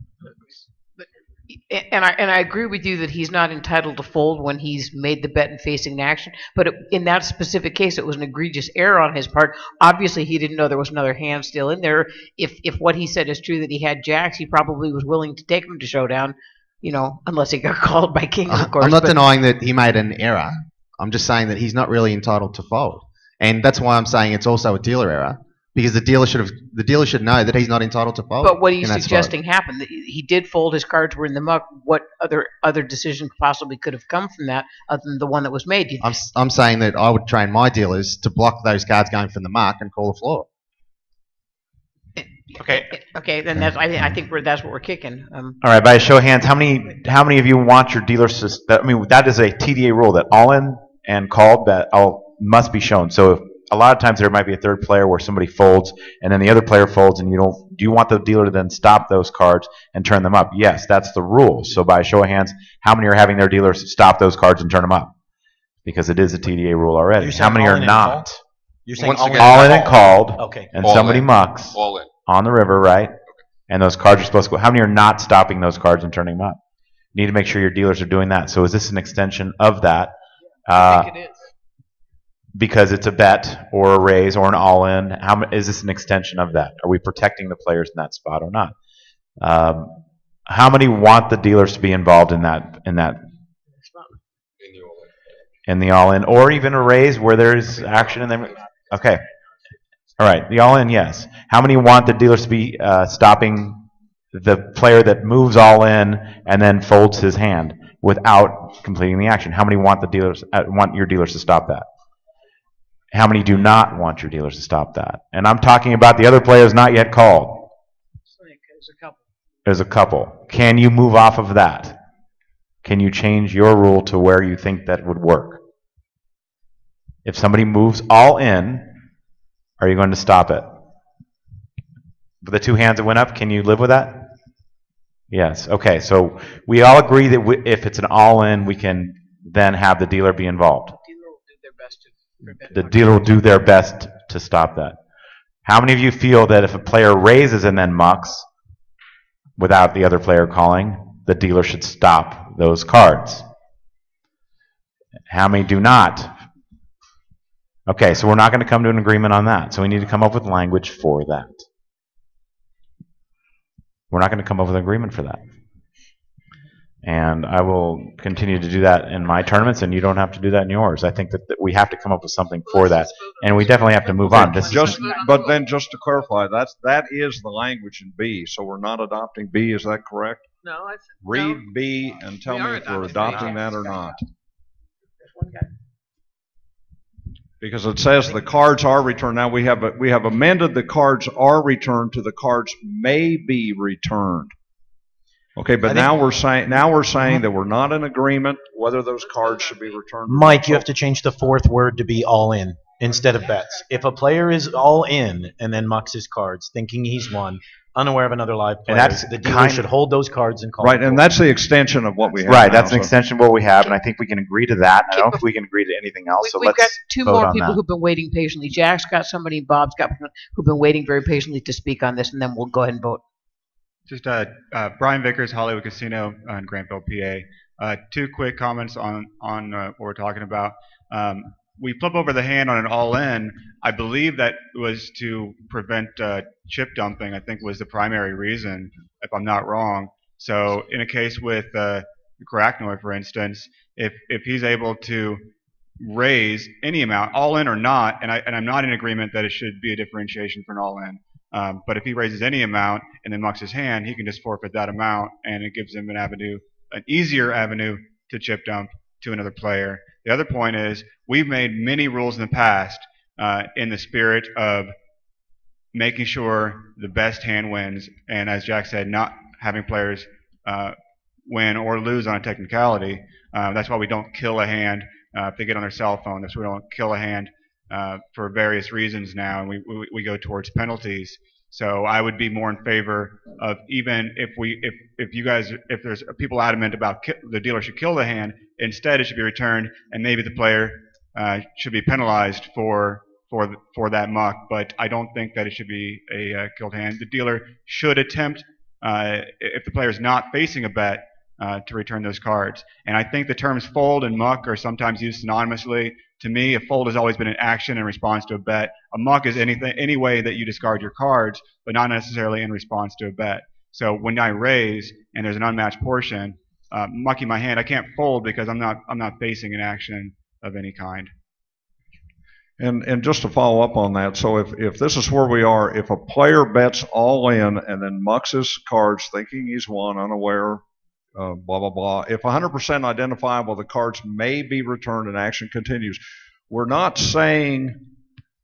And I agree with you that he's not entitled to fold when he's made the bet and facing the action. But in that specific case, it was an egregious error on his part. Obviously, he didn't know there was another hand still in there. If what he said is true, that he had jacks, he probably was willing to take him to showdown. Unless he got called by kings, of course. I'm not denying that he made an error. I'm just saying that he's not really entitled to fold, and that's why I'm saying it's also a dealer error. Because the dealer should know that he's not entitled to fold. But what are you suggesting happened? He did fold. His cards were in the muck. What other decision possibly could have come from that, other than the one that was made? I'm saying that I would train my dealers to block those cards going from the muck and call the floor. Okay. Then I think that's what we're kicking. All right. By a show of hands, how many of you want your dealers to? That is a TDA rule that all in and called bet must be shown. So if a lot of times there might be a third player where somebody folds and then the other player folds and do you want the dealer to then stop those cards and turn them up? Yes, that's the rule. So by a show of hands, how many are having their dealers stop those cards and turn them up? Because it is a TDA rule already. How many are not? You're saying all in and called. Okay. And somebody mucks on the river, right? And those cards are supposed to go. How many are not stopping those cards and turning them up? You need to make sure your dealers are doing that. So is this an extension of that? I think it is. Because it's a bet or a raise or an all-in, is this an extension of that? Are we protecting the players in that spot or not? How many want the dealers to be involved in that? In the all-in, or even a raise where there's action in them? Okay. All right, the all-in, yes. How many want the dealers to be stopping the player that moves all in and then folds his hand without completing the action? How many want your dealers to stop that? How many do not want your dealers to stop that? And I'm talking about the other players not yet called. There's a couple. Can you move off of that? Can you change your rule to where you think that would work? If somebody moves all in, are you going to stop it? With the two hands that went up, can you live with that? Yes. Okay, so we all agree that if it's an all-in, we can then have the dealer be involved. The dealer will do their best to stop that. How many of you feel that if a player raises and then mucks without the other player calling, the dealer should stop those cards? How many do not? Okay, so we're not going to come to an agreement on that. So we need to come up with language for that. We're not going to come up with an agreement for that. And I will continue to do that in my tournaments, and you don't have to do that in yours. I think that we have to come up with something for that, and we definitely have to move on. But then, just to clarify, that is the language in B. So we're not adopting B. Is that correct? No, Read B and tell me if we're adopting that or not. Because it says the cards are returned. Now we have amended the cards are returned to the cards may be returned. Okay, but now we're saying that we're not in agreement whether those cards should be returned. Mike, you have to change the fourth word to be all in instead of bets. If a player is all in and then mucks his cards, thinking he's won, unaware of another live player, the dealer should hold those cards and call. Right, and that's the extension of what we have. Right, that's an extension of what we have, and I think we can agree to that. I don't think we can agree to anything else. So We've let's got two vote more on people that. who've been waiting patiently. Jack's got somebody, Bob's got who've been waiting very patiently to speak on this, and then we'll go ahead and vote. Just Brian Vickers, Hollywood Casino in Granville, PA. Two quick comments on what we're talking about. We flip over the hand on an all-in. I believe that was to prevent chip dumping. I think was the primary reason, if I'm not wrong. So in a case with Karaknoy, for instance, if he's able to raise any amount, all-in or not, and I'm not in agreement that it should be a differentiation for an all-in. But if he raises any amount and then mucks his hand, he can just forfeit that amount, and it gives him an easier avenue to chip dump to another player. The other point is we've made many rules in the past in the spirit of making sure the best hand wins, and as Jack said, not having players win or lose on a technicality. That's why we don't kill a hand if they get on their cell phone. That's why we don't kill a hand for various reasons now, and we go towards penalties. So I would be more in favor of, even if there's people adamant about the dealer should kill the hand, instead it should be returned, and maybe the player should be penalized for that muck. But I don't think that it should be a killed hand. The dealer should attempt, if the player is not facing a bet, to return those cards. And I think the terms fold and muck are sometimes used synonymously. To me, a fold has always been an action in response to a bet. A muck is any way that you discard your cards, but not necessarily in response to a bet. So when I raise and there's an unmatched portion, mucking my hand, I can't fold because I'm not facing an action of any kind. And just to follow up on that, so if this is where we are, if a player bets all in and then mucks his cards thinking he's won, unaware, blah, blah, blah. If 100% identifiable, the cards may be returned and action continues. We're not saying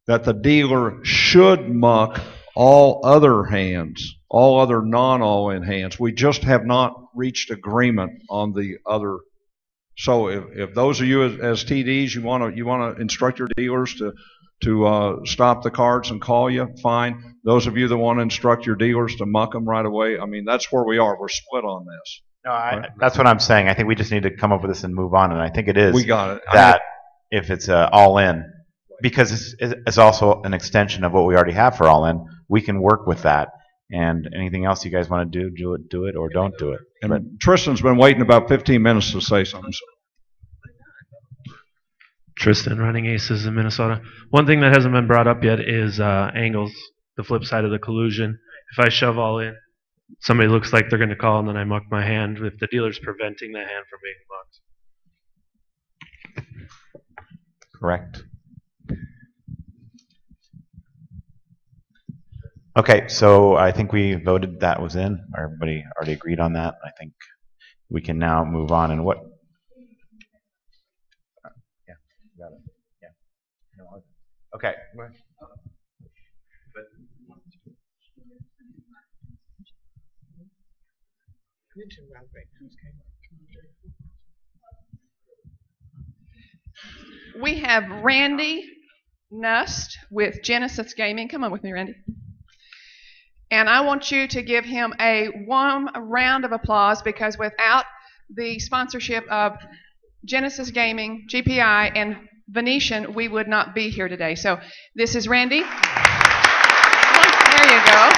that the dealer should muck all other hands, all other non-all-in hands. We just have not reached agreement on the other. So if those of you as TDs, you want to instruct your dealers to stop the cards and call you, fine. Those of you that want to instruct your dealers to muck them right away, I mean, that's where we are. We're split on this. No, that's what I'm saying. I think we just need to come up with this and move on, and I think it is. We got it. That if it's all in, because it's also an extension of what we already have for all in, we can work with that. And anything else you guys want to do it or don't do it. And Tristan's been waiting about 15 minutes to say something. Tristan, running aces in Minnesota. One thing that hasn't been brought up yet is angles, the flip side of the collusion. If I shove all in, somebody looks like they're going to call, and then I muck my hand if the dealer's preventing the hand from being mucked. Correct. Okay, so I think we voted that was in. Everybody already agreed on that. I think we can now move on. And what? Yeah, got it. Yeah. Okay. We have Randy Nust with Genesis Gaming. Come on with me, Randy. And I want you to give him a warm round of applause, because without the sponsorship of Genesis Gaming, GPI, and Venetian, we would not be here today. So this is Randy. There you go.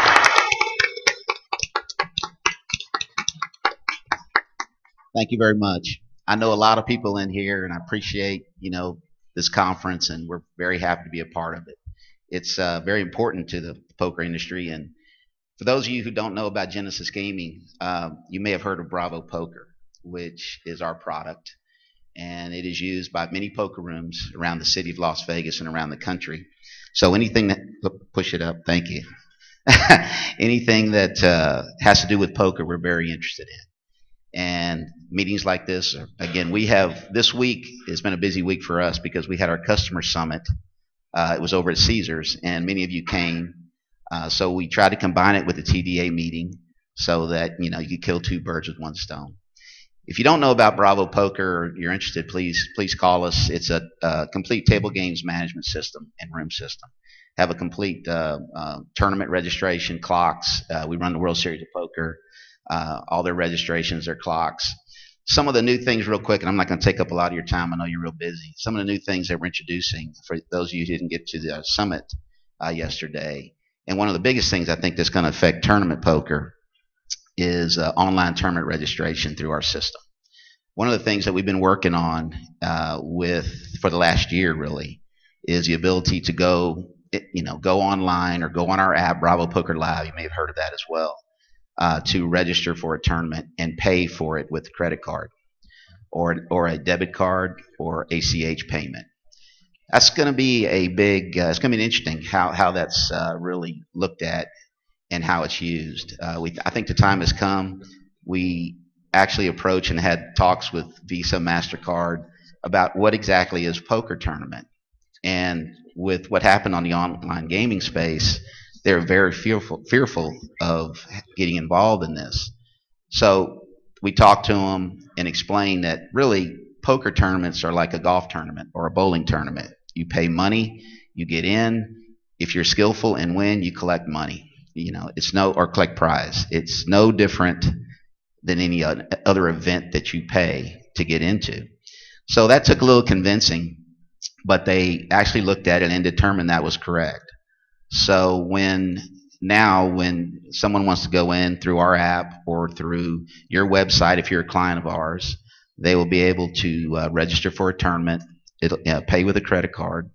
Thank you very much. I know a lot of people in here, and I appreciate, this conference, and we're very happy to be a part of it. It's very important to the poker industry. And for those of you who don't know about Genesis Gaming, you may have heard of Bravo Poker, which is our product, and it is used by many poker rooms around the city of Las Vegas and around the country. So anything that, push it up, thank you. Anything that has to do with poker, we're very interested in. And meetings like this, again, we have, this week has been a busy week for us because we had our customer summit. It was over at Caesars, and many of you came. So we tried to combine it with the TDA meeting so that, you know, you could kill two birds with one stone. If you don't know about Bravo Poker or you're interested, please call us. It's a complete table games management system and room system. Have a complete tournament registration, clocks. We run the World Series of Poker. All their registrations, their clocks. Some of the new things real quick, and I'm not going to take up a lot of your time. I know you're real busy. Some of the new things that we're introducing for those of you who didn't get to the summit yesterday. And one of the biggest things I think that's going to affect tournament poker is online tournament registration through our system. One of the things that we've been working on for the last year really is the ability to go online or go on our app, Bravo Poker Live. You may have heard of that as well, to register for a tournament and pay for it with a credit card or a debit card or ACH payment. That's going to be a big. It's going to be interesting how that's really looked at and how it's used. I think the time has come. We actually approached and had talks with Visa, MasterCard about what exactly is poker tournament. And with what happened on the online gaming space, they're very fearful of getting involved in this. So we talked to them and explained that really poker tournaments are like a golf tournament or a bowling tournament. You pay money, you get in. If you're skillful and win, you collect money. You know, or collect prize. It's no different than any other event that you pay to get into. So that took a little convincing, but they actually looked at it and determined that was correct. So when someone wants to go in through our app or through your website, if you're a client of ours, they will be able to register for a tournament. It'll pay with a credit card.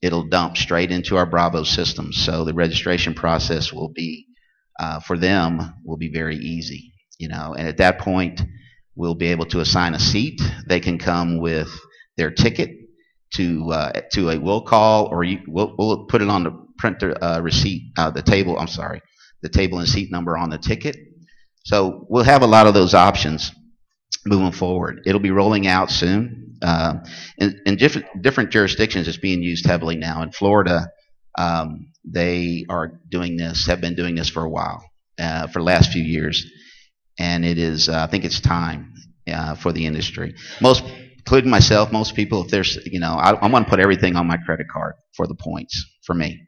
It'll dump straight into our Bravo system. So the registration process will be, for them, will be very easy. You know, and at that point, we'll be able to assign a seat. They can come with their ticket to a will call, or we'll put it on the printer receipt, the table and seat number on the ticket. So we'll have a lot of those options moving forward. It'll be rolling out soon. In different jurisdictions, it's being used heavily now. In Florida, they are doing this, have been doing this for a while, for the last few years. And it is, I think it's time for the industry. Including myself, most people, if there's, I want to put everything on my credit card for the points for me.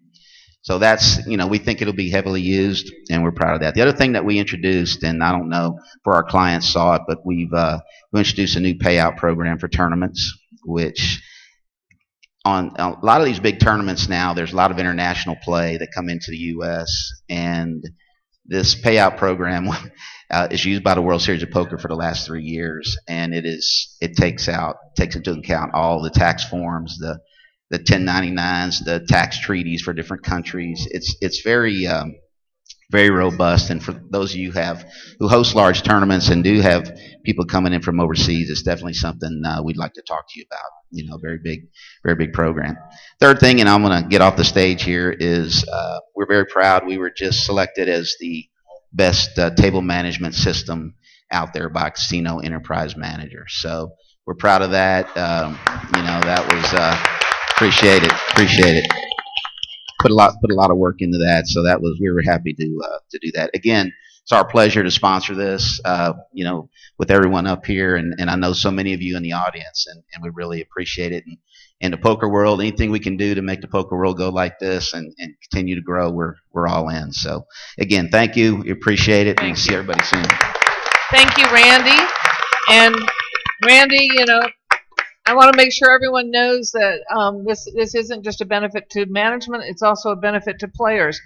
So that's, we think it'll be heavily used, and we're proud of that. The other thing that we introduced, and I don't know if our clients saw it, but we introduced a new payout program for tournaments, which on a lot of these big tournaments now, there's a lot of international play that come into the U.S., and this payout program is used by the World Series of Poker for the last 3 years, and it takes into account all the tax forms, the 1099s, the tax treaties for different countries. It's very very robust, and for those of you who host large tournaments and do have people coming in from overseas, it's definitely something we'd like to talk to you about. Very big program. Third thing, and I'm going to get off the stage here, is we're very proud. We were just selected as the best table management system out there by Casino Enterprise Manager. So we're proud of that. That was appreciate it. Put a lot of work into that. So we were happy to do that. Again, it's our pleasure to sponsor this. With everyone up here, and I know so many of you in the audience, and we really appreciate it. And in the poker world, anything we can do to make the poker world go like this and continue to grow, we're all in. So again, thank you. We appreciate it, and see everybody soon. Thank you, Randy. And Randy, I want to make sure everyone knows that this isn't just a benefit to management, it's also a benefit to players.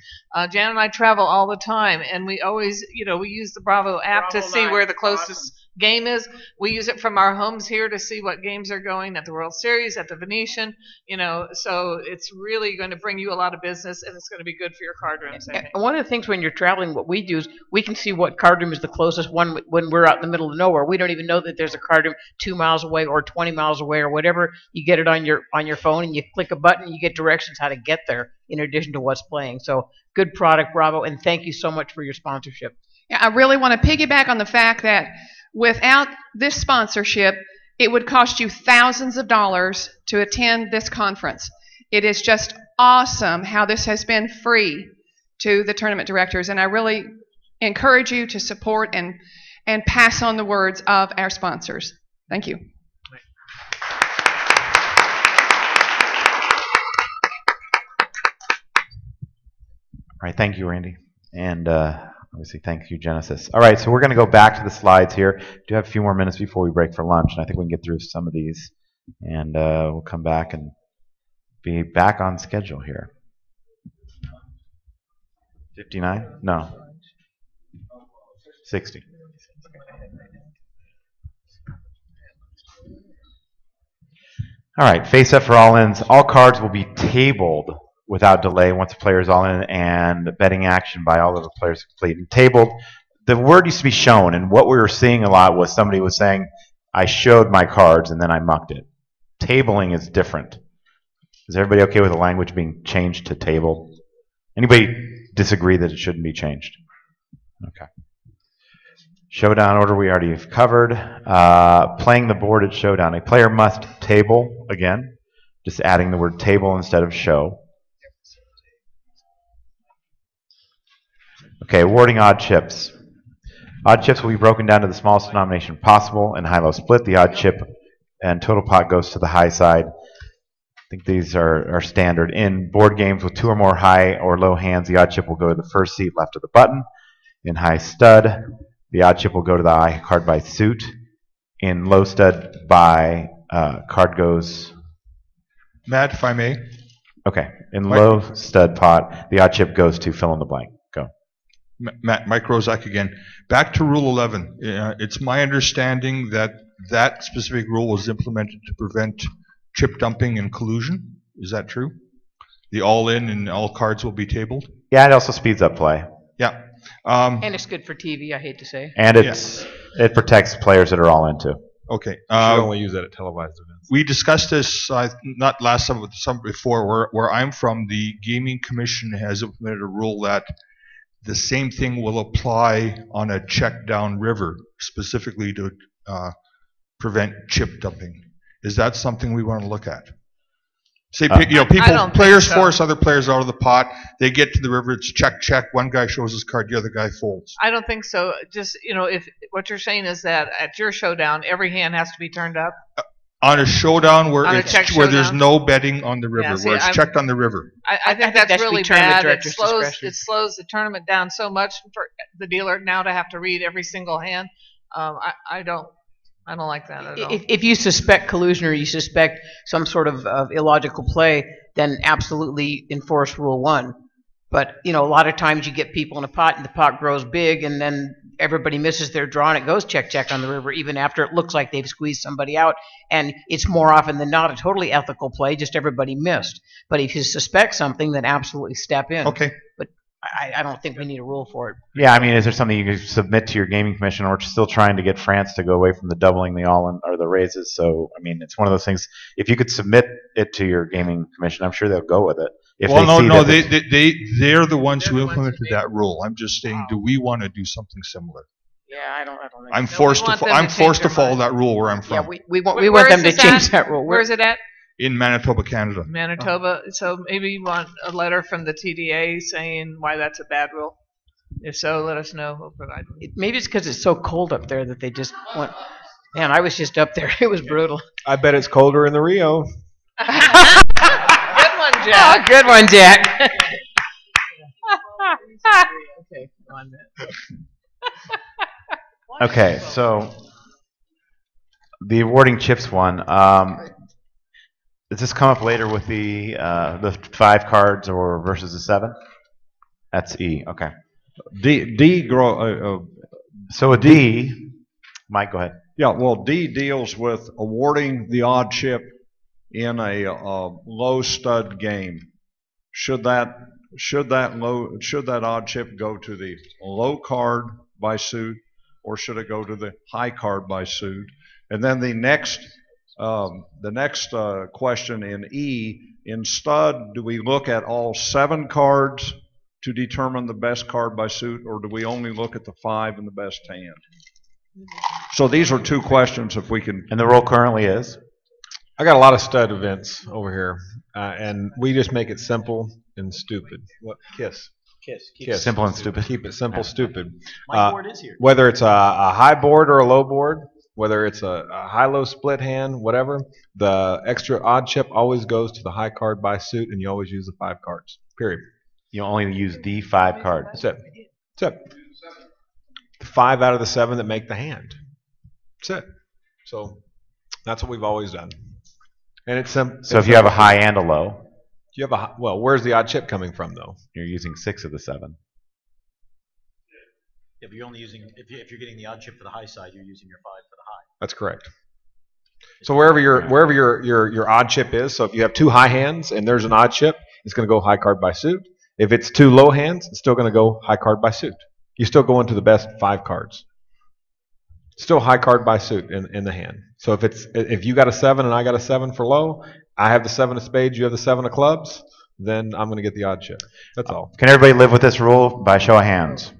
Jan and I travel all the time, and we always, we use the Bravo app to see where the closest game is. We use it from our homes here to see what games are going at the World Series, at the Venetian, so it's really going to bring you a lot of business, and it's going to be good for your card rooms, I think. One of the things when you're traveling, what we do is we can see what card room is the closest one when we're out in the middle of nowhere. We don't even know that there's a card room 2 miles away or 20 miles away or whatever. You get it on your phone and you click a button and you get directions how to get there in addition to what's playing. So good product, bravo, and thank you so much for your sponsorship. Yeah, I really want to piggyback on the fact that without this sponsorship, it would cost you thousands of dollars to attend this conference. It is just awesome how this has been free to the tournament directors, and I really encourage you to support and pass on the words of our sponsors. Thank you. All right, thank you, Randy. And obviously, thank you, Genesis. All right, so we're going to go back to the slides here. We do have a few more minutes before we break for lunch, and I think we can get through some of these. And we'll come back and be back on schedule here. 59? No. 60. All right, face-up for all-ins. All cards will be tabled without delay once a player is all in, and betting action by all of the players complete. And tabled, the word used to be shown, and what we were seeing a lot was somebody was saying, I showed my cards and then I mucked it. Tabling is different. Is everybody okay with the language being changed to table? Anybody disagree that it shouldn't be changed? Okay. Showdown order we already have covered. Playing the board at showdown. A player must table, again, just adding the word table instead of show. Okay, awarding odd chips. Odd chips will be broken down to the smallest denomination possible and high-low split. The odd chip and total pot goes to the high side. I think these are standard. In board games with 2 or more high or low hands, the odd chip will go to the first seat left of the button. In high stud, the odd chip will go to the high card by suit. In low stud by card goes... Matt, if I may. Okay. In low stud pot, the odd chip goes to fill in the blank. Go. Matt, Mike Rozak again. Back to Rule 11. It's my understanding that that specific rule was implemented to prevent chip dumping and collusion. Is that true? The all-in and all cards will be tabled? Yeah, it also speeds up play. Yeah. And it's good for TV, I hate to say. And it protects players that are all into. Okay. You should only use that at televised events. We discussed this not last summer, but the summer before. Where I'm from, the Gaming Commission has implemented a rule that the same thing will apply on a check down river, specifically to prevent chip dumping. Is that something we want to look at? Say, players force other players out of the pot. They get to the river. It's check. One guy shows his card. The other guy folds. I don't think so. Just, if what you're saying is that at your showdown, every hand has to be turned up. On a showdown where there's no betting on the river, where it's checked on the river. I think that's really bad. It slows the tournament down so much for the dealer now to have to read every single hand. I don't like that at all. If you suspect collusion or you suspect some sort of illogical play, then absolutely enforce Rule 1. But, a lot of times you get people in a pot and the pot grows big and then everybody misses their draw and it goes check on the river even after it looks like they've squeezed somebody out. And it's more often than not a totally ethical play, just everybody missed. But if you suspect something, then absolutely step in. Okay. But I don't think we need a rule for it. Yeah, I mean, is there something you can submit to your gaming commission? We're still trying to get France to go away from the doubling the all-in or the raises. So, I mean, it's one of those things. If you could submit it to your gaming commission, I'm sure they'll go with it. They're the ones who implemented that rule. I'm just saying, do we want to do something similar? Yeah, I don't think I'm forced to follow that rule where I'm from. Yeah, we want them to change that rule. Where is it at? In Manitoba, Canada. Manitoba. So maybe you want a letter from the TDA saying why that's a bad rule. If so, let us know. We'll provide them. Maybe it's because it's so cold up there that they just want. Man, I was just up there. It was brutal. I bet it's colder in the Rio. Good one, Jack. Oh, good one, Jack. Okay, 1 minute. Okay, so the awarding chips one. Does this come up later with the 5 cards or versus the 7? That's E. Okay. D grow. So a D, Mike, go ahead. Yeah, well, D deals with awarding the odd chip in a low stud game. Should that odd chip go to the low card by suit, or should it go to the high card by suit? And then the next question in E, in stud, do we look at all 7 cards to determine the best card by suit, or do we only look at the 5 in the best hand? So these are 2 questions if we can. And the rule currently is? I got a lot of stud events over here, and we just make it simple and stupid. What? Kiss. Kiss. Simple and stupid. Keep it simple, stupid. My board is here. Whether it's a high board or a low board, whether it's a high-low split hand, whatever, the extra odd chip always goes to the high card by suit, and you always use the 5 cards. Period. You only use the 5 card. That's it. That's it. 5 out of the 7 that make the hand. That's it. So that's what we've always done. And it's simple. So if you have a high and a low, you have a well, where's the odd chip coming from though? You're using 6 of the 7. Yeah, but you're only using if you're getting the odd chip for the high side, you're using your 5 for the high. That's correct. So wherever your odd chip is, so if you have 2 high hands and there's an odd chip, it's going to go high card by suit. If it's 2 low hands, it's still going to go high card by suit. You still go into the best 5 cards. Still high card by suit in the hand. So if you got a 7 and I got a 7 for low, I have the 7 of spades, you have the 7 of clubs, then I'm going to get the odd chip. That's all. Can everybody live with this rule by show of hands?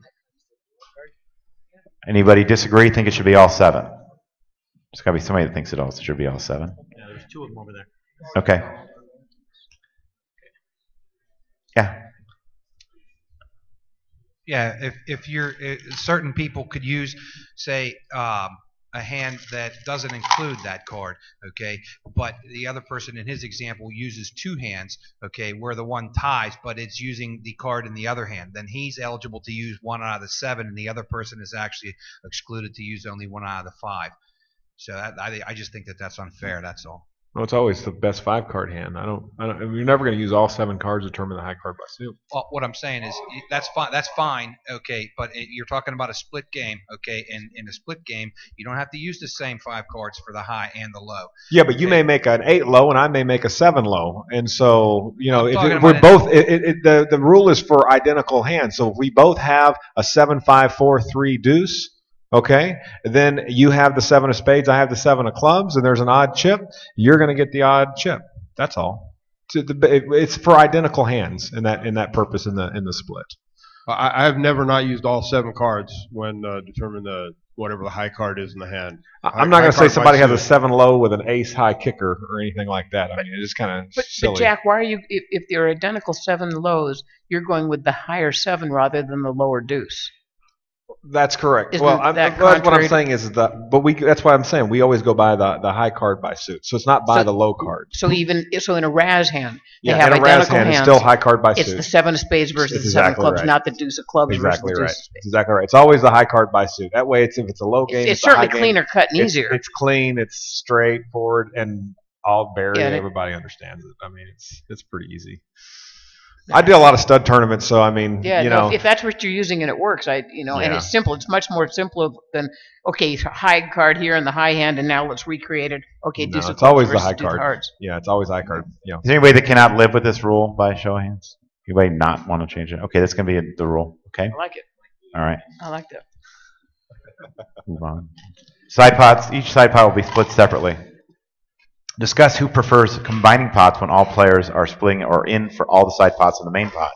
Anybody disagree? Think it should be all 7? There's got to be somebody that thinks it should be all 7. Yeah, there's 2 of them over there. Okay. Yeah. Yeah, if you're certain people could use, say, a hand that doesn't include that card, okay, but the other person in his example uses 2 hands, okay, where the one ties, but it's using the card in the other hand, then he's eligible to use 1 out of the 7, and the other person is actually excluded to use only 1 out of the 5. So I just think that that's unfair. That's all. Well, it's always the best 5 card hand. You're never going to use all 7 cards to determine the high card by suit. Well, what I'm saying is that's fine. That's fine. Okay, but you're talking about a split game. Okay, and in a split game, you don't have to use the same 5 cards for the high and the low. Yeah, but you may make an 8 low, and I may make a 7 low, and so the rule is for identical hands. So if we both have a 7-5-4-3 deuce. Okay, then you have the 7 of spades, I have the 7 of clubs, and there's an odd chip. You're going to get the odd chip. That's all. It's for identical hands in that purpose in the split. I have never not used all 7 cards when determining whatever the high card is in the hand. I'm not going to say somebody has a 7 low with an ace high kicker or anything like that. I mean, it's kind of silly. But Jack, why are you if they're identical 7 lows, you're going with the higher 7 rather than the lower deuce? That's correct. Isn't Well, that what contrary I'm saying is that's why I'm saying we always go by the high card by suit. So it's not by the low card. So in a Raz hand, they Yeah, have in a Raz identical hand, hands. it's still high card by It's suit. the 7 of spades versus That's the 7 of exactly clubs, right. not the deuce of clubs Exactly versus the right. deuce of spades. Exactly right. It's always the high card by suit. That way, if it's a low game, It's a high certainly game. cleaner cut and It's- easier. It's clean. It's straightforward, and all Barry. Yeah, and everybody understands it. I mean, it's pretty easy. I did a lot of stud tournaments, so I mean, Yeah, you no, know. if that's what you're using and it works, and Yeah. it's simple. It's much more simple than okay, high card here in the high hand, and now let's recreate it. Okay, No, deuce of it's clubs always the versus high deuce of card. hearts. Yeah, it's always high card. Yeah. Is there anybody that cannot live with this rule by show of hands? Anybody not want to change it? Okay, that's going to be the rule. Okay. I like it. All right. I like that. Move on. Side pots. Each side pot will be split separately. Discuss who prefers combining pots when all players are splitting or in for all the side pots in the main pot.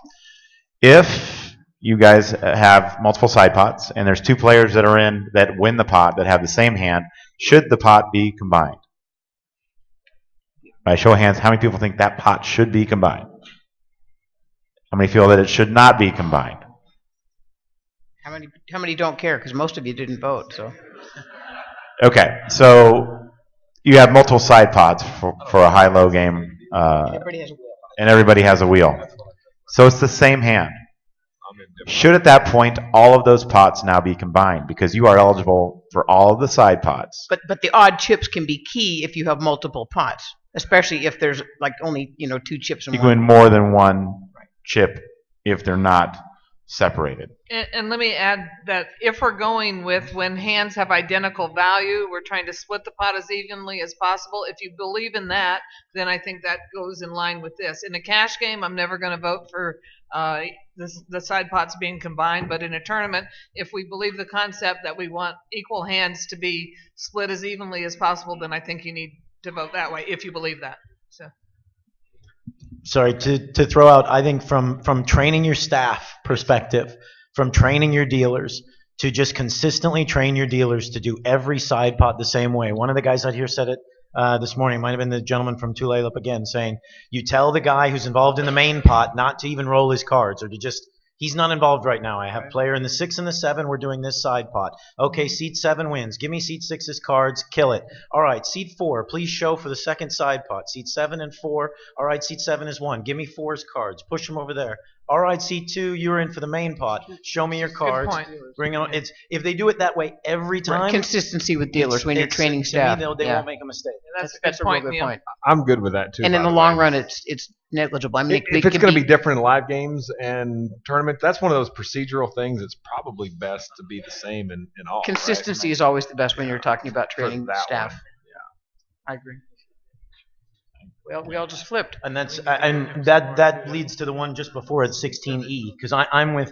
If you guys have multiple side pots and there's 2 players that are in that win the pot that have the same hand, should the pot be combined? By show of hands, how many people think that pot should be combined? How many feel that it should not be combined? How many don't care? Because most of you didn't vote. So Okay, so you have multiple side pots for a high-low game, everybody has a wheel. and everybody has a wheel. So it's the same hand. Should at that point all of those pots now be combined because you are eligible for all of the side pots? But the odd chips can be key if you have multiple pots, especially if there's like only 2 chips in You one. can win more than one chip if they're not separated. And let me add that if we're going with when hands have identical value, we're trying to split the pot as evenly as possible. If you believe in that, then I think that goes in line with this. In a cash game, I'm never going to vote for the side pots being combined, but in a tournament, if we believe the concept that we want equal hands to be split as evenly as possible, then I think you need to vote that way if you believe that. So. Sorry, to throw out, I think from training your staff perspective, from training your dealers, to just consistently train your dealers to do every side pot the same way. One of the guys out here said it this morning, might have been the gentleman from Tulalip again, saying, you tell the guy who's involved in the main pot not to even roll his cards, or to just, he's not involved right now. I have player in the 6 and the 7, we're doing this side pot. Okay, seat 7 wins. Give me seat 6's cards, kill it. All right, seat 4, please show for the second side pot. Seat 7 and 4, all right, seat 7 is 1. Give me 4's cards, push them over there. All right, seat 2, you're in for the main pot. Show me your cards. Bring it on. It's, if they do it that way every time. Right. Consistency with dealers when you're training staff. To me, they won't make a mistake. That's a real good point. I'm good with that too. And in the long run, it's negligible. I mean, if it's going to be different in live games and tournaments, that's one of those procedural things. It's probably best to be the same in all. Consistency is always the best when you're talking about training staff. Yeah, I agree. Well, we all just flipped. And that's that leads to the one just before at 16E, because I'm with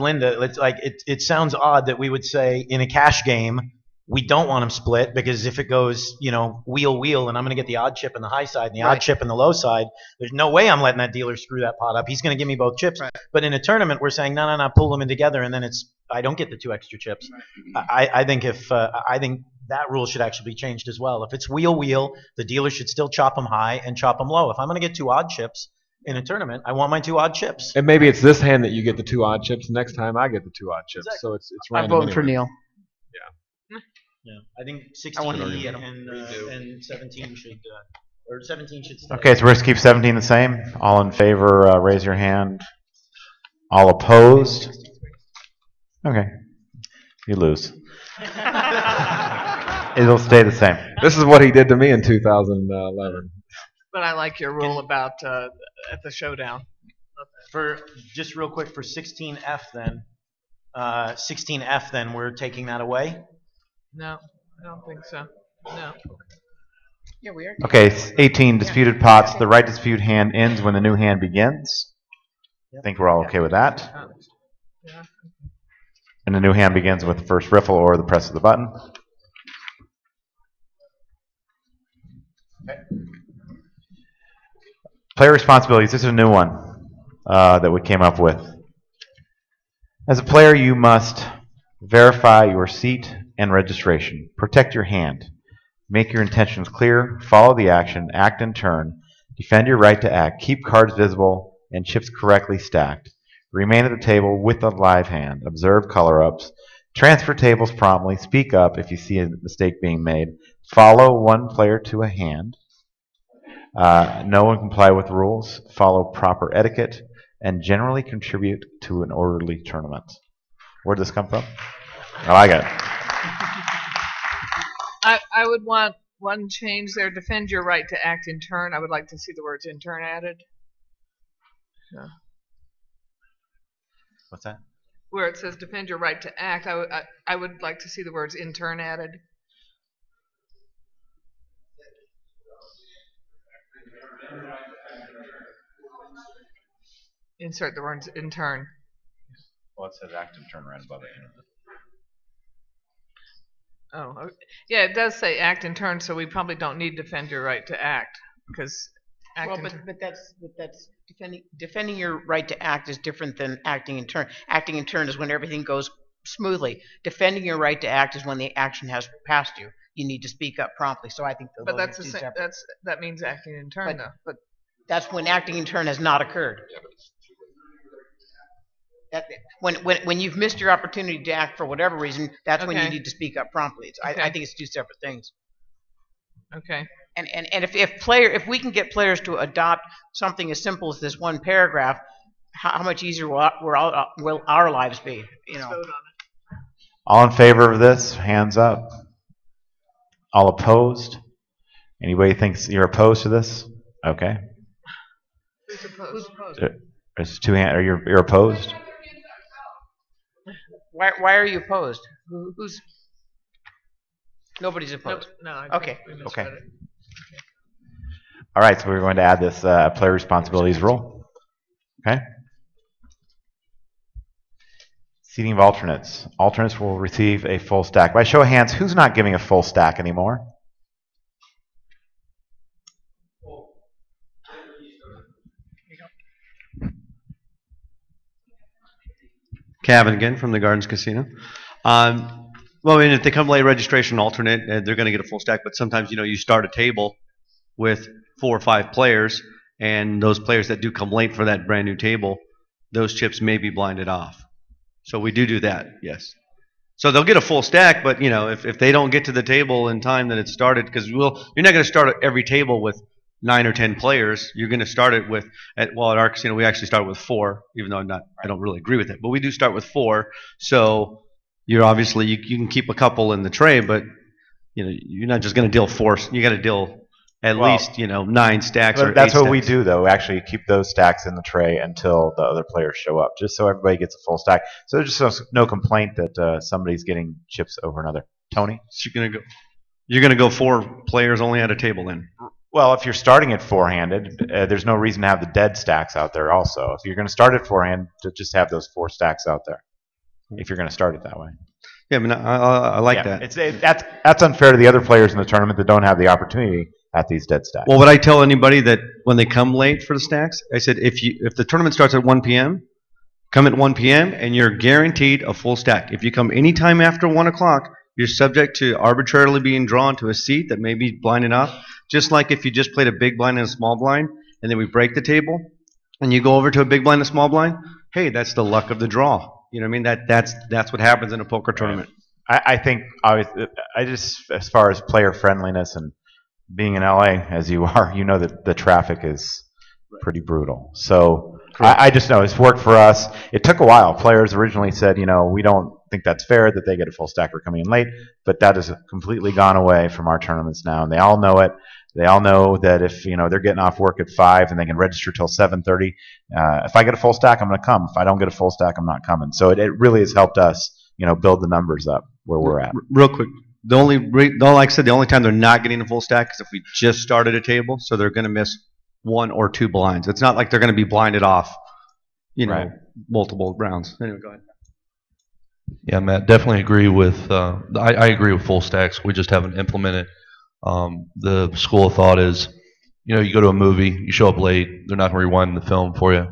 Linda. It's like it sounds odd that we would say in a cash game we don't want them split, because if it goes, wheel, and I'm going to get the odd chip in the high side and the odd chip in the low side, there's no way I'm letting that dealer screw that pot up. He's going to give me both chips. Right. But in a tournament, we're saying no, pull them in together, and then I don't get the 2 extra chips. I think I think that rule should actually be changed as well. If it's wheel, the dealer should still chop them high and chop them low. If I'm going to get 2 odd chips in a tournament, I want my 2 odd chips. And maybe it's this hand that you get the 2 odd chips. Next time I get the 2 odd chips. Exactly. So it's random. I'm voting for Neil. Yeah, I think 16 and 17 should or 17 should stay. Okay, so we're going to keep 17 the same. All in favor, raise your hand. All opposed? Okay, you lose. It'll stay the same. This is what he did to me in 2011. But I like your rule about at the showdown. For just real quick for 16F then, 16F then we're taking that away. No, I don't think so. No. Yeah, we are. Okay, 18 disputed pots. The right dispute hand ends when the new hand begins. I think we're all okay with that. And the new hand begins with the first riffle or the press of the button. Okay. Player responsibilities. This is a new one that we came up with. As a player, you must verify your seat and registration. Protect your hand. Make your intentions clear. Follow the action. Act in turn. Defend your right to act. Keep cards visible and chips correctly stacked. Remain at the table with a live hand. Observe color-ups. Transfer tables promptly. Speak up if you see a mistake being made. Follow one player to a hand. Know and comply with rules. Follow proper etiquette. And generally contribute to an orderly tournament. Where did this come from? I like it. I would want one change there. Defend your right to act in turn. I would like to see the words in turn added. Yeah. What's that? Where it says defend your right to act, I would like to see the words in turn added. Insert the words in turn. Well, it says act in turn right above it. Oh, okay. Yeah, it does say act in turn, so we probably don't need defend your right to act, because but that's defending your right to act is different than acting in turn. Acting in turn is when everything goes smoothly. Defending your right to act is when the action has passed you. You need to speak up promptly. So I think but that's the same. That means acting in turn, though. But that's when acting in turn has not occurred. When you've missed your opportunity to act for whatever reason, that's when you need to speak up promptly. I think it's 2 separate things. Okay. And if we can get players to adopt something as simple as this one paragraph, how much easier will our lives be? All in favor of this? Hands up. All opposed? Anybody thinks you're opposed to this? Okay. Who's opposed? There's 2 hands. You're opposed? Why are you opposed? Who's nobody's opposed? No, I think Okay. we Okay. misread it. All right, so we're going to add this player responsibilities rule. Okay. Seating of alternates. Alternates will receive a full stack. By show of hands, who's not giving a full stack anymore? Kevin again from the Gardens Casino. Well, I mean, if they come late registration alternate, they're going to get a full stack. But sometimes, you start a table with 4 or 5 players, and those players that do come late for that brand new table, those chips may be blinded off. So we do that, yes. So they'll get a full stack, but if they don't get to the table in time that it started, because you're not going to start every table with 9 or 10 players. You're going to start it with at our casino we actually start with 4, even though I don't really agree with it, but we do start with 4. So you're obviously you can keep a couple in the tray, but you're not just going to deal 4. You got to deal at least 9 stacks or 8 That's what we stacks. do, though. We actually keep those stacks in the tray until the other players show up, just so everybody gets a full stack. So there's just no complaint that somebody's getting chips over another. Tony? So you're going to go 4 players only at a table then? Well, if you're starting it four-handed, there's no reason to have the dead stacks out there also. If you're going to start it forehand, to just have those 4 stacks out there, if you're going to start it that way. Yeah, I mean, I like that. That's unfair to the other players in the tournament that don't have the opportunity at these dead stacks. Well, would I tell anybody that when they come late for the stacks, I said if the tournament starts at 1 p.m., come at 1 p.m. and you're guaranteed a full stack. If you come anytime after 1 o'clock, you're subject to arbitrarily being drawn to a seat that may be blinded off. Just like if you just played a big blind and a small blind, and then we break the table, and you go over to a big blind and a small blind, hey, that's the luck of the draw. You know what I mean? That's what happens in a poker tournament. I think I just, as far as player friendliness and being in LA as you are, that the traffic is pretty brutal. So I just know it's worked for us. It took a while. Players originally said, we don't think that's fair that they get a full stack for coming in late, but that has completely gone away from our tournaments now, and they all know it. They all know that if they're getting off work at 5 and they can register till 7:30, if I get a full stack, I'm going to come. If I don't get a full stack, I'm not coming. So it really has helped us, build the numbers up where we're at. Real quick, like I said, the only time they're not getting a full stack is if we just started a table, so they're going to miss 1 or 2 blinds. It's not like they're going to be blinded off, multiple rounds. Anyway, go ahead. Yeah, Matt, definitely agree with. I agree with full stacks. We just haven't implemented. The school of thought is, you go to a movie, you show up late, they're not going to rewind the film for you.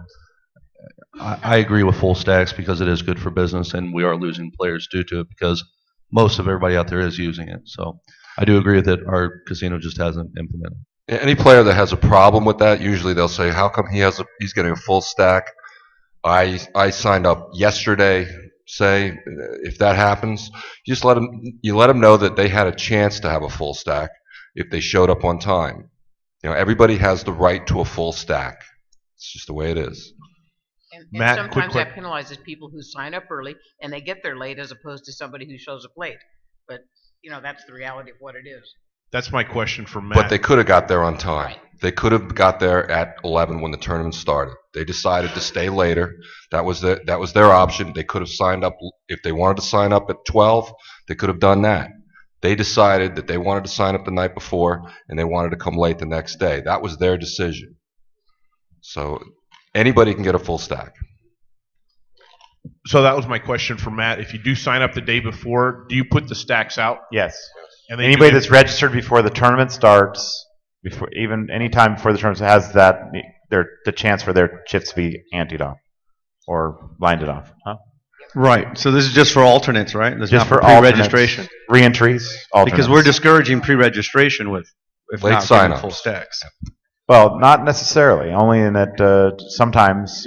I agree with full stacks because it is good for business, and we are losing players due to it because most of everybody out there is using it. So I do agree that our casino just hasn't implemented. Any player that has a problem with that, usually they'll say, "How come he's getting a full stack? I signed up yesterday." Say if that happens, you just let them know that they had a chance to have a full stack if they showed up on time. Everybody has the right to a full stack. It's just the way it is. And Matt, sometimes quick. that penalizes people who sign up early and they get there late as opposed to somebody who shows up late. But that's the reality of what it is. That's my question for Matt. But they could have got there on time. They could have got there at 11 when the tournament started. They decided to stay later. That was their option. They could have signed up if they wanted to sign up at 12. They could have done that. They decided that they wanted to sign up the night before and they wanted to come late the next day. That was their decision. So anybody can get a full stack. So that was my question for Matt. If you do sign up the day before, do you put the stacks out? Yes. And Anybody that's registered before the tournament starts, any time before the tournament, has the chance for their chips to be anteed off or blinded off. Huh? Right. So this is just for alternates, right? This is Just not for pre-registration. Re-entries, alternates. Because we're discouraging pre-registration with late not sign getting ups. full stacks. Well, not necessarily. Only in that sometimes,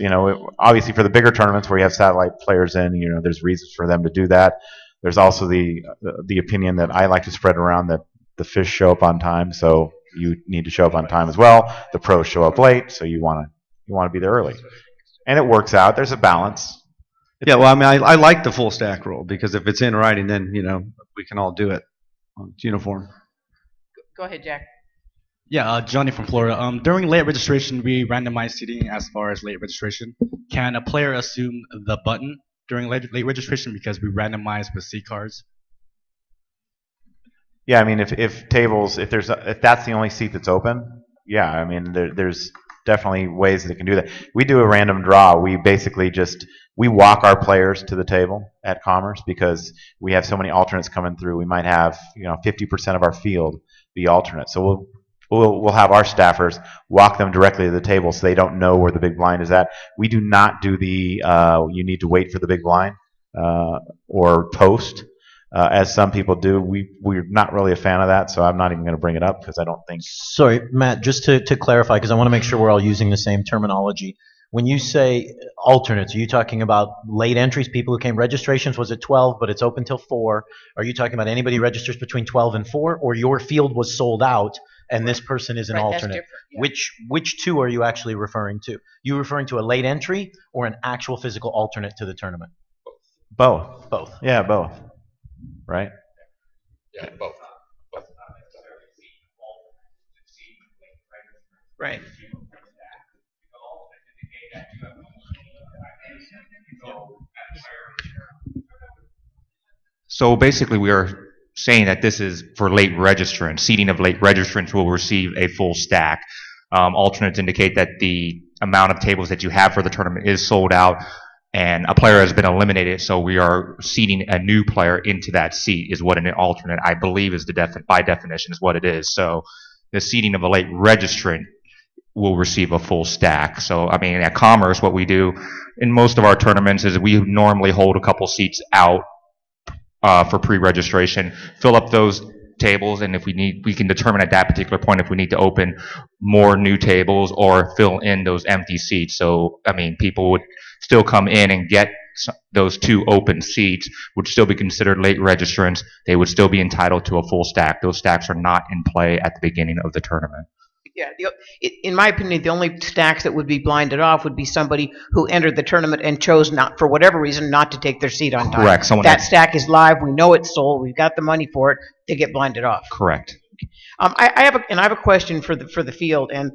obviously for the bigger tournaments where you have satellite players in, there's reasons for them to do that. There's also the opinion that I like to spread around that the fish show up on time, so you need to show up on time as well. The pros show up late, so you want to be there early, and it works out. There's a balance. Yeah, well, I mean, I like the full stack rule because if it's in writing, then we can all do it. It's uniform. Go ahead, Jack. Yeah, Johnny from Florida. During late registration, we randomize seating as far as late registration. Can a player assume the button during late registration because we randomized with seat cards? Yeah, I mean, if tables, if that's the only seat that's open, yeah, I mean, there's definitely ways that it can do that. We do a random draw. We basically we walk our players to the table at Commerce because we have so many alternates coming through. We might have 50% of our field be alternates. So we'll have our staffers walk them directly to the table so they don't know where the big blind is at. We do not do the you need to wait for the big blind or post. As some people do, we're not really a fan of that, so I'm not even going to bring it up because I don't think. Sorry, Matt, just to clarify, because I want to make sure we're all using the same terminology. When you say alternates, are you talking about late entries, people who came registrations? Was it 12, but it's open till 4? Are you talking about anybody registers between 12 and 4, or your field was sold out and this person is an alternate? Yeah. Which two are you actually referring to? You referring to a late entry or an actual physical alternate to the tournament? Both. Both. Yeah, both. Right? Yeah, both. Right. So basically, we are saying that this is for late registrants. Seating of late registrants will receive a full stack. Alternates indicate that the amount of tables that you have for the tournament is sold out, and a player has been eliminated, so we are seating a new player into that seat is what an alternate, I believe, is by definition is what it is. So the seating of a late registrant will receive a full stack. So, I mean, at Commerce, what we do in most of our tournaments is we normally hold a couple seats out for pre-registration, fill up those tables, and if we need, we can determine at that particular point if we need to open more new tables or fill in those empty seats. So, I mean, people would still come in and get those 2 open seats, would still be considered late registrants. They would still be entitled to a full stack. Those stacks are not in play at the beginning of the tournament. Yeah, in my opinion, the only stacks that would be blinded off would be somebody who entered the tournament and chose not, for whatever reason, not to take their seat on time. Correct. That stack is live. We know it's sold. We've got the money for it. They get blinded off. Correct. I have a question for the field and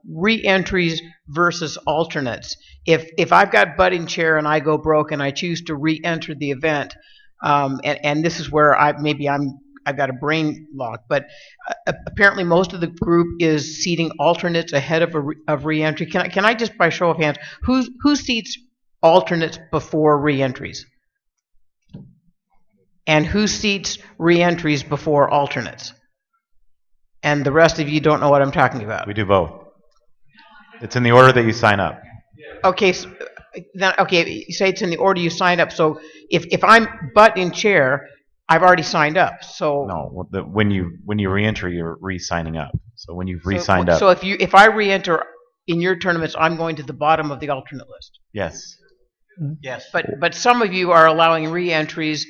re-entries versus alternates. If I've got butting chair and I go broke and I choose to re-enter the event, and this is where I've got a brain lock, but apparently most of the group is seating alternates ahead of re-entry. Can I just, by show of hands, who seats alternates before re-entries? And who seats re-entries before alternates? And the rest of you don't know what I'm talking about. We do both. It's in the order that you sign up. Okay, so you say it's in the order you sign up. So if I'm butt in chair, I've already signed up. So no, when you re-enter, you're re-signing up. So when you've re-signed up. So if I re-enter in your tournaments, I'm going to the bottom of the alternate list. Yes. Yes. But some of you are allowing re-entries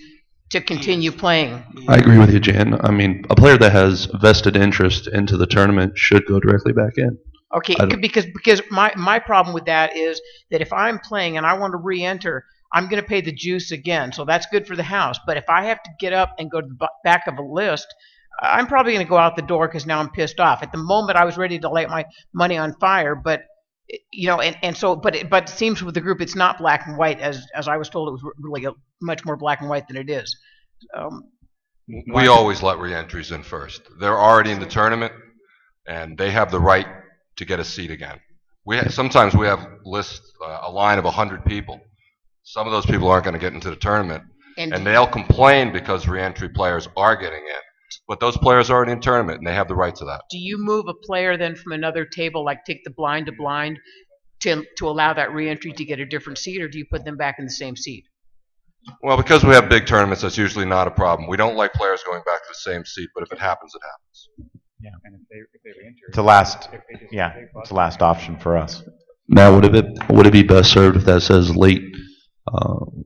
to continue playing. I agree with you, Jan. I mean, a player that has vested interest into the tournament should go directly back in. Okay, because my problem with that is that if I'm playing and I want to re-enter, I'm going to pay the juice again. So that's good for the house. But if I have to get up and go to the back of a list, I'm probably going to go out the door because now I'm pissed off. At the moment, I was ready to light my money on fire, but it seems with the group it's not black and white as I was told it was really much more black and white than it is. We always let re-entries in first. They're already in the tournament, and they have the right to get a seat again. Sometimes we have a line of 100 people. Some of those people aren't going to get into the tournament, and they'll complain because re-entry players are getting in. But those players are already in tournament, and they have the right to that. Do you move a player then from another table, like take the blind to blind, to allow that re-entry to get a different seat, or do you put them back in the same seat? Well, because we have big tournaments, that's usually not a problem. We don't like players going back to the same seat, but if it happens, it happens. Yeah. And if they re-enter, it's a last option for us. Now, would it be best served if that says late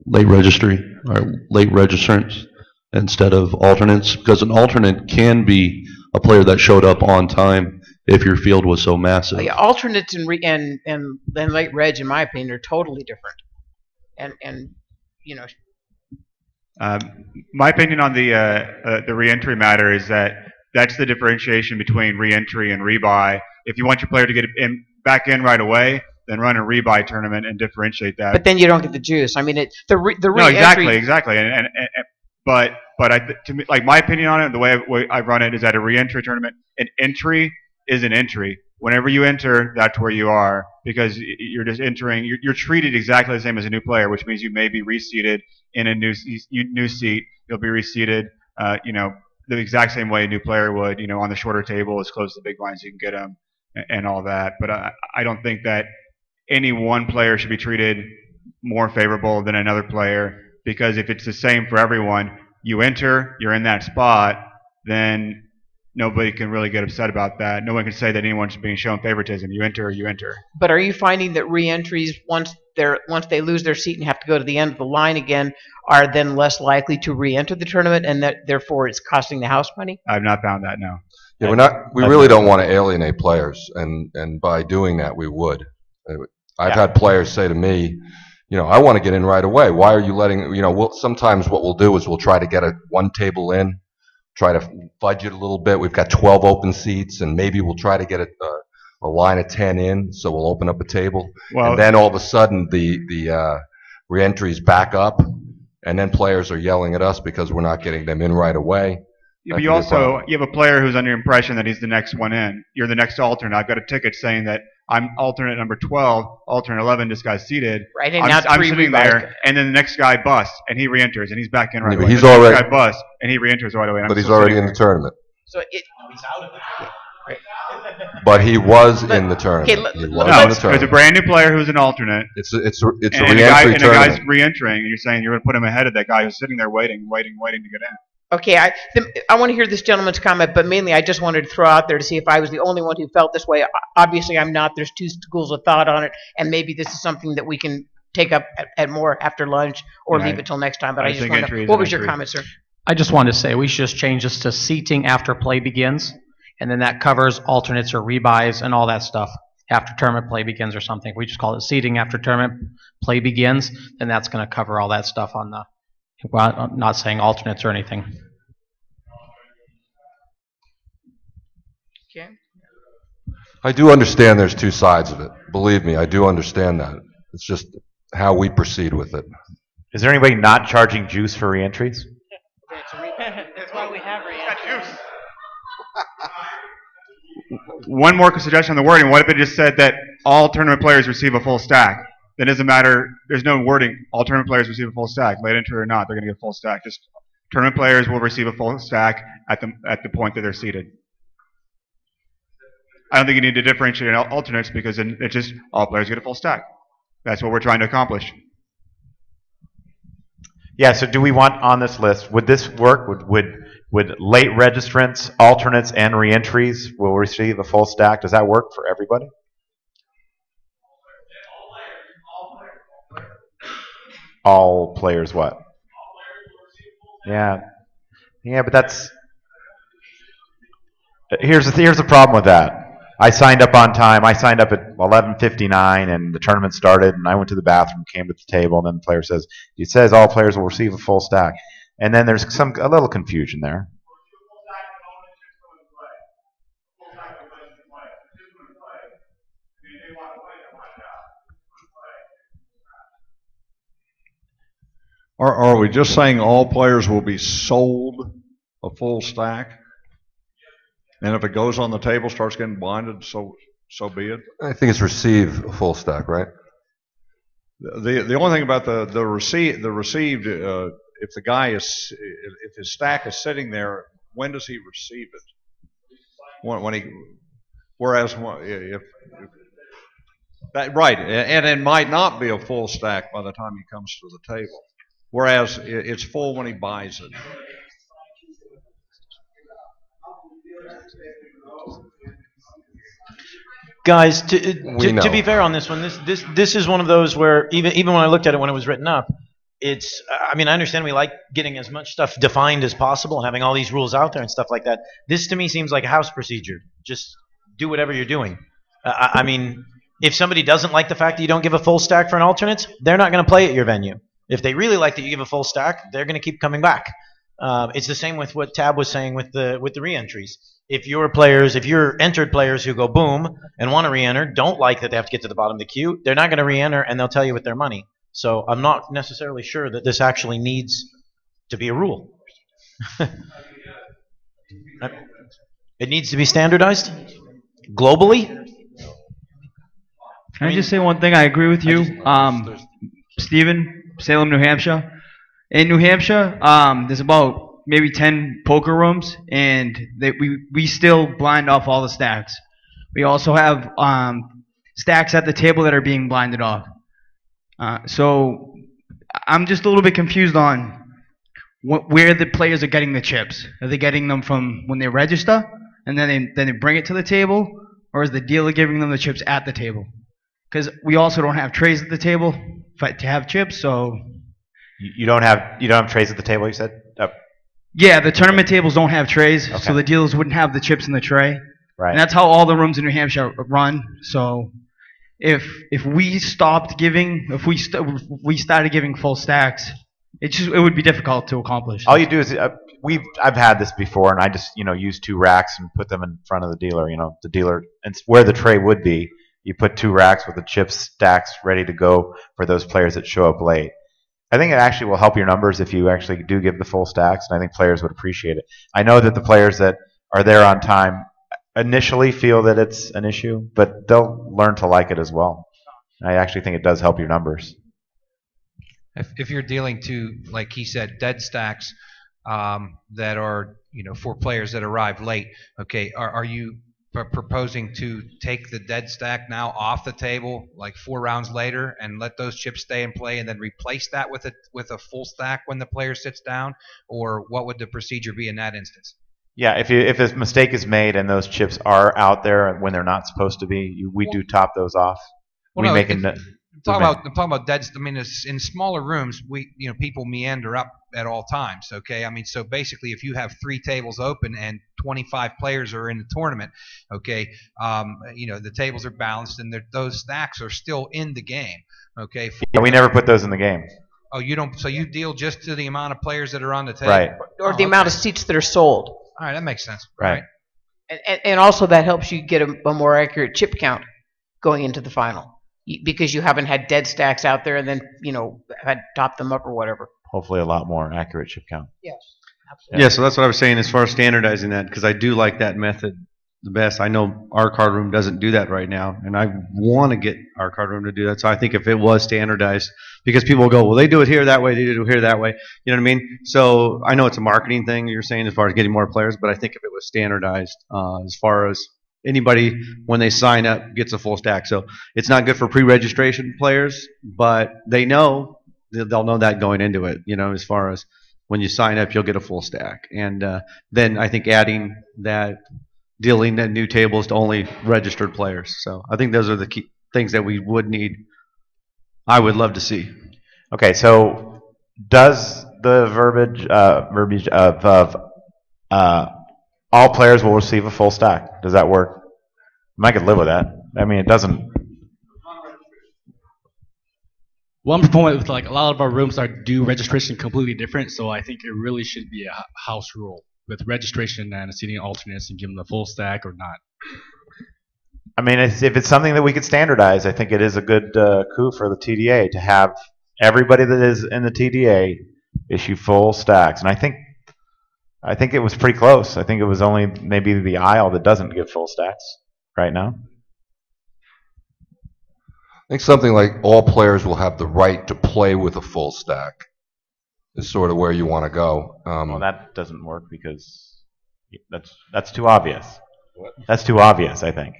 registry or late registrants instead of alternates? Because an alternate can be a player that showed up on time if your field was so massive. Yeah, alternates and late reg, in my opinion, are totally different. And you know. My opinion on the re-entry matter is that's the differentiation between re-entry and rebuy. If you want your player to get back in right away, than run a rebuy tournament and differentiate that. But then you don't get the juice. I mean, the No, re-entry. exactly. But to me, like my opinion on it, the way I run it is that a re-entry tournament, an entry is an entry. Whenever you enter, that's where you are, because you're just entering. You're treated exactly the same as a new player, which means you may be reseated in a new seat. You'll be reseated, the exact same way a new player would, on the shorter table, as close to the big blinds you can get them, and all that. But I don't think that any one player should be treated more favorable than another player, because if it's the same for everyone, you enter, you're in that spot, then nobody can really get upset about that. No one can say that anyone's being shown favoritism. You enter or you enter. But are you finding that re-entries, once they lose their seat and have to go to the end of the line again, are then less likely to re-enter the tournament, and that therefore it's costing the house money? I've not found that, no. Yeah, we really don't want to alienate players, and by doing that, we would. I've had players say to me, I want to get in right away. Why are you letting, sometimes what we'll do is we'll try to get one table in, try to budget a little bit. We've got 12 open seats, and maybe we'll try to get a line of 10 in, so we'll open up a table. Well, and then all of a sudden, the re-entries back up, and then players are yelling at us because we're not getting them in right away. Yeah, but you have a player who's under the impression that he's the next one in. You're the next alternate. I've got a ticket saying that I'm alternate number 12, alternate 11 just got seated. Right, and I'm sitting there, and then the next guy busts, and he re-enters, and he's back in right Yeah, but away. he's The next already- guy busts, and he re-enters right away. and I'm But he's still already sitting in the there. tournament. So he's out of it. But he was in the tournament. Okay, He was No, in the it's a tournament. brand new player who's an alternate. It's a and re-entry a guy's tournament. re-entering, and you're saying you're going to put him ahead of that guy who's sitting there waiting to get in. Okay, I want to hear this gentleman's comment, but mainly I just wanted to throw out there to see if I was the only one who felt this way. Obviously, I'm not. There's two schools of thought on it, and maybe this is something that we can take up at more after lunch or leave it till next time. But I just want to. What was your comment, sir? I just wanted to say we should just change this to seating after play begins, and then that covers alternates or rebuys and all that stuff after tournament play begins or something. If we just call it seating after tournament play begins, then that's going to cover all that stuff on the. Well, I'm not saying alternates or anything. Okay. I do understand there's two sides of it. Believe me, I do understand that. It's just how we proceed with it. Is there anybody not charging juice for reentries? That's why we have juice. One more suggestion on the wording. What if it just said that all tournament players receive a full stack? Then it doesn't matter. There's no wording. All tournament players receive a full stack. Late entry or not, they're going to get a full stack. Just tournament players will receive a full stack at the point that they're seated. I don't think you need to differentiate alternates, because then it's just all players get a full stack. That's what we're trying to accomplish. Yeah, so do we want on this list, would this work? Would late registrants, alternates, and reentries will receive a full stack? Does that work for everybody? All players what? Yeah. Yeah, but that's... Here's the problem with that. I signed up on time. I signed up at 11:59, and the tournament started, and I went to the bathroom, came to the table, and then the player says, it says all players will receive a full stack. And then there's a little confusion there. Are we just saying all players will be sold a full stack? And if it goes on the table, starts getting blinded, so be it. I think it's receive a full stack, right? The only thing about the received, if the guy if his stack is sitting there, when does he receive it? When he, whereas if that right, and it might not be a full stack by the time he comes to the table. Whereas it's full when he buys it. Guys, to be fair on this one, this is one of those where even when I looked at it when it was written up, it's, I mean, I understand we like getting as much stuff defined as possible and having all these rules out there and stuff like that. This to me seems like a house procedure. Just do whatever you're doing. I mean, if somebody doesn't like the fact that you don't give a full stack for an alternate, they're not going to play at your venue. If they really like that you give a full stack, they're going to keep coming back. It's the same with what Tab was saying with the re-entries. If you're entered players who go boom and want to re-enter, don't like that they have to get to the bottom of the queue, they're not going to re-enter and they'll tell you with their money. So I'm not necessarily sure that this actually needs to be a rule. It needs to be standardized globally. Can I just say one thing? I agree with you. Stephen, Salem, New Hampshire. In New Hampshire, there's about maybe 10 poker rooms, and we still blind off all the stacks. We also have stacks at the table that are being blinded off. So I'm just a little bit confused on where the players are getting the chips. Are they getting them from when they register, and then they bring it to the table, or is the dealer giving them the chips at the table? Because we also don't have trays at the table to have chips, so. You don't have trays at the table, you said? Oh. Yeah, the tournament tables don't have trays, Okay. so the dealers wouldn't have the chips in the tray. Right. And that's how all the rooms in New Hampshire run. So if we stopped giving, if we started giving full stacks, it would be difficult to accomplish. All you do is I've had this before, and I just use 2 racks and put them in front of the dealer. The dealer, and where the tray would be, you put 2 racks with the chips stacks ready to go for those players that show up late. I think it actually will help your numbers if you actually do give the full stacks, and I think players would appreciate it. I know that the players that are there on time initially feel that it's an issue, but they'll learn to like it as well. I actually think it does help your numbers. If you're dealing to, like he said, dead stacks that are, for players that arrive late, okay, are you proposing to take the dead stack now off the table like 4 rounds later and let those chips stay in play and then replace that with a full stack when the player sits down? Or what would the procedure be in that instance? Yeah, if a mistake is made and those chips are out there when they're not supposed to be, we do top those off. Well, I'm talking about dead. I mean, in smaller rooms, people meander up at all times. Okay, I mean, so basically, if you have 3 tables open and 25 players are in the tournament, okay, the tables are balanced and those stacks are still in the game. Okay. Yeah, we never put those in the game. Oh, you don't. So you deal just to the amount of players that are on the table, Right? Or the amount of seats that are sold. All right, that makes sense. Right. And also that helps you get a more accurate chip count going into the final. Because you haven't had dead stacks out there and then, had topped them up or whatever. Hopefully a lot more accurate chip count. Yes, absolutely. Yeah, so that's what I was saying as far as standardizing that, because I do like that method the best. I know our card room doesn't do that right now, and I want to get our card room to do that. So I think if it was standardized, because people will go, well, they do it here that way, they do it here that way. You know what I mean? So I know it's a marketing thing you're saying as far as getting more players, but I think if it was standardized as far as anybody, when they sign up, gets a full stack. So it's not good for pre-registration players, but they'll know that going into it, as far as when you sign up, you'll get a full stack. And then I think adding that, dealing that new tables to only registered players. So I think those are the key things that we would need. I would love to see. Okay, so does the verbiage of all players will receive a full stack, does that work? I could live with that. I mean, it doesn't. One proponent with a lot of our rooms do registration completely different, so I think it really should be a house rule with registration and seating alternates and give them the full stack or not. I mean, if it's something that we could standardize, I think it is a good coup for the TDA to have everybody that is in the TDA issue full stacks. And I think it was pretty close. I think it was only maybe the aisle that doesn't give full stacks right now. I think something like all players will have the right to play with a full stack is sort of where you want to go. Well, that doesn't work because that's too obvious. What? That's too obvious, I think.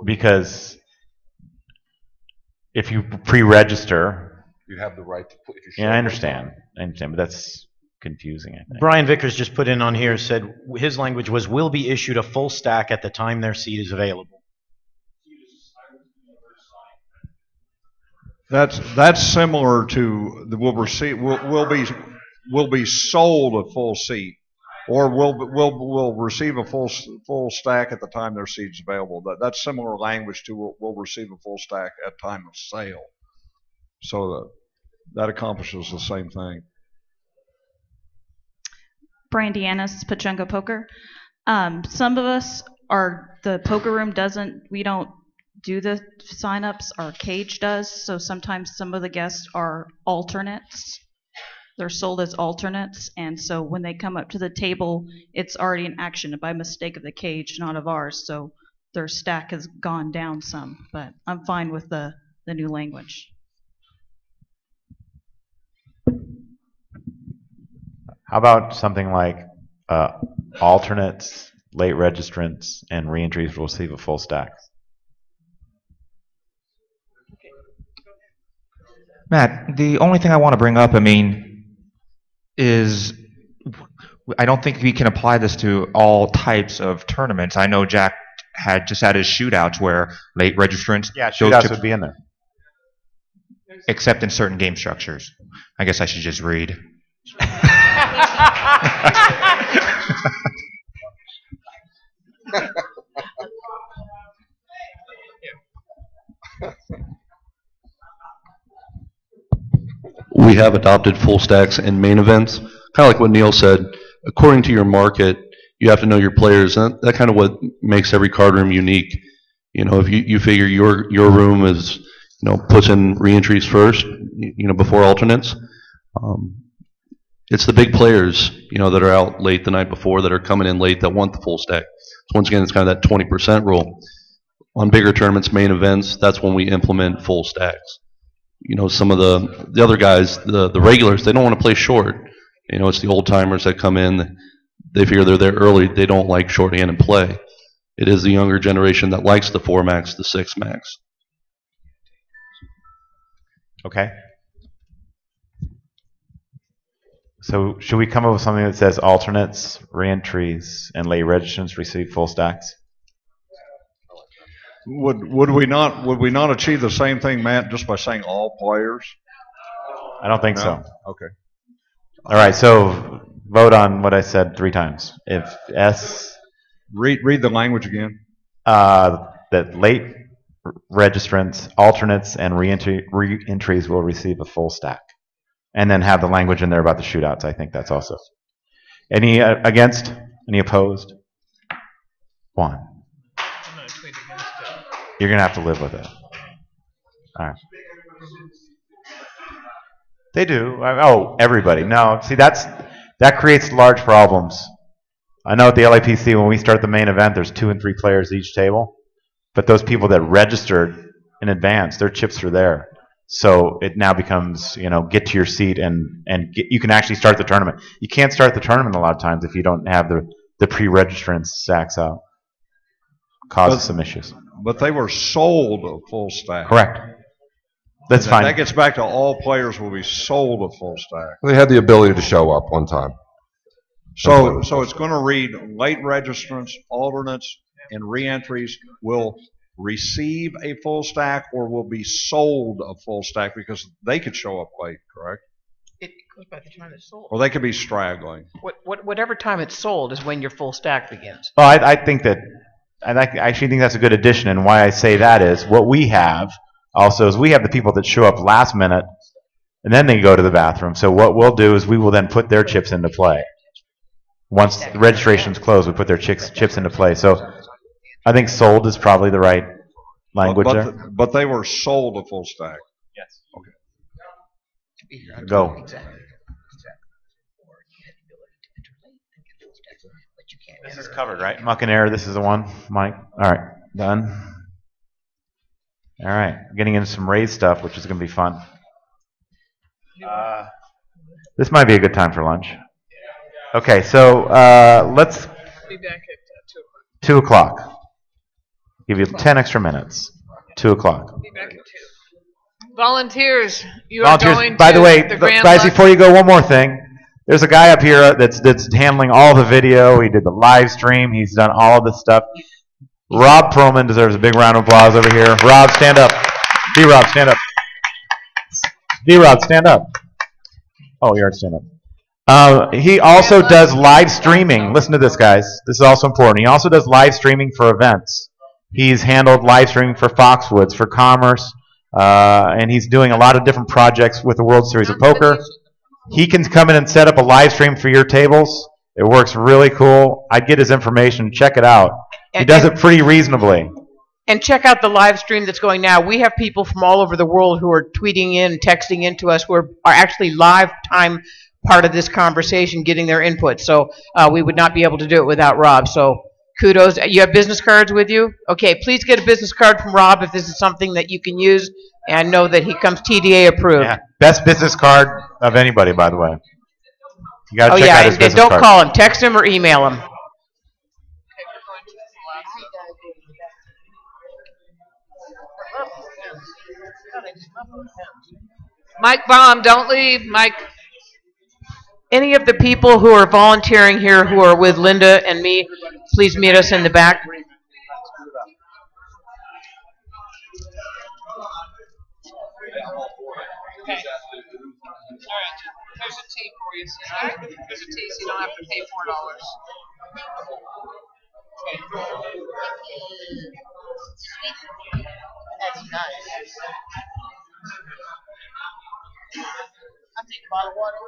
Because if you pre-register, you have the right to play. Yeah, I understand, but that's confusing, I think. Brian Vickers just put in on here, said his language was will be issued a full stack at the time their seat is available. That's similar to the will be sold a full seat, or will receive a full stack at the time their seat's available. That's similar language to will receive a full stack at time of sale. So that accomplishes the same thing. Brian Deannis, Pachunga Poker. Some of us are, the poker room doesn't, we don't do the sign-ups, our cage does, so sometimes some of the guests are alternates. They're sold as alternates, and so when they come up to the table, it's already an action by mistake of the cage, not of ours, so their stack has gone down some, but I'm fine with the new language. How about something like alternates, late registrants, and reentries will receive a full stack? Matt, the only thing I want to bring up, is I don't think we can apply this to all types of tournaments. I know Jack had just had his shootouts where late registrants. Yeah, shootouts would be in there. Except in certain game structures. I guess I should just read. We have adopted full stacks in main events. Kind of like what Neil said, according to your market, you have to know your players. And that kind of what makes every card room unique. If you figure your room is, puts in reentries first, before alternates. It's the big players, that are out late the night before, that are coming in late, that want the full stack. So once again, it's kind of that 20% rule. On bigger tournaments, main events, that's when we implement full stacks. Some of the other guys, the regulars, they don't want to play short. It's the old timers that come in. They figure they're there early. They don't like shorthanded play. It is the younger generation that likes the 4 max, the 6 max. Okay. So should we come up with something that says alternates, reentries, and late registrants receive full stacks? Would we not achieve the same thing, Matt, just by saying all players? I don't think so. Okay. All right. So vote on what I said 3 times. If S. Read the language again. That late registrants, alternates, and reentries will receive a full stack. And then have the language in there about the shootouts. I think that's also. Any against? Any opposed? 1. You're going to have to live with it. All right. They do. Oh, everybody. No, see, that creates large problems. I know at the LAPC, when we start the main event, there's 2 and 3 players at each table. But those people that registered in advance, their chips are there. So it now becomes, get to your seat and you can actually start the tournament. You can't start the tournament a lot of times if you don't have the pre-registrants stacks out. Causes some issues. But they were sold a full stack. Correct. That's fine. That gets back to all players will be sold a full stack. They had the ability to show up one time. So it's going to read late registrants, alternates, and reentries will receive a full stack or will be sold a full stack because they could show up late, correct? It goes by the time it's sold. Or they could be straggling. Whatever time it's sold is when your full stack begins. Well, I think that, I actually think that's a good addition, and why I say that is what we have also is we have the people that show up last minute and then they go to the bathroom. So what we'll do is we will then put their chips into play. Once the registration's closed, we put their chips into play. So I think sold is probably the right language there. But they were sold a full stack. Yes. Okay. Go. This is covered, right? Muck and air, this is the one, Mike. All right, done. All right, getting into some raised stuff, which is going to be fun. This might be a good time for lunch. Okay, so let's. Be back at 2 o'clock. Give you 10 extra minutes. 2 o'clock. Be back at 2. Volunteers, you are going By to the way, the grand guys, lunch. before you go, one more thing. There's a guy up here that's handling all the video. He did the live stream. He's done all of this stuff. Rob Perlman deserves a big round of applause over here. Rob, stand up. D-Rob, stand up. D-Rob, stand up. Oh, you already stand up. He also does live streaming. Listen to this, guys. This is also important. He also does live streaming for events. He's handled live streaming for Foxwoods, for Commerce, and he's doing a lot of different projects with the World Series of Poker. He can come in and set up a live stream for your tables. It works really cool. I'd get his information. Check it out. He does it pretty reasonably. And check out the live stream that's going now. We have people from all over the world who are tweeting in, texting in to us, who are actually live time part of this conversation, getting their input. So we would not be able to do it without Rob. So kudos. You have business cards with you? Okay, please get a business card from Rob if this is something that you can use. And know that he comes TDA approved. Yeah. Best business card of anybody, by the way. You got to Oh check yeah, out his and business don't card. call him. Text him or email him. Mike Baum, don't leave. Mike. Any of the people who are volunteering here who are with Linda and me, please meet us in the back. There's a tea for you, sister. There's a tea so you don't have to pay $4. That's nice. I'll take a bottle of water.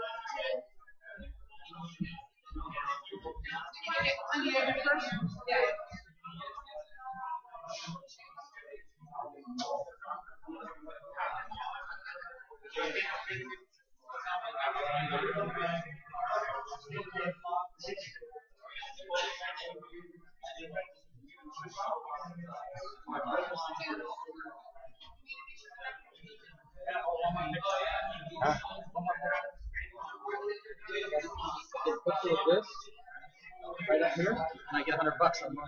Right up here, and I get $100 on mine.